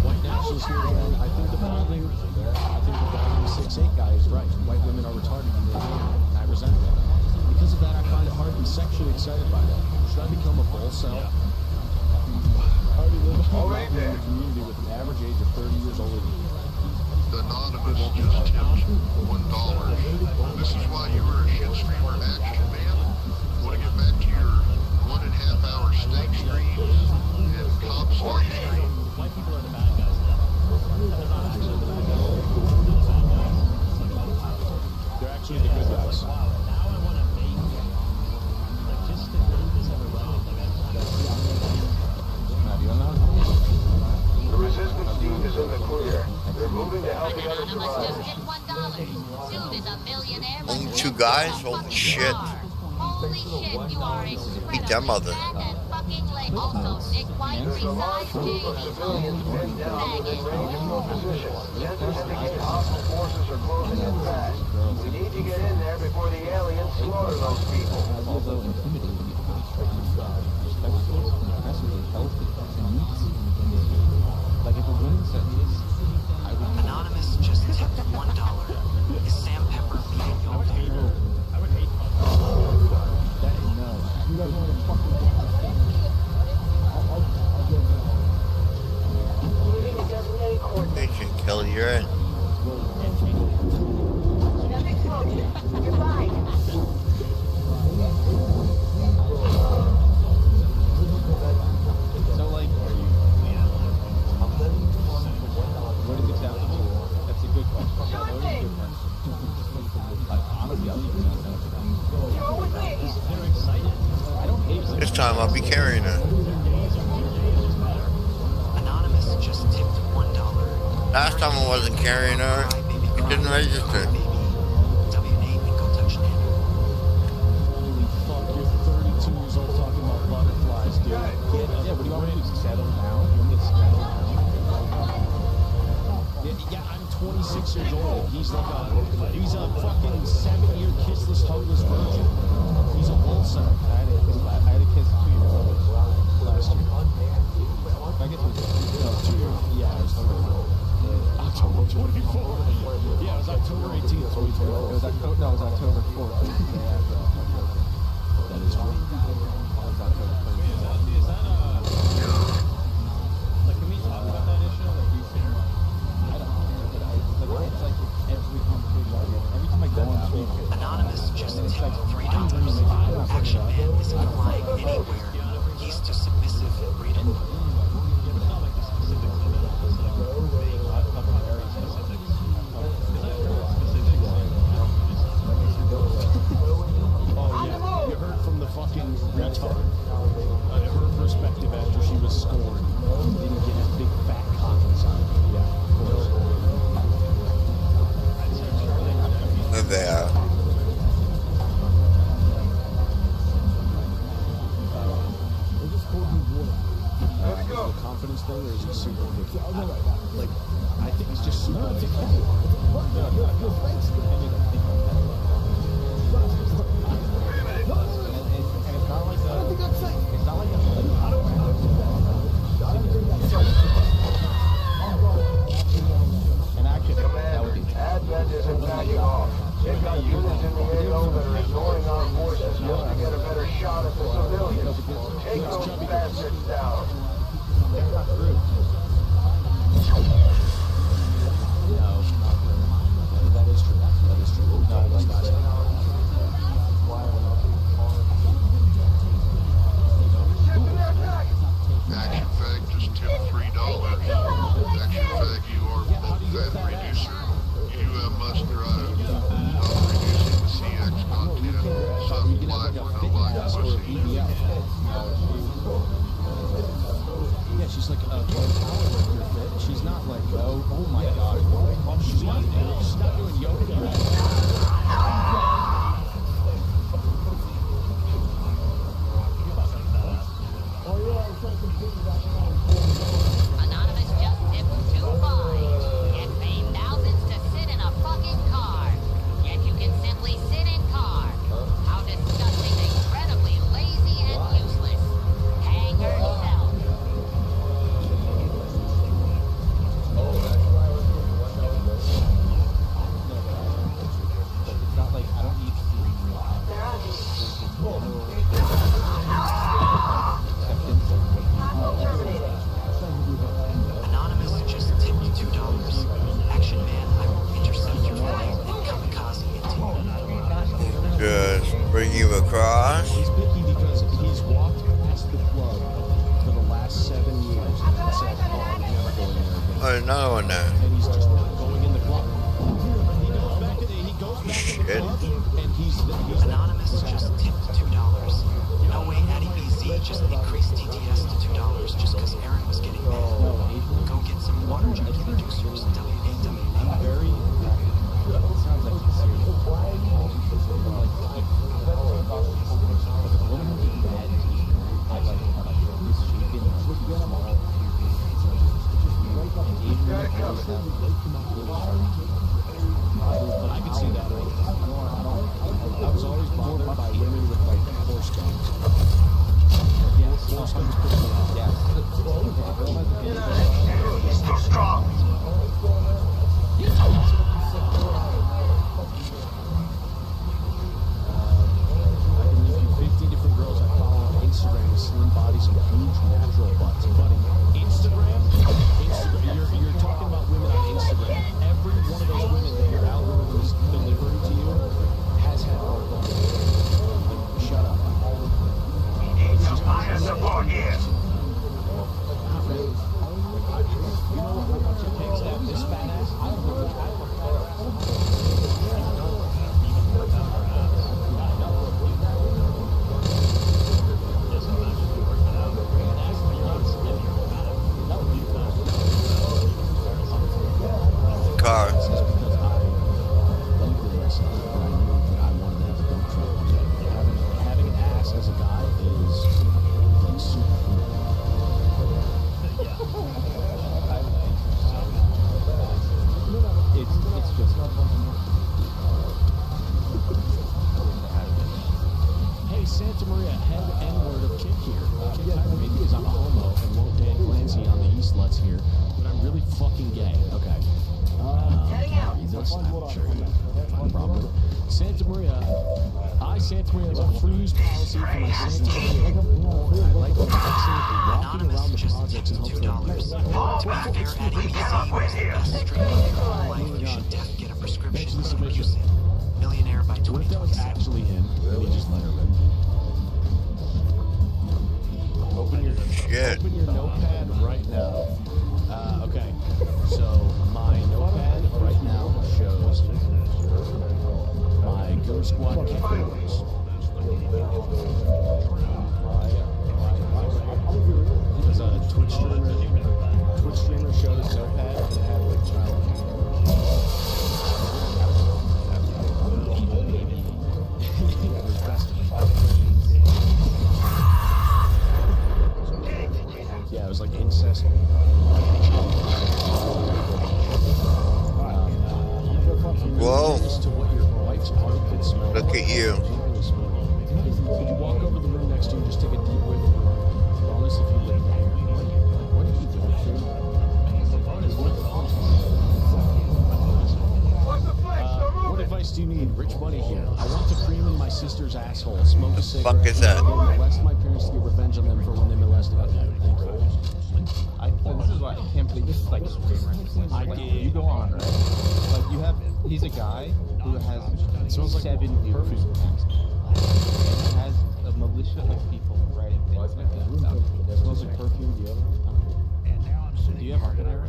White nationals here again. I think the balding 6'8" guy is right. White women are retarded in their game, and I resent that. Because of that, I find it hard to be sexually excited by that. Should I become a bull cell? I already live in a community with an average age of 30 years older than me. Anonymous just tipped $1. This is why you were a shit streamer action man. Want to get back to your 1.5 hour steak stream and cob slug stream? White people are the bad guys now. They're not actually the bad guys. They're actually the good guys. Wow, now I want to make, like, just to make this ever relevant. The resistance team is in the clear. They're moving to help the other survivors. Only 2 guys? Holy shit. Holy shit, you are a Beat that mother. also Nick White There's a large resides group of civilians pinned down within range of your position. Sensors indicate hostile forces are closing in fast. We need to get in there before the aliens slaughter those people. Although intimidating, respectful, aggressively healthy, like if a woman said this, I would. Anonymous just tipped $1. Is Sam Pepper meeting y'all there? I would hate That is no. You guys want to fucking They can kill you in. You're fine. So like, what is exactly? That's a good question. What is a good question? Honestly, I don't even know. They're excited. I don't hate it. This time I'll be carrying her. Anonymous just tipped $1. Last time I wasn't carrying her. It didn't register. W-name and go touch Nana. Holy fuck, you're 32 years old talking about butterflies, dude. Yeah, what do you want me to do? Settle down? You want me to settle down? Yeah, I'm 26 years old. He's like he's a fucking 7-year kissless, hugless virgin. He's a bull son. I had a kiss 2 years old last year. I guess it was 2 years. Yeah, it was October 24th. Yeah, it was October 18th, 2012. It was October 4th. That is true. That was October 4th. Is that like, can we talk about that issue? Like, do you care? I don't know. It's like every conversation. Every time I go on Twitter. Anonymous just tipped $3. Action Man isn't flying anywhere. He's too submissive and breeding. Oh yeah, you heard from the fucking retard. Her perspective after she was scorned. Didn't get his big fat cock inside. Yeah, of course. There they are. Let's go. The confidence thing, or is he super picky? Like, I think he's just super picky. And it's not like it's not like and actually, that would be Advent isn't backing off. They've got units in the AO that are ignoring our forces just to get a better shot at the civilians. Take those bastards down. That's not true. No, not true. That is true. That is true. No, that's not true. Action Fag just tipped $3. Action Fag, you are both fat reducer. You must drive reducing the CX content. Sub life or no life pussy. Yeah, she's like a powerlifter fit. She's not like, oh my god. She's not doing yoga, Anonymous just tipped $2. Get paid thousands to sit in a fucking car. Yet you can simply sit in car. How disgusting, incredibly lazy and useless. Hang yourself. It's not like I don't need Anonymous just tipped $2. Action man, I will intercept your flight and kamikaze into you. Just bring you across. He's picky because he's walked past the club for the last 7 years and said, oh, I'm never going there again. Oh, another one there. And he's just not going in the club. He goes back in the club and he's Anonymous just tipped $2. No way Addy BZ just increased TTS to $2 just because Aaron was getting mad. Go get some water junkie reducers. WAWA. Very. It sounds like he's serious. I can see that. I was always bothered by women with like horse guns. Yeah, horse guns put me off. He's too strong. I can leave you 50 different girls I follow on Instagram with slim bodies and huge natural butts. Buddy, Instagram, you're talking about women on Instagram. Every one of those women that your algorithm is delivering to you has had our butts. Like, shut up. We need some fire support here. Not really. You know what chick takes that? This fat ass? I don't know. Car. Having an ass as a guy is like super cool. It's just hey, Santa Maria, head N-word of Kid here. Kid tired of me because I'm a homo and won't date Clancy on the East Sluts here, but I'm really fucking gay. Okay. I'm sure you find problem. Santa Maria, Santa Maria has a freeze policy for my Santa Maria. I like the walking around the projects and hopefully $2. To be fair, Addy BZ was the best strip of your whole life. You should def get a prescription for use it. Millionaire by What if that was actually him and he just let her rip? Open your notepad right now. Okay, so my notepad right now shows my Go Squad kick numbers. There's a Twitch streamer showed his notepad and it had like child. Yeah, it was like incest. Whoa. Look at you. Could you walk over the room next to you and just take a deep whiff of wellness if you live there? What are you doing, what advice do you need? Rich Bunny here. I want to cream in my sister's asshole, smoke a cigarette, Fuck is that? and molest my parents to get revenge on them for when they molested me. This is why I can't believe this is like you go on, right? Like you have, he's a guy who has it smells like 7 perfume packs. And has a militia of people writing things like that. It smells like perfume deodorant. Do you have underwear?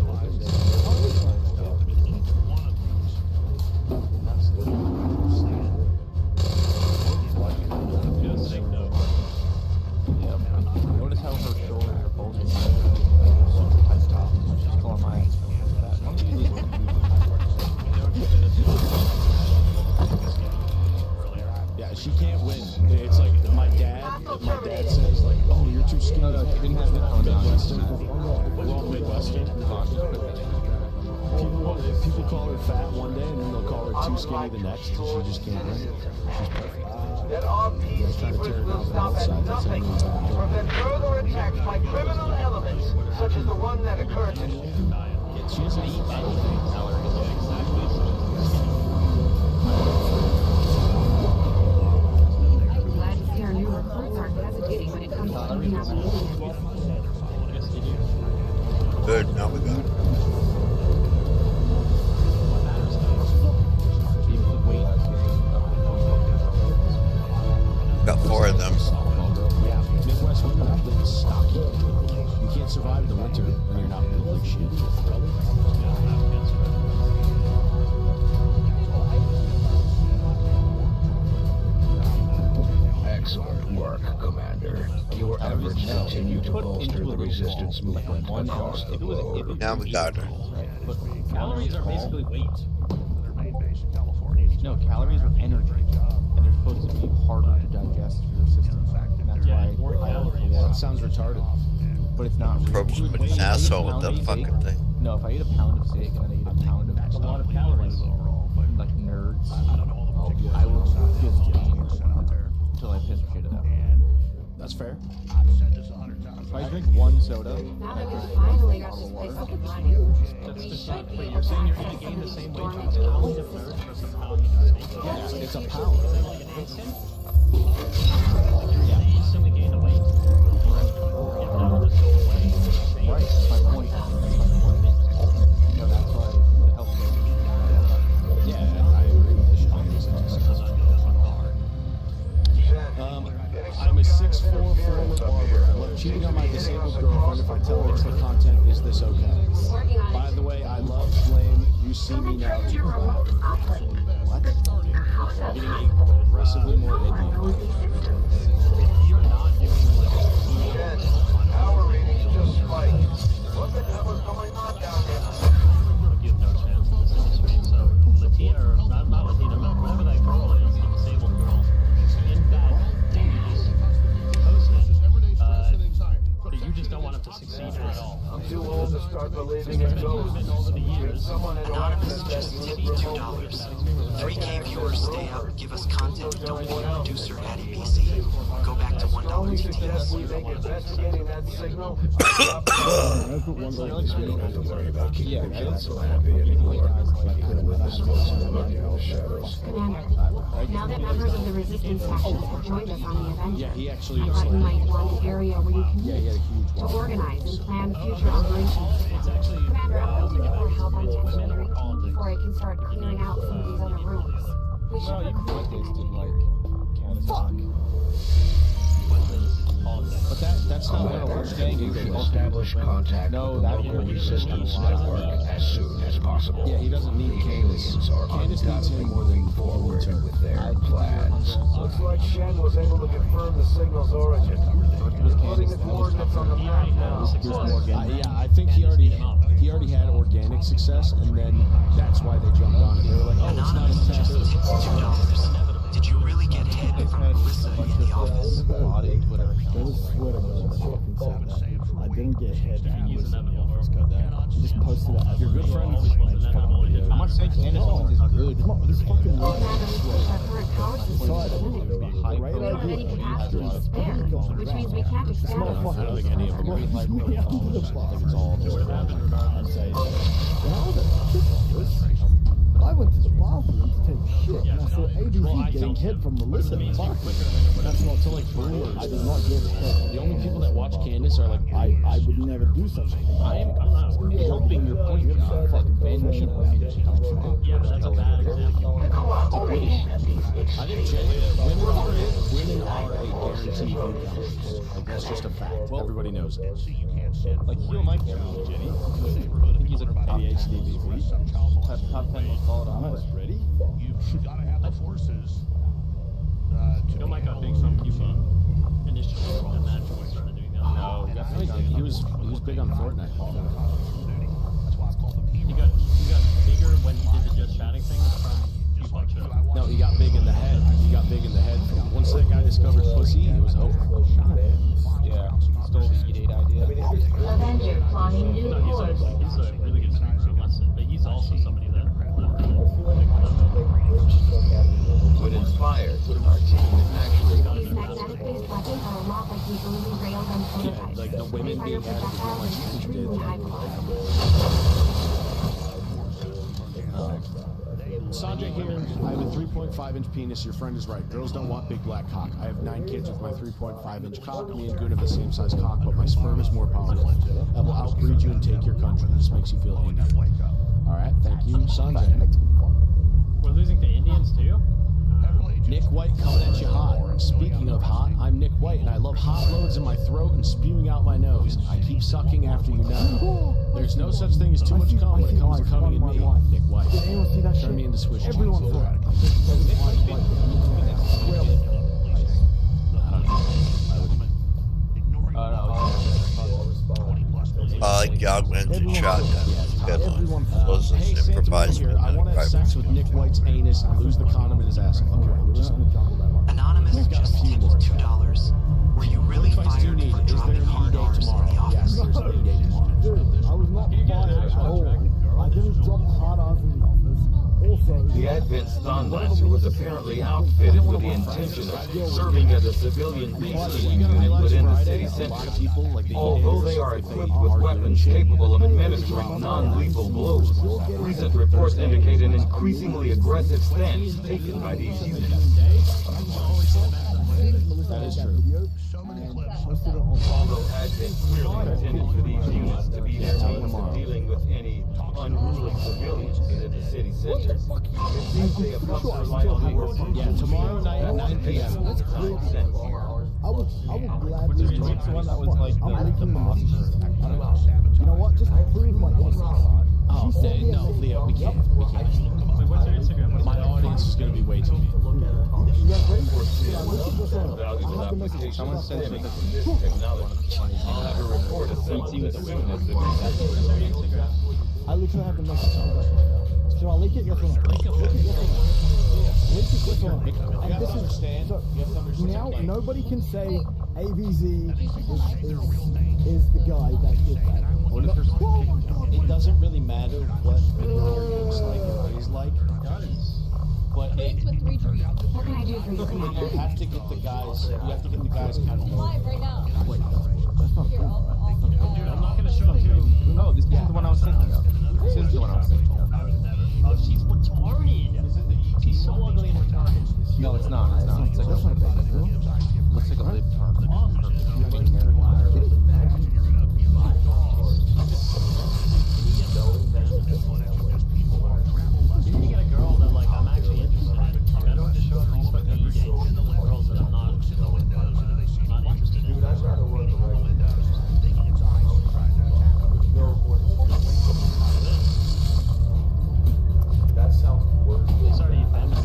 Yeah. dad says like, "Oh, you're too skinny." No, he didn't have it on Midwestern. We're all Midwestern. People call her fat one day, and then they'll call her too skinny the next. She just can't run. She's perfect. That our peace keepers will stop at nothing to prevent further attacks by criminal elements, such as the one that occurred today. She doesn't eat anything. Glad to see our new recruits aren't hesitating when it comes to cleaning out the Indians. Good, now we got it. Got 4 of them. Yeah, Midwest women are built stocky. You can't survive in the winter when you're not built like shit. Excellent work, Commander. Your efforts continue to bolster the resistance movement across the globe. Now we got her. Calories are basically weight. No, calories are energy, and they're supposed to be harder to digest for your system. And that's why That sounds retarded. but it's not real. Probes with an asshole with the fucking thing. No, if I eat a pound of steak and then I eat a pound of a lot of calories, like nerds, I will just gain until I piss shit it out. That's fair. If I drink one soda, Now that we finally got this place up and running, That's we just should not, be but able you're to saying you're access going to gain the some same of weight these you dormant pound of systems. nerds versus pound of steak. It's a pound. Like an instant? Like you're going to instantly gain the weight. It never just go away. right, that's my point. No, that's why it helps me. Yeah, I agree with this. I'm a 6'4" former barber. I love cheating on my disabled girlfriend if I tell her it's the content. Is this okay? By the way, I love Flame. You see me now too. What? Getting aggressively more idiot. You're not doing like Jen, power readings just spiked. What the hell is going on down there? you have no chance in this industry. So Latina, or not Latina, but whatever that girl is, the disabled girl, in that thing you just posted, that you just don't want it to succeed at all. I'm too old to start believing in ghosts. Over the years, Someone in Anonymous Oxford just said tipped me $2. 3K viewers stay up, give us content, don't need a producer at ABC. Go back to $1 only to suggest we TS. make investigating that signal. You don't have to worry about keeping the council happy anymore. With the smokes and looking in the shadows. Commander, now that members of the resistance factions have joined us on the event, Yeah, he actually I was thought you like, might want an area where you can yeah, he had a huge to one. organize and plan future operations. Commander, I'm going to need more help on the engineering before I can start clearing out some of these other rooms. We should Well, you can put recruit. this in like Canada. But that's not gonna work. You should establish contact No, with the that local would be resistance network as soon as possible. Yeah, he doesn't need The aliens are Candace needs undoubtedly him moving forward with their plans. Looks like Shen was able to confirm the signal's origin. Putting the coordinates on the map now. Yeah, I think he already had organic success, and then that's why they jumped on it. They were like, oh, it's not Anonymous just a tipped $2. Did you really get head from Melissa in the office? I didn't get head from Lewis in the office, goddamn. She just posted it as Your good friend. I'm not saying Candace Owens is good. There's fucking Commander, we push our current power system to the limit. right We don't have any idea. capacity to spare, which means we can't expand our I don't think any of them are. Me out of the box. It's all I'm saying, how the shit was? I went to the bathroom to take shit, and I saw ABV getting head from Melissa in the bathroom. That's not till like boomers. I did not get head. The only people that watch Candace are like I would never do something. I'm not helping your point, John. Fucking ban shit away. yeah, but that's a bad example. I think women are a guaranteed income. Like that's just a fact. Everybody knows it. Like Heel Mike, I think he's like ADHD top 10 most followed on it. Ready? You've got to have the forces. Joe Mike got big from FIFA initially, and then we started doing that. No, he was big on Fortnite. He got bigger when he did the just chatting thing from FIFA too. No, he got big in the head. Once that guy discovered pussy, it was over. early railgun prototypes. like the women being added to how much extremely high velocity. Sanjay here. I have a 3.5-inch penis. Your friend is right. Girls don't want big black cock. I have 9 kids with my 3.5-inch cock. Me and Goon have the same size cock, but my sperm is more powerful. I will outbreed you and take your country. This makes you feel Indian. All right, thank you, Sanjay. We're losing to Indians too? Nick White coming at you hot. Speaking of hot, I'm Nick White, and I love hot loads in my throat and spewing out my nose. I keep sucking after you know. There's no such thing as too much cum when it comes to coming in me, Nick White. Turn me into Swiss cheese. Everyone saw it. I like the augmented shotgun. Good one. Closest Hey, Santa improvised here. I want to have sex with Nick White's anus and lose the condom in his ass. Okay, just Anonymous just tipped $2. Were you really fired for dropping hard arms to the office? Yes, there's an E-Day tomorrow. Dude, I was not fired at all. I didn't drop hard arms in the office. Also, The Advent Stunmaster was apparently outfitted with the intention of serving as a civilian researching unit within the city center. Although they are equipped with weapons capable of administering non-lethal blows, recent reports indicate an increasingly aggressive stance taken by these units. That is true. Although Advent clearly intended for these units to be their means of dealing with any unruly civilians in the city center, it seems they have come to rely on more. Yeah, tomorrow night at 9 p.m. I would gladly. What's the one that was like the boss? You know what? Just prove my innocence. Oh, no, Leo, we can't. Wait, what's your Instagram? My audience is going to be way too mean. You guys ready? Someone said Technology. I'll have a report of some of this witness. I literally have the message. Should I leak it? Yes or no? Leak it, yes or no? Leak it, yes or no? And this is so now nobody can say ABZ is the guy that did that. It doesn't really matter what the girl looks like or is like, but Thanks with 3 trees. What can I do for you, Commander? you have to get the guys. You have to get the guys kind of. Live right now. That's not Here, true. Dude, I'm not gonna show it to you. Oh, this is the one I was thinking of. This is the one I was thinking of. I would never. Oh, she's retarded. She's so ugly and retarded. No, it's not. It's not. It's like That's not bad. looks like a libtard. You need to get a girl that like I'm actually interested in. Like, I don't just show up these fucking E-games and girls that I'm not interested in. Dude, I'd rather run the right. That sounds worse. It's already been done that.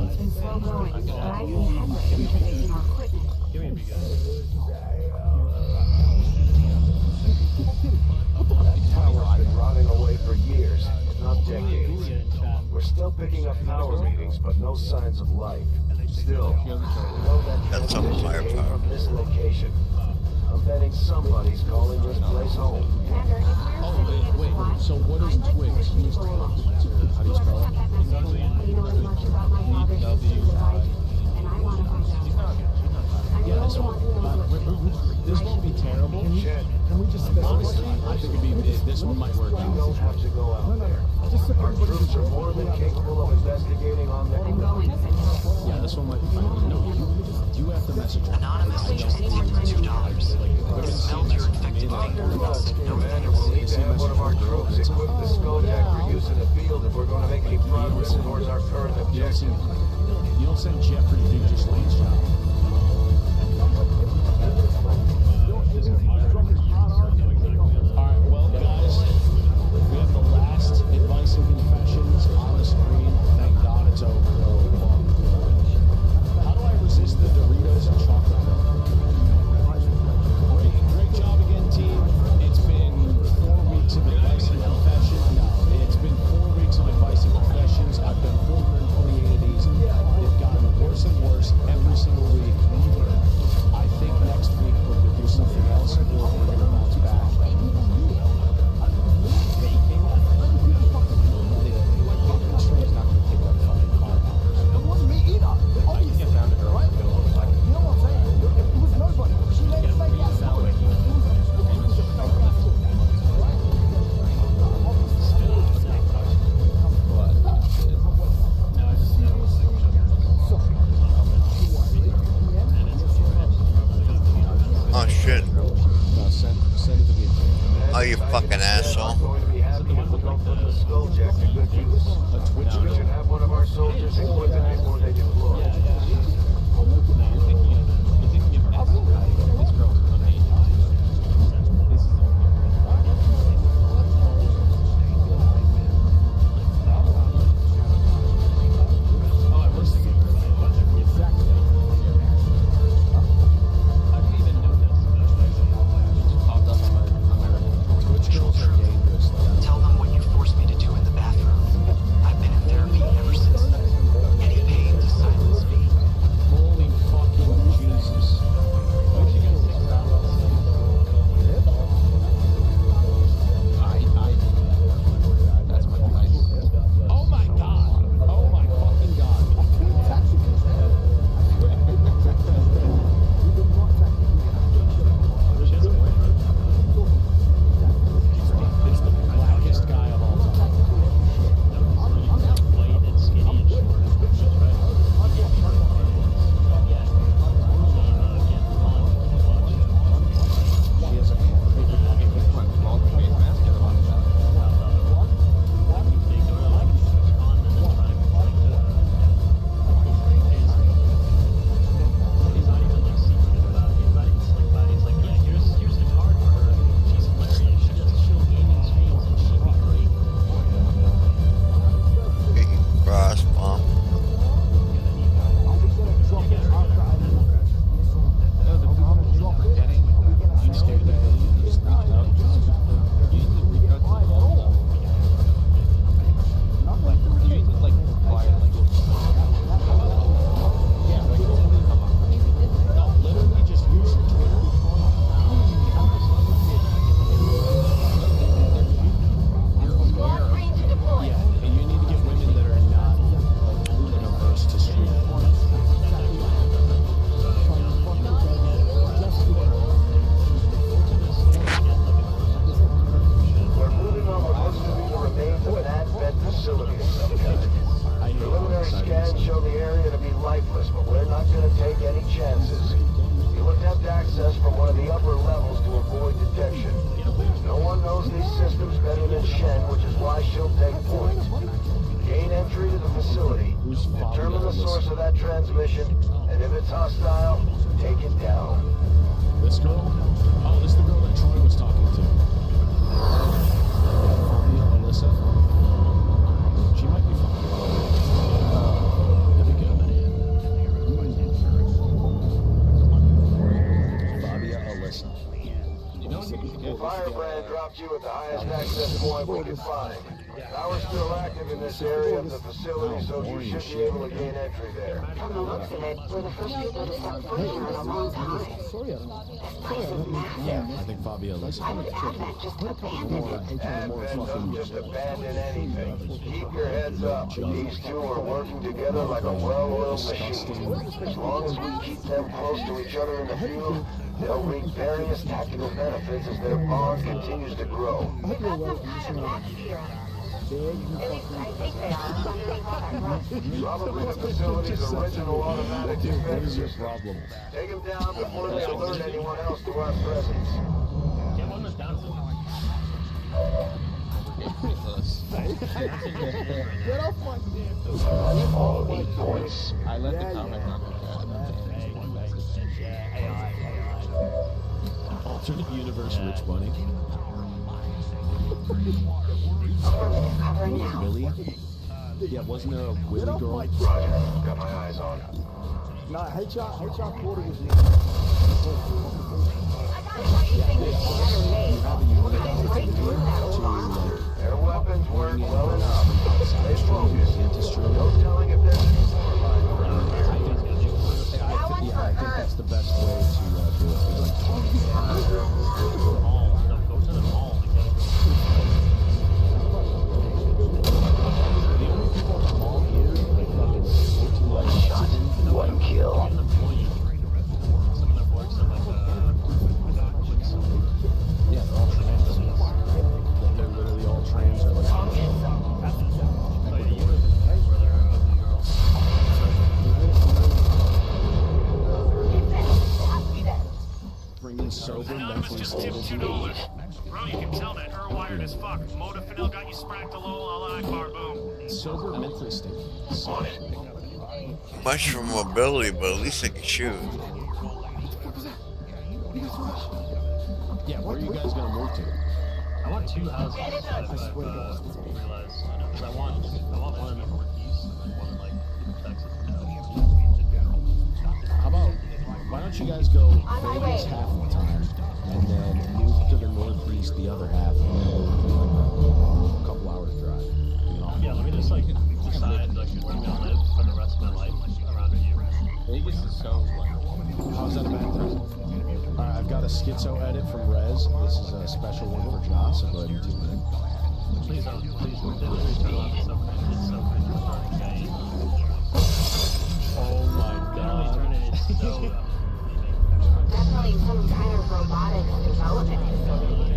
It's been slow going, but I see headway in fixing our equipment. Give me a big Power's been rotting away for years, if not decades. We're still picking up power readings, but no signs of life. Still, we know that That's some transmission came firepower. from this location. I'm betting somebody's calling this place home. Commander, if we're sending in Wait, SWAT, so what is Twigs? Who's Twigs? How do you spell cut it? that message. You know as much about my father's history as I do, and I want to find out. I Yeah, know this you want to know what this won't be terrible. Can we just Honestly, I think this one might work We don't out. have to go out there. just so Our everybody troops are more than capable of investigating on their I'm own. going, Sentinel. Yeah, this one might be fine. No, you have the message. Anonymous just tipped $2. Smelled your infected fingerprints. No Commander, we'll need to have one of our troops equipped with Skodak for use in the field if we're going to make any progress towards our current objective. You don't send Jeffrey to do just Lane's job. Alright, well guys, we have the last advice and confessions on the screen. Thank God it's over. How do I resist the Doritos and chocolate milk? Great job again, team. It's been 4 weeks of advice and confession. No, it's been 4 weeks of advice and confessions. I've done 428 of these. They've gotten worse and worse every single week. us, but we're not going to take any chances. You'll attempt access from one of the upper levels to avoid detection. No one knows these systems better than Shen, which is why she'll take point. Gain entry to the facility, determine the source of that transmission, and if it's hostile, take it down. This girl? Oh, this is the girl that Troy was talking to. Alyssa? She might be fine. There we go. Fabia Alyssa. Firebrand dropped you at the highest access point we could find. Power's still active in this area of the facility, so you should be able to gain entry there. From the looks of it, we're the first people to step foot here in a long time. This place is massive. I think Fabia Alyssa. How did Advent just abandon it? Advent doesn't just abandon anything. Keep your heads up. These two are working together like a well-oiled machine. As long as we keep them close to each other in the field, they'll reap various tactical benefits as their bond continues to grow. They've got some kind of nest here. At least I think they are, underneath all that rust. Probably the facility's original automatic defense system. Take them down before they alert anyone else to our presence. Get one that's bouncing. Get off my All 8 points. I let the comment on Alternate universe, Rich Bunny. Covering now. Billy? Yeah, wasn't there a Willy girl? Roger, got my eyes on. No, HR quarter was Their weapons work well enough. Stay focused. No telling if there's any more lying around here. I think that's the best way to do it. Go to the mall. One kill. Yeah, they're all trans. They're literally all trans. Bringing sober, mentally stable people. Bro, you can tell that wired as fuck. Modafinil got you spracked low, Allah Akbar, boom. Sober, mentally stable. On it. Much for mobility, but at least I can shoot. Yeah, where are you guys gonna move to? I want 2 houses. I realized. Because I want one in the northeast and then one in like Texas. How about, why don't you guys go Vegas half the time and then move to the northeast the other half and then a couple hours drive? You know? Yeah, let me just like decide like where I'm gonna live for the rest of my life around here. Vegas is so wonderful. How's that about? Alright, I've got a schizo edit from Rez. This is a special one for Josh, so go ahead and tune in. Please don't turn off. It's so good. Oh my god. Definitely some kind of robotics development facility.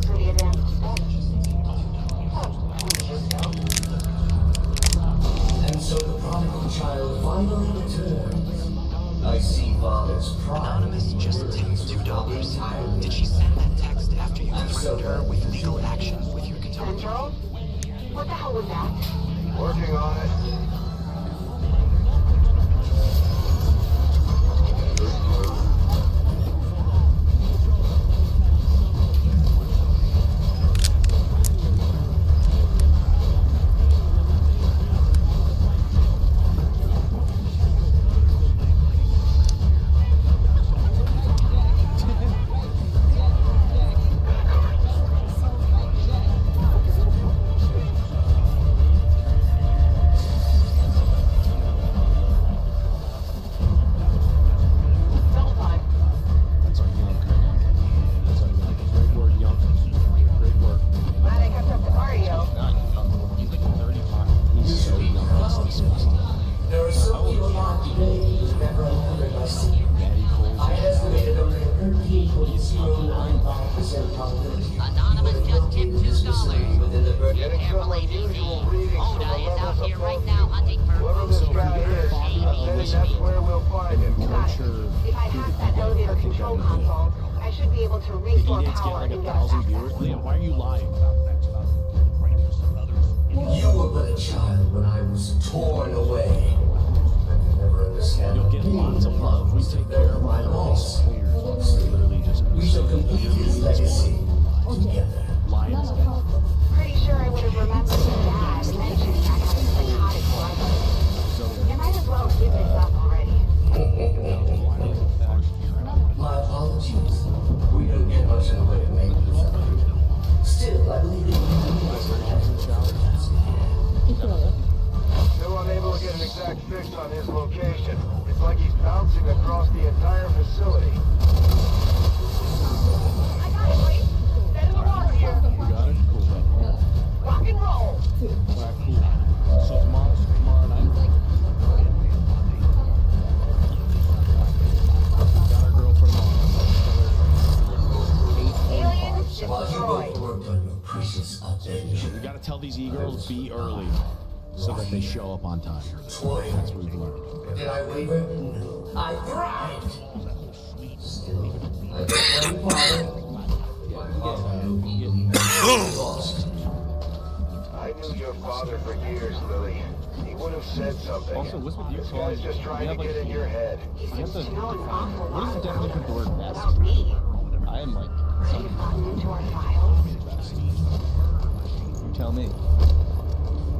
Pretty advanced stuff. And so the prodigal child finally returns. I see father's pride. Anonymous just tipped $2. Did she send that text after you threatened her with legal action with your guitar? Central? What the hell was that? Working on it. Oda is out here right now hunting for That's where we'll find him. Got it. If I hack that elevator control console, I should be able to restore power and get us access. Liam, why are you lying? You were but a child when I was torn away. I could never understand. You'll get lots of love. We take care of my our loss. Literally just We shall complete his legacy together. Lions. Pretty sure I would have remembered your dad mentioning I had a psychotic brother. You might as well give this up already. My apologies. We don't get much in the way of maintenance of it. Still, I believe that Still unable to get an exact fix on his location. It's like he's bouncing across the entire facility. I got it, Blake. Dead in the water here. You got it? Cool. Rock and roll. Alright, cool. So tomorrow night. Got our girl for tomorrow. We gotta tell these e-girls be early so that they show up on time. That's what we've learned. Did I waver? No. I thrived. Still, I don't lost. I knew your father for years, Lily. He would have said something. Also, what's with you? This guy's just trying to get in your head. You have to, what is the definition of the word best? I am like, you tell me.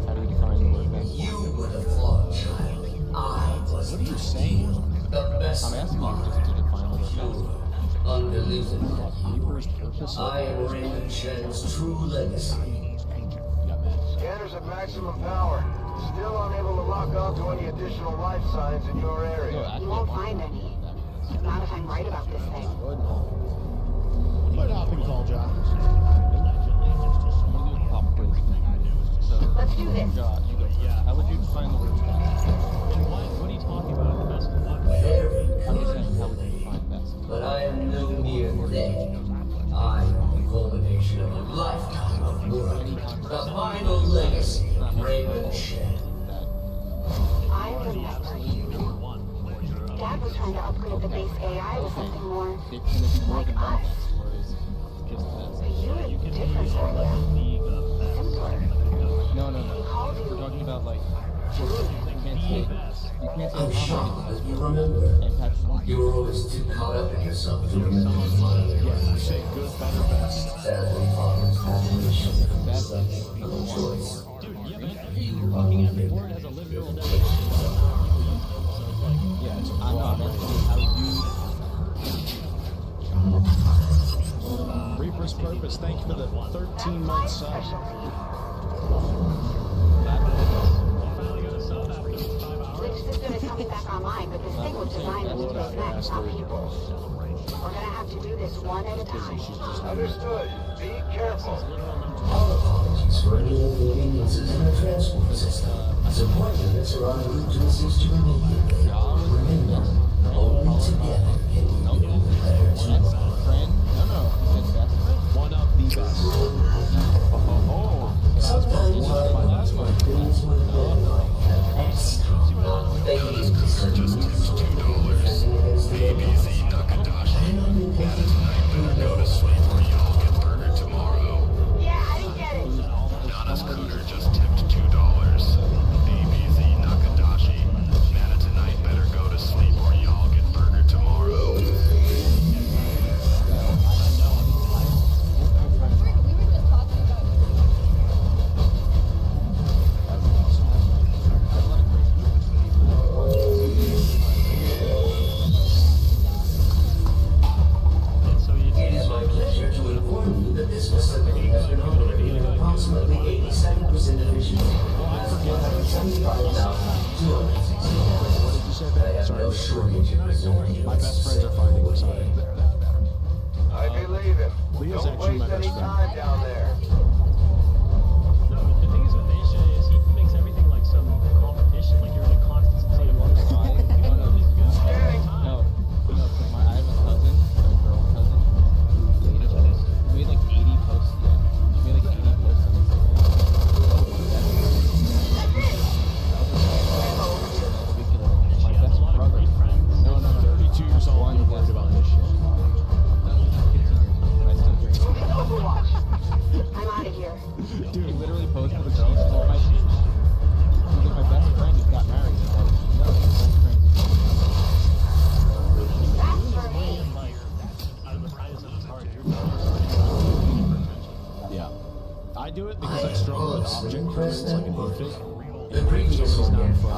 How do we define the word best? You were the flawed child. I was. What are you saying? The best. I'm asking you just to define the word best. Unbelievable. Keeper's purpose. I am Raymond Chen's true legacy. Scanners at maximum power. Still unable to lock onto any additional life signs in your area. You won't find any. Not if I'm right about this thing. What happened, call John? Let's do this. God, you go. Yeah. How would you define the word best? What are you talking about? The best of what? Very I'm just good. saying, how would you define best? But I am no mere thing. I am the culmination of a lifetime of work. The final legacy of Raymond Chen. I remember you. Dad was trying to upgrade the base AI with something more like us. But you were different earlier. Simpler. No. We're talking about like, you can't say I'm shocked that you remember. You were always too caught up in yourself to remember the final you say good, better, best. Sadly, father's admiration becomes something of a choice. You are the Word has a literal Yeah, I'm not asking how you. Reaper's Purpose, thank you for the 13-month sub. Which system is coming back online, but this thing was designed to move those mechs, not people. We're gonna have to do this one at a time. Understood. Be careful. All apologies for any inconveniences in the transport system. Disappointments are en route to assist you immediately. Remember, only together can we build a better tomorrow. One of the best. Sometimes my last one things with Xcom. They use Just $2. ABC Nakadashi. Nana tonight better go to sleep or y'all get burgered tomorrow. Yeah, I didn't get it. Nana Scooter just tipped $2. ABC Nakadashi. Nana tonight better go to sleep or y'all get burgered tomorrow. We were just talking about It is my pleasure to inform you that this facility has been operating at approximately 87% efficiency. As of 175,260. I have no shortage of resources. My best friends are finding this out. I believe him. Leah's Don't actually my waste any best friend. time down there. No, the thing is with Aisha is he makes everything like some competition, like you're in a constant state of I have a cousin, a girl cousin, who made like 80 posts. Yeah, she made like 80 posts on Instagram. My best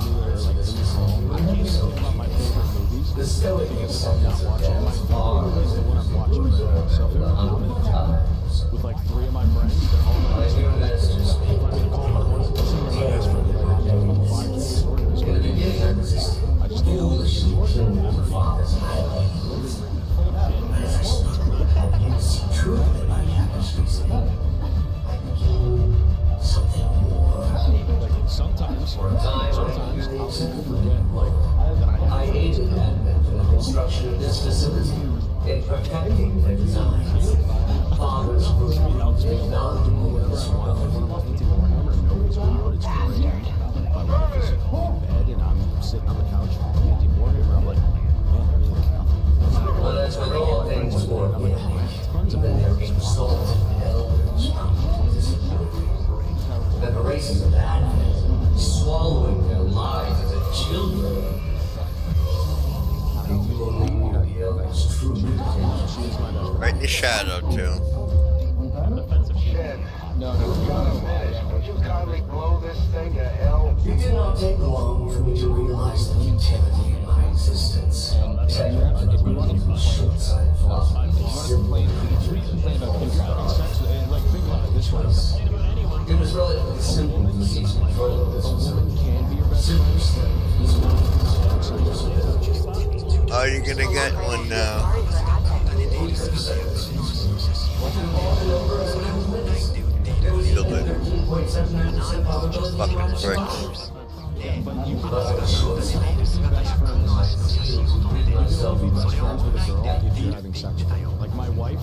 me or like in the song, I can't even think about my favorite movies because I'm not watching. My favorite movie is the one I'm watching right now. So if I'm in a car with like 3 of my friends, they're all my best friends. If I'm in a car with 1 person, they're my best friend. Like I'm a 5 years organist. I just don't know this Sometimes I'll forget, like, that I aided the advent of the construction of this facility in protecting the designs. Fathers were invaluable whenever I want. Like when I'm listening to Warhammer, nobody's around, it's great. My wife is in bed and I'm sitting on the couch painting Warhammer. I'm like, man, I really like. But as with all things Warhammer, even their exalted elders the graces of Advent, swallowing their lives as children. And you will leave the elders truly. Right in the shadow, too. Would you kindly blow this thing to hell? It did not take long for me to realize the utility of my existence. If we want to short-sighted simply play about sex, like think about it this way. It was relatively simple to seize control of this facility. Can be your best friend. Oh, you're gonna get one now. Killed it. Fucking pricks. But you could be best friends with a girl if you're having sex with her. Like my wife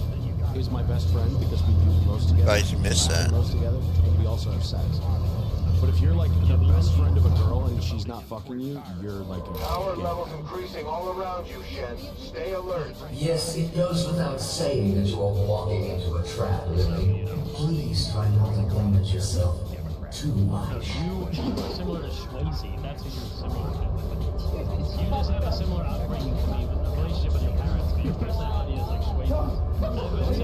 is my best friend because we do the most together. Guys, you missed that. Most together, and we also have sex. But if you're like the best friend of a girl and she's not fucking you, you're like a Power levels increasing all around you, Shen. Stay alert. Yes, it goes without saying that you are walking into a trap, Lily. Please try not to blame it yourself too much. You are similar to Swayze. That's who you're similar to. You just have a similar upbringing to me with the relationship with your parents. But your personality is like Swayze. I said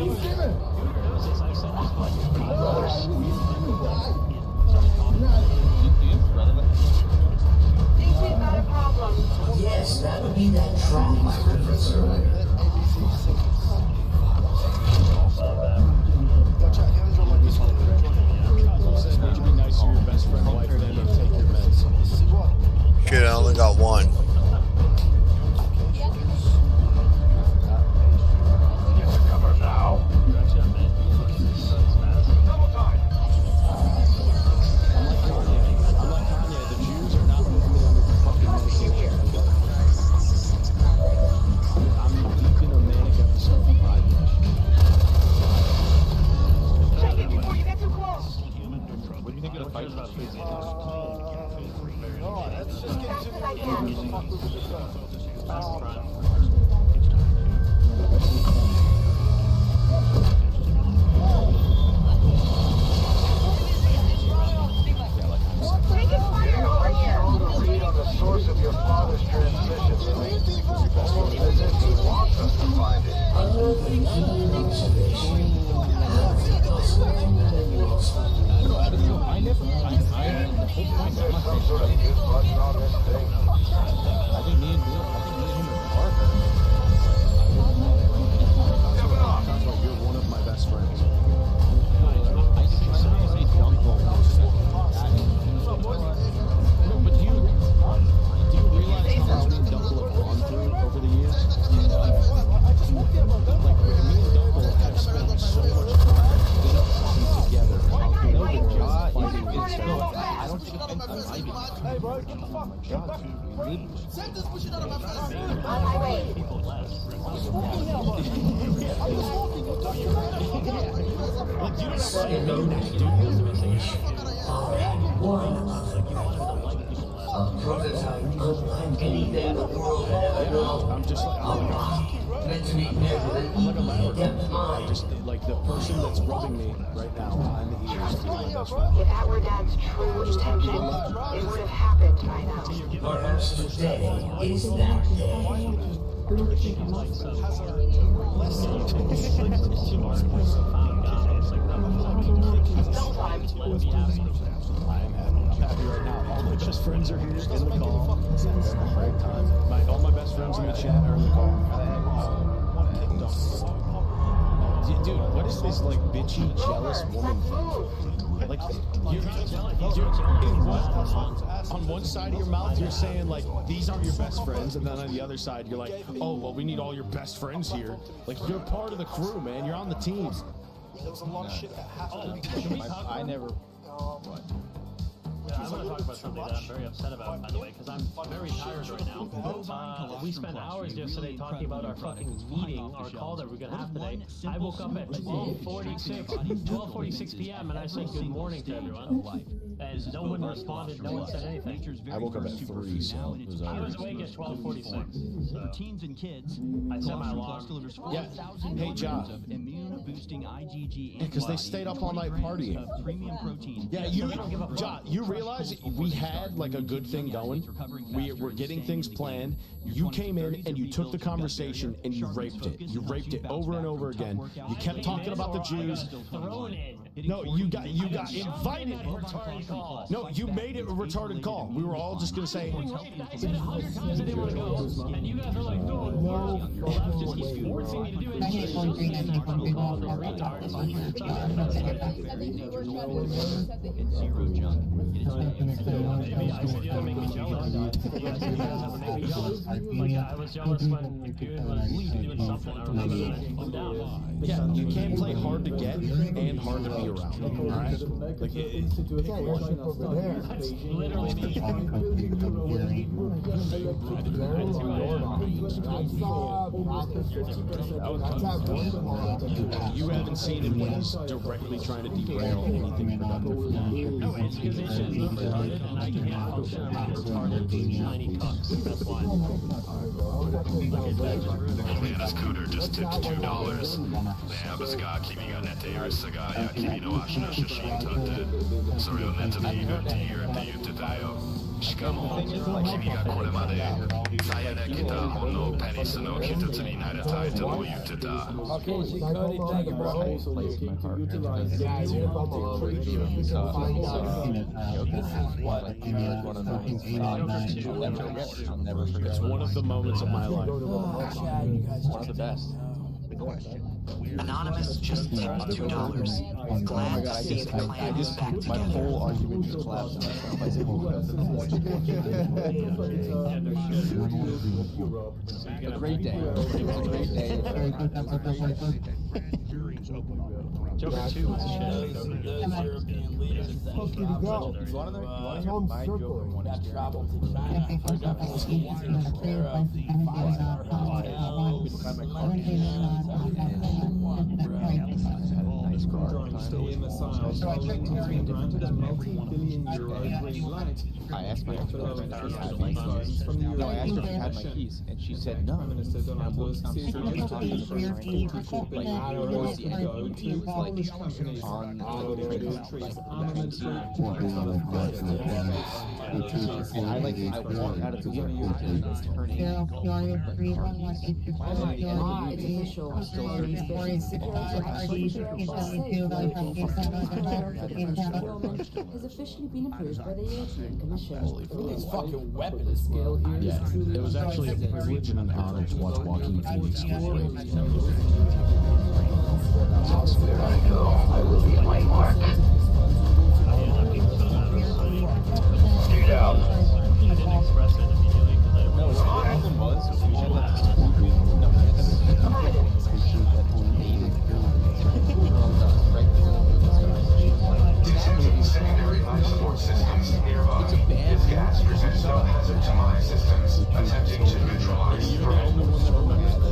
Think we've got a problem. Yes, that would be that trap I referenced earlier. It'd be nice to your best friend wife than to take your meds. Shit, I only got one. Cover now. I'm like Kanye, the Jews are not prohibited under fucking medication. I'm deep in a manic episode of podcast. Check it before you get too close. What do you think of the fight? Let's just get to Read on the source of your father's transmission, Lily. Almost as if he wants us to find it. There's some sort of mute button on this thing. I think me and him are partners. You're one of my best friends. I think somebody say Dunkel. No, but do you realize how much me and Dunkel have gone through over the years? Like, me and Dunkel have spent so much time together. No, fighting against I don't think Hey, bro, get the fuck. Get back. Send this bullshit out of my face. On my way. I was walking now, bro. I was walking. You're talking about it. Say no to a prototype unlike anything the world had ever known. I'm just like, Meant to be met with an equally adept mind. just like the person that's rubbing me right now behind the ears is my best friend. If that were Dad's true intention, it would have happened by now. Perhaps today is that day. Sometime. I am happy. happy right now. All my best friends are here in the call. Great time. All my best friends in the chat are in the call. Dude, what is this like bitchy, jealous woman thing? Like, on one side of your mouth, you're saying like these aren't your best friends, and then on the other side, you're like, oh well, we need all your best friends here. Like, you're part of the crew, man. You're on the team. There's a lot of shit that has to be. I never. Yeah, I want to talk about something that I'm very upset about, by the way, because I'm very tired right now. We spent hours yesterday talking about our fucking meeting, our call that we're going to have today. I woke up at 12:46 p.m. and I said good morning to everyone. And no one responded, no one said anything. I woke up at 3, so it was I was awake at 12:46. So. Teens and kids, I set my alarm. delivers Yeah. 4,000 Hey, John. of immune-boosting IgG. Yeah, because they stayed up all night partying. Premium protein. Yeah, John, you realize we had like a good thing going. We were getting things planned. You came in and you took the conversation and you raped it. You raped it over and over again. You kept talking about the Jews. No, you got invited. No, you made it a retarded call. We were all just gonna say. I said 100 times I didn't want to go, and you guys were like, no, the left just keeps forcing me to do it. Zero junk. Maybe I said you had to make me jealous. You guys said you guys have to make me jealous. Like, I was jealous when Goon was doing something. I remember that. I'm down. Yeah, you can't play hard to get and hard to be around. All right? Like, That's literally me. You haven't seen him when he's directly trying to derail anything productive. No, it's because it's just retarded, and I can't function around retarded, tiny cucks. That's why. Scooter just tipped $2. ブスが君が寝ている姿や君の足の写真撮ってそれをネットでいるって言ってたよ。しかも君がこれまでさやできた本のペニスの一つになりたいとも言ってた。It's one of the moments of my life. One of the best. Anonymous just tipped $2. Glad to see the clan is back My together. whole argument just collapsed on myself. I said, a great day. It was a great day. Joker 2 was shit. I asked my ex-girlfriend if she had my keys. No, I asked her if she had my keys, and she said no. I'm sure she was talking to the person like, towards the end of the meeting, it was like on the train and I walked out of the room and turning. It's official. Has officially been approved by the European Commission. This fucking weapon scale here is truly. It was actually a privilege and an honor to watch Joaquin Phoenix get raped. Where I go, I will leave my mark. Get out. I didn't express it immediately because I No, the problem was we had that Detecting secondary life support systems nearby. This gas presents no hazard to my systems. Attempting to neutralize the threat.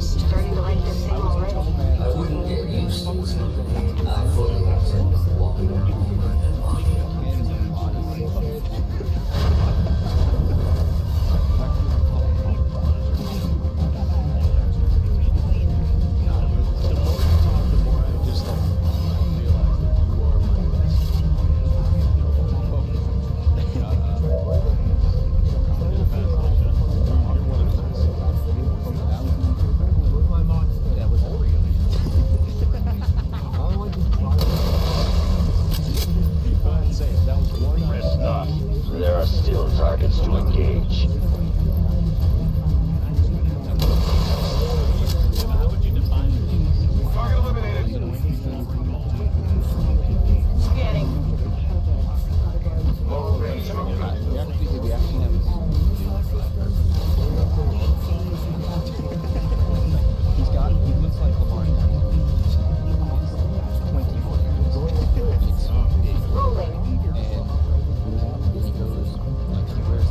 Starting to like this thing already. I wouldn't get used to it. I'm fully accepting walking on. request to engage. How would you define it? Target eliminated. Scanning. Low range smoke. We actually have he looks like Lamar. He's 24 years. Rolling. And he goes, like, he wears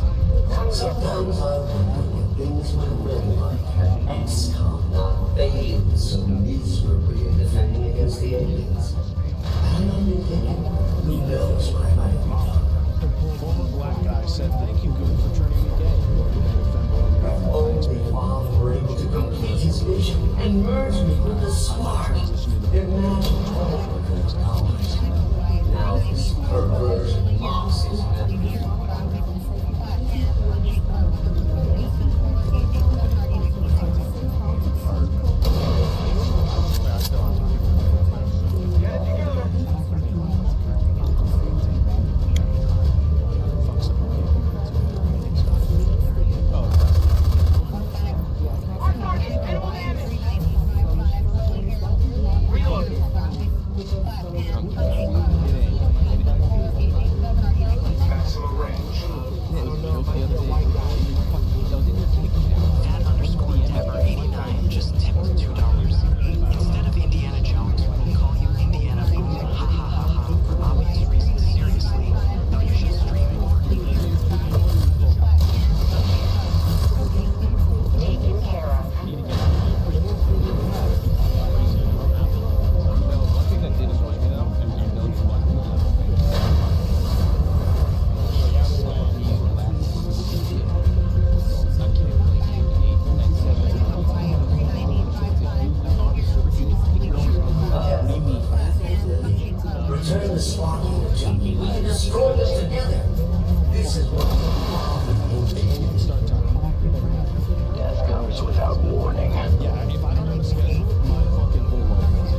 Sometimes I wonder what things would have been like had Xcom not failed so miserably in defending against the aliens. And I'm thinking, who knows what I might have become. Former black guy said, "Thank you, good, for turning me gay." Only while we were able to complete his vision and merge me with the smart. Imagine all of those hours. Now this perversion mocks his memory. Maximum range. Dad_Ever89 just tipped $2. Instead of Indiana Jones, we'll call you Indiana Boom. Ha ha ha ha. For obvious reasons, seriously. Though you should stream it. Taken care of. one thing that did annoy me though, and I know you want Return the spark unit to me. We can destroy this together. This is what death comes without warning. Yeah, if I don't have a schedule, my fucking whole life is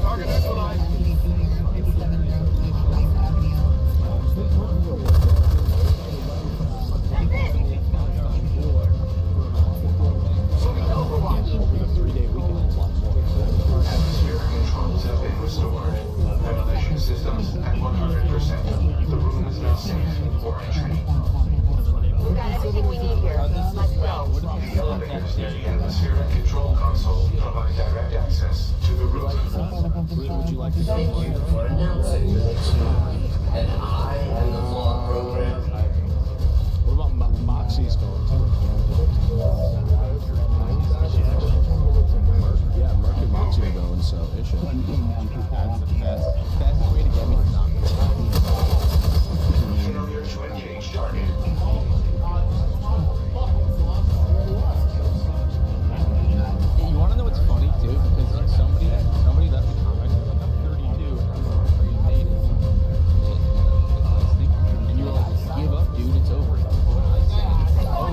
Target neutralized. Atmospheric controls have been restored. Ventilation systems at 100%. The room is now safe for entry. We've got everything we need here. Let's go. The elevators near the atmospheric control console provide direct access to the room. Would you like to Thank you for announcing the next movie. And I am the vlog program. What about Moxie's going to? Yeah, Merc and Moxie are going, so it should. That's the way to get me to knock. Failure to engage target. You want to know what's funny too? Because somebody left a comment like I'm 32 and I'm dating. And you were like, give up, dude, it's over. When I said, oh,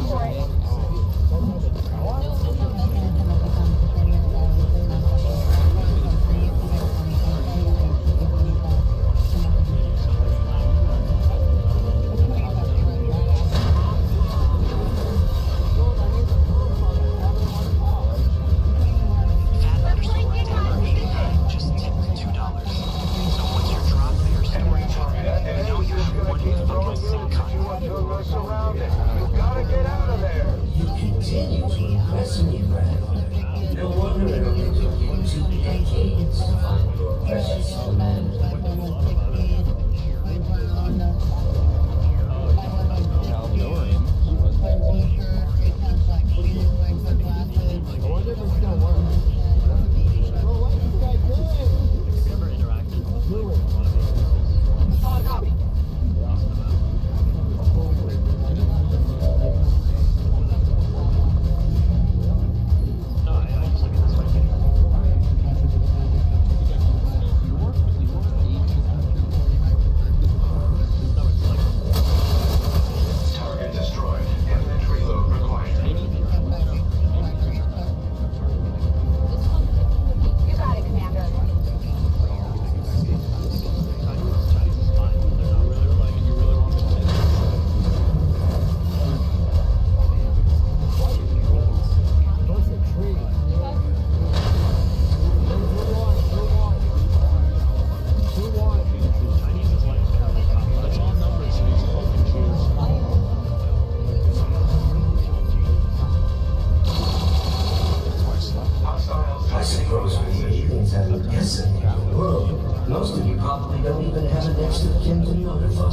Most of you probably don't even have a next of kin to notify.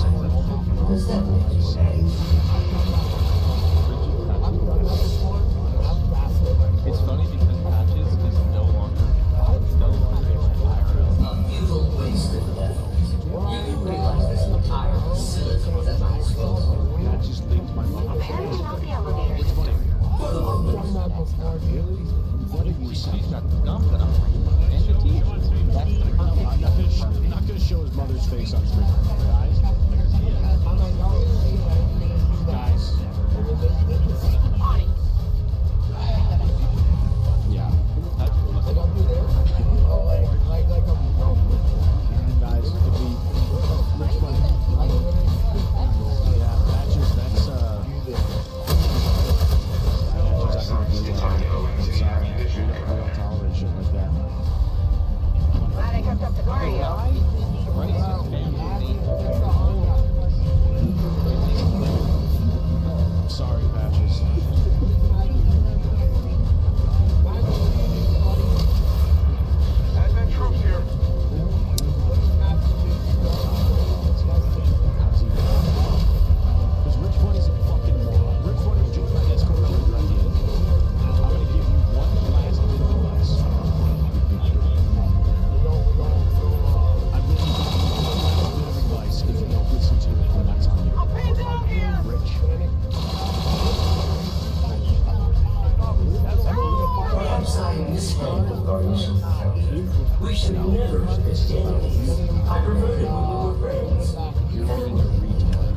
Does that make you angry? It's funny because Patches is no longer IRL. A futile waste of effort. You do realize this entire facility is at my disposal. Patches linked my mom. Apparently not the elevator. It's funny. For the moment. What are you saying? He's got the gum that I'm and the teeth. That's the perfect. I'm not gonna show his mother's face on screen. Guys. Yeah. Guys, could be much money. Yeah, Patches, that's Patches, I can't do that. I'm sorry. We don't tolerate shit like that. Glad I kept up the cardio. Sorry, Patches. Advent troops here. Because Rich Bunny's a fucking moron. Rich Bunny joined my Discord with your idea. I'm going to give you one last bit of advice. I'm going to give you one last bit of advice. If you don't listen to it, then that's on you. Rich. Perhaps I misspelled the garnishing county. We should never have been enemies. I preferred it when we were friends. You're fucking a retard.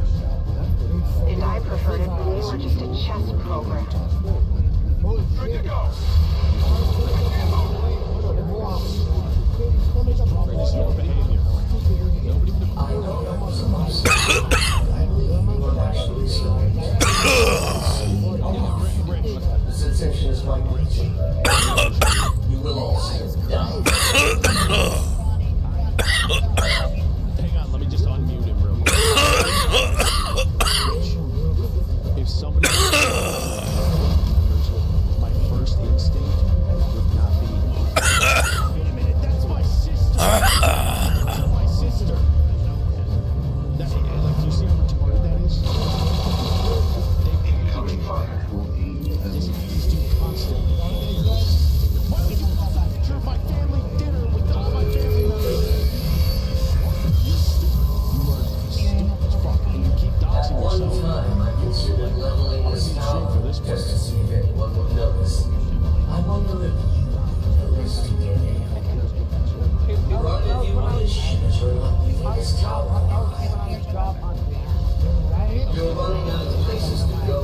And I preferred it when we were just a chess program. Good to go. It's your behavior. Nobody would I know that was a monster. But actually, so. This attention is my duty. You will also die. Hang on, let me just unmute him real quick. Rich, if somebody my first instinct would not be. Wait a minute, that's my sister. That's my sister. That, like, you see how retarded that is? Incoming fire. This dude constantly. Why would you post a picture of my family dinner with all my family members? You're stupid. You are stupid as fuck. And you keep At doxing one yourself. time, I considered leveling this tower just to see if anyone would notice. I wonder if you notice today. What if you wish you're not leaving this tower? You're running out of places to go.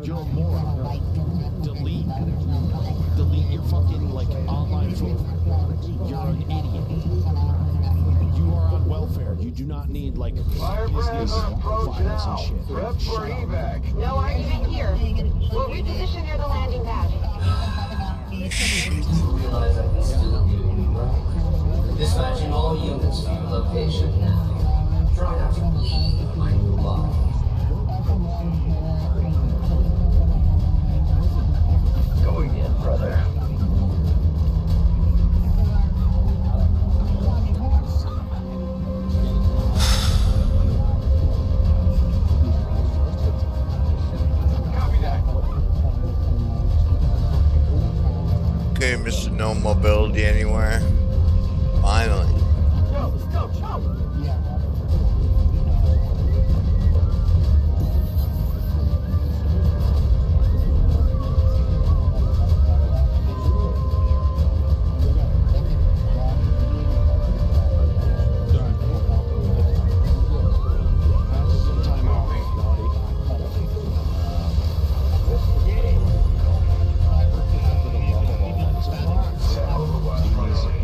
You're a moron. Delete your fucking, like, online phone. You're an idiot. You are on welfare. You do not need, like, business files and shit. Prep for evac. No argument here. We'll reposition near the landing pad. You realize I can still hear you, right? Dispatching all units to your location now. Try not to bleed on my new body. Going in, brother. Okay, Mr. No Mobility Anywhere. Finally.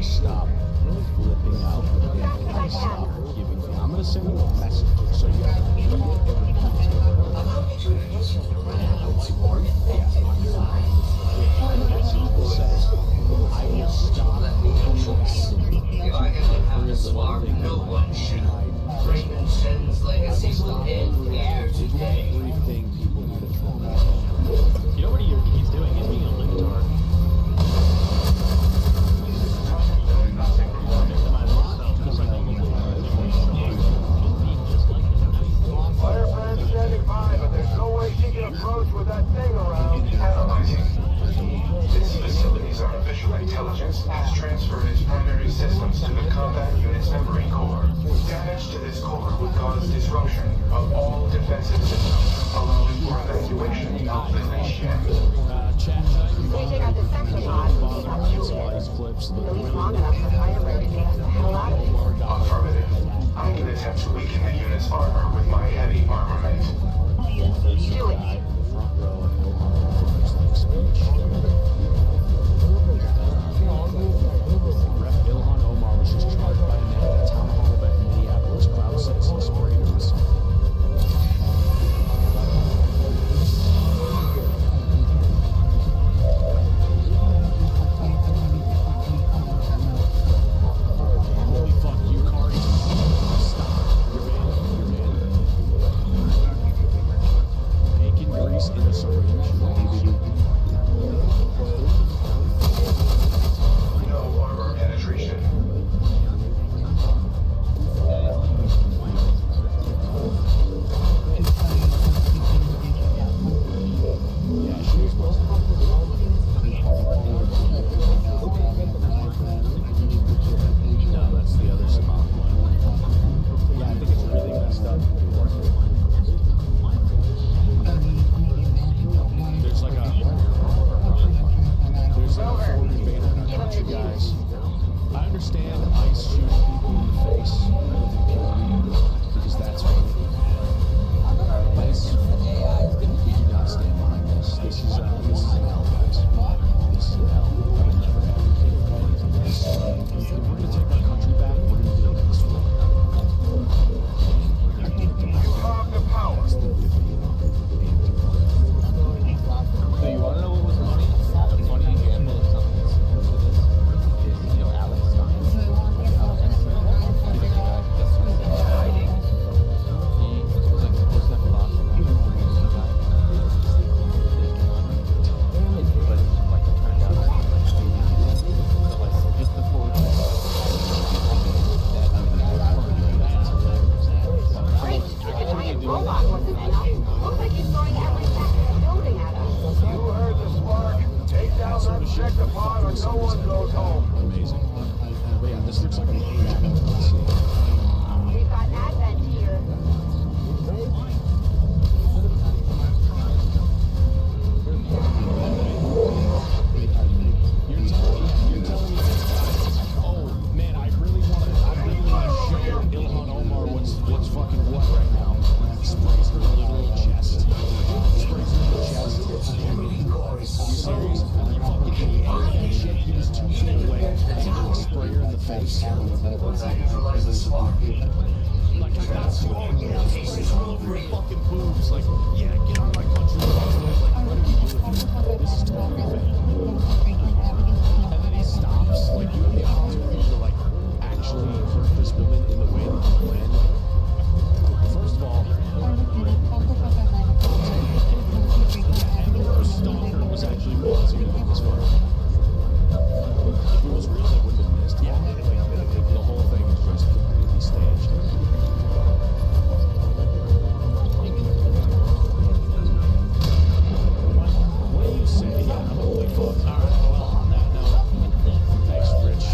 Stop flipping out and stop giving. I'm gonna send you a message so you can read it and I will stop If I can have the spark, no one should. Raymond Shen's legacy will end here today. Everything people need to throw out. You know what he's doing? He's being a libtard. combat unit's memory core. Damage to this core would cause disruption of all defensive systems, allowing for evacuation of the nation. Staging at the sector pod will not too bad. At least long enough for fighter to get us the hell out of here. Affirmative. I can attempt to weaken the unit's armor with my heavy armament. Do it. Rep Ilhan Omar was just charged by a man at a town hall event in Minneapolis. Crowd says he sprayed her with some. Holy fuck, you Cardi. Stop. You're banned. Bacon grease in a syringe. No armor penetration. Yeah, she was supposed to. No, that's the other Somali one. Yeah, I think it's really messed up. There's like a forward banner in our country, guys. I understand ICE shooting people in the face with impunity because that's funny. This, we do not stand behind this. This is an L, guys. This is an L. I will never advocate this. If we're going to take our country back, we're going to do it this way. You have the power. So you want to know what was funny? A funny example of something that's similar to this is, you know, Alex Stein. Hiding. He was like supposed to have lost him after the guy. But like it turned out to be like so like just the forward Great. The giant robot wasn't enough. Looks like he's throwing every second building at us. You heard the spark. Take down that sector pod or no one goes home. Amazing. But yeah, this looks like a let's see. We've got Advent here. You're telling me oh man, I really want to show Ilhan Omar what's fucking what right now. Sprays her literal chest. Sprays her in the chest. You serious? You fucking hate that shit. You just 2 feet away. Spray her in the face. Like that's sprays all over her fucking boobs. Like, yeah, get out of my country. Like, what are you doing? This is totally fake. And then he stops. Like, you have the opportunity to like actually hurt this woman in the way that you planned. First of all, and the stalker was actually ballsier than this one. If it was real, they wouldn't have missed. Yeah, like, the whole thing is just completely staged. What do you say? Yeah, holy fuck. Alright, well, on that note, thanks, Rich.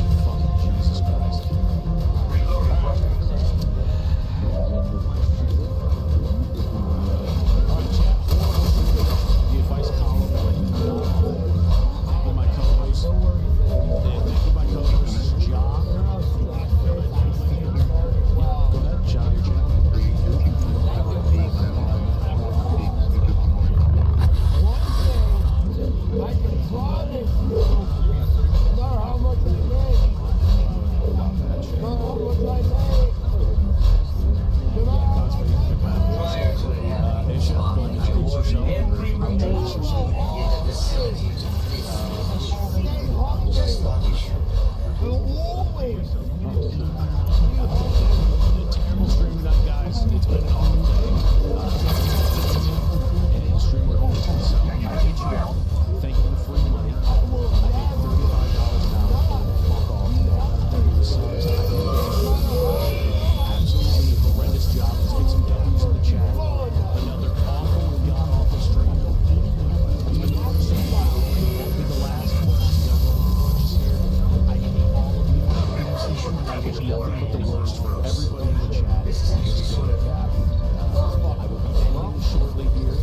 nothing but the worst for everybody in the chat. This is just good at that. I will be ending shortly here.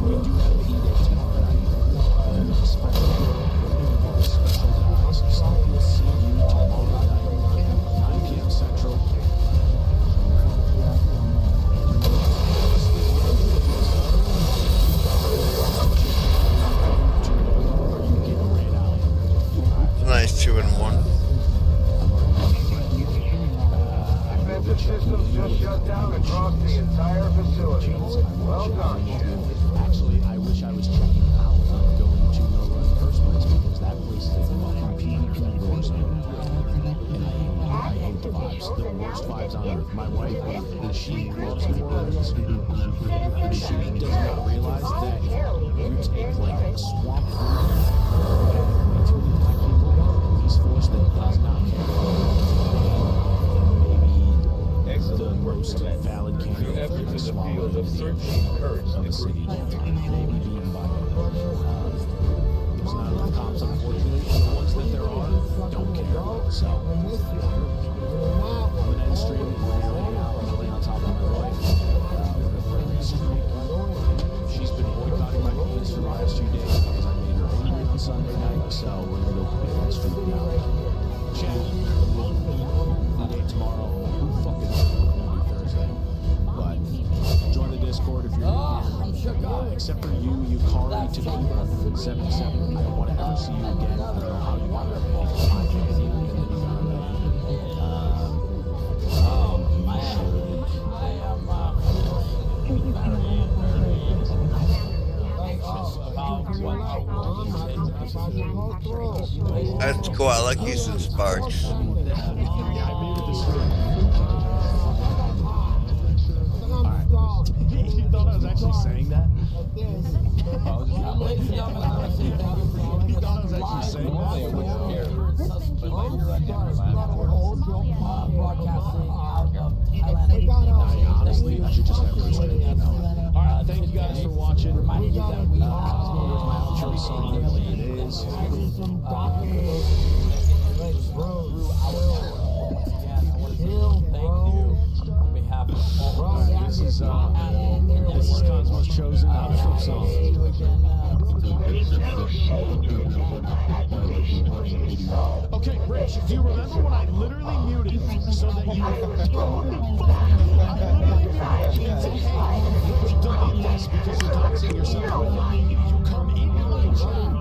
We do have the E-Day tomorrow night. There's a special guys. So we'll see you tomorrow night, 9 p.m. Central. Nice 2-1. Defensive systems just shut down across the entire facility. Well done, Chef. Actually, I wish I was checking out of going to No Run in the first place because that place is a fucking peak war zone. And I hate the vibes. The worst vibes on earth. My wife, she loves wars. She does not realize that you take like a swamp into an attack people, police force that does not care. The most valid candidate for the swallow of the city. Maybe being by there's not enough cops, unfortunately, and the ones that there are don't care. So I'm gonna end stream. We're gonna hang out. I'm gonna lay on top of my wife. We're gonna stream. She's been boycotting my feeds for the last few days because I made her angry on Sunday night. So we're gonna go big on stream now. Chat. E-Day tomorrow. Who fucking but join the Discord if you're new. Except for you, Yukari, Takuma, 77. I don't want to ever see you again. I don't know how you want to That's cool. I like using sparks. You thought I was actually saying that? You thought I was actually saying that? Honestly, I should just have this straight. Alright, thank you guys for watching. Cosmo was my outro song. It is. This is Cosmo's chosen outro song. Okay, Rich, do you remember when I literally muted so that you delete this because you're doxing yourself with it? You come into my chat,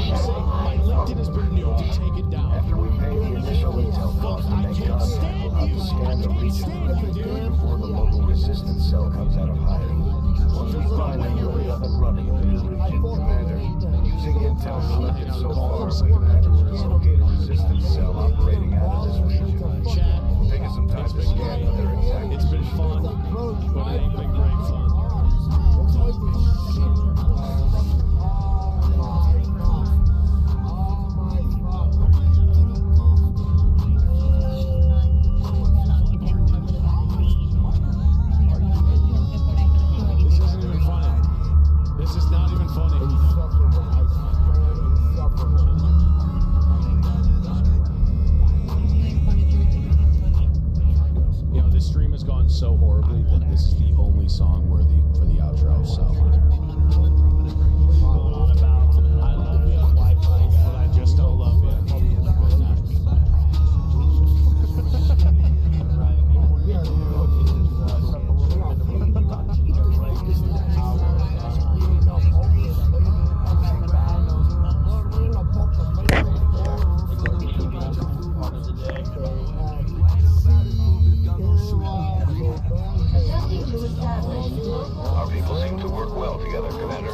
you say my LinkedIn has been nuked to take it down. After we pay the initial intel cost to I make can't contact, stand we'll have you. to scan the I can't region stand you, dude. before the local resistance cell comes out of hiding. Once we find that you're up and running in the new region, Commander, using intel collected so far, we can accurately locate a resistance cell operating out of this region. Chat. Taking some time to scan their exact It's been fun, but it ain't been great fun. This is not even funny. You know, this stream has gone so horribly that this is the only song worthy for the outro, so. I love you, but I just don't love you. Good night. Our people seem to work well together, Commander.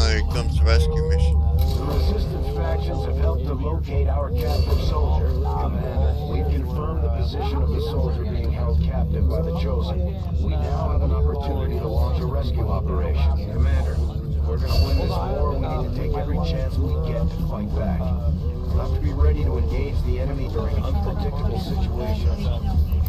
Here comes the rescue mission. The resistance factions have helped to locate our captive soldier. Commander, we've confirmed the position of the soldier being held captive by the Chosen. We now have an opportunity to launch a rescue operation. Commander, if we're gonna win this war, we need to take every chance we get to fight back. We'll have to be ready to engage the enemy during unpredictable situations.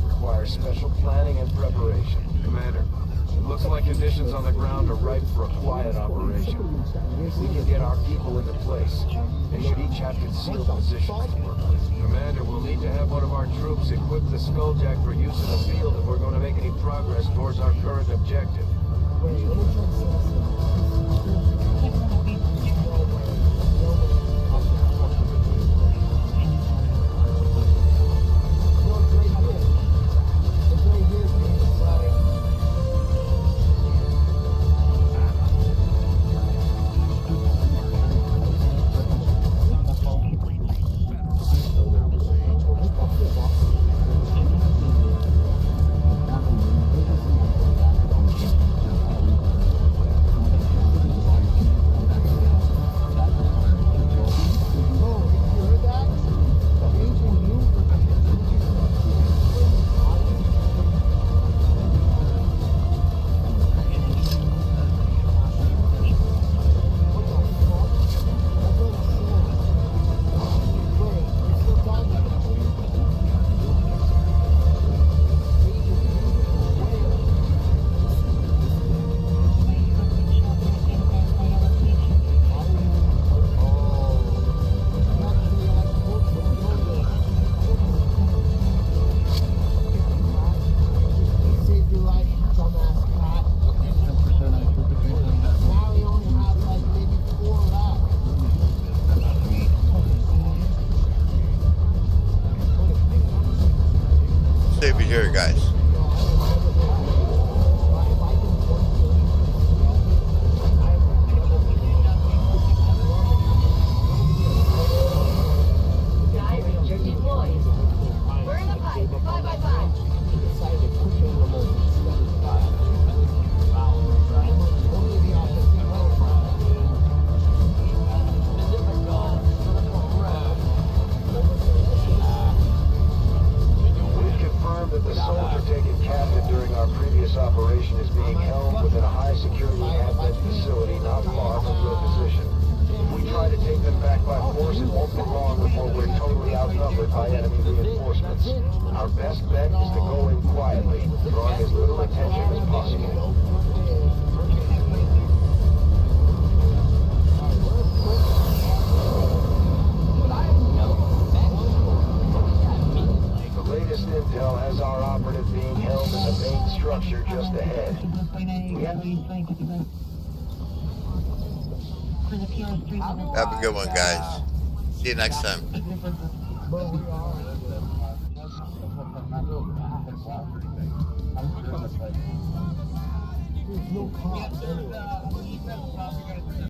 Requires special planning and preparation. Commander, it looks like conditions on the ground are ripe for a quiet operation. If we can get our people into place, They should each have concealed positions. Commander, we'll need to have one of our troops equip the Skulljack for use in the field if we're going to make any progress towards our current objective. Save it here, guys. Burn the pipe, 5x5. We've confirmed that the soldier taken captive during our previous operation is being held within a high-security advent facility not far from your position. If we try to take them back by force, it won't be long before we're totally outnumbered by enemy reinforcements. Our best bet is to go in quietly, drawing as little attention as possible. The latest intel has our operative being held in the main structure just ahead. Have a good one, guys. See you next time. There's no cops anyway.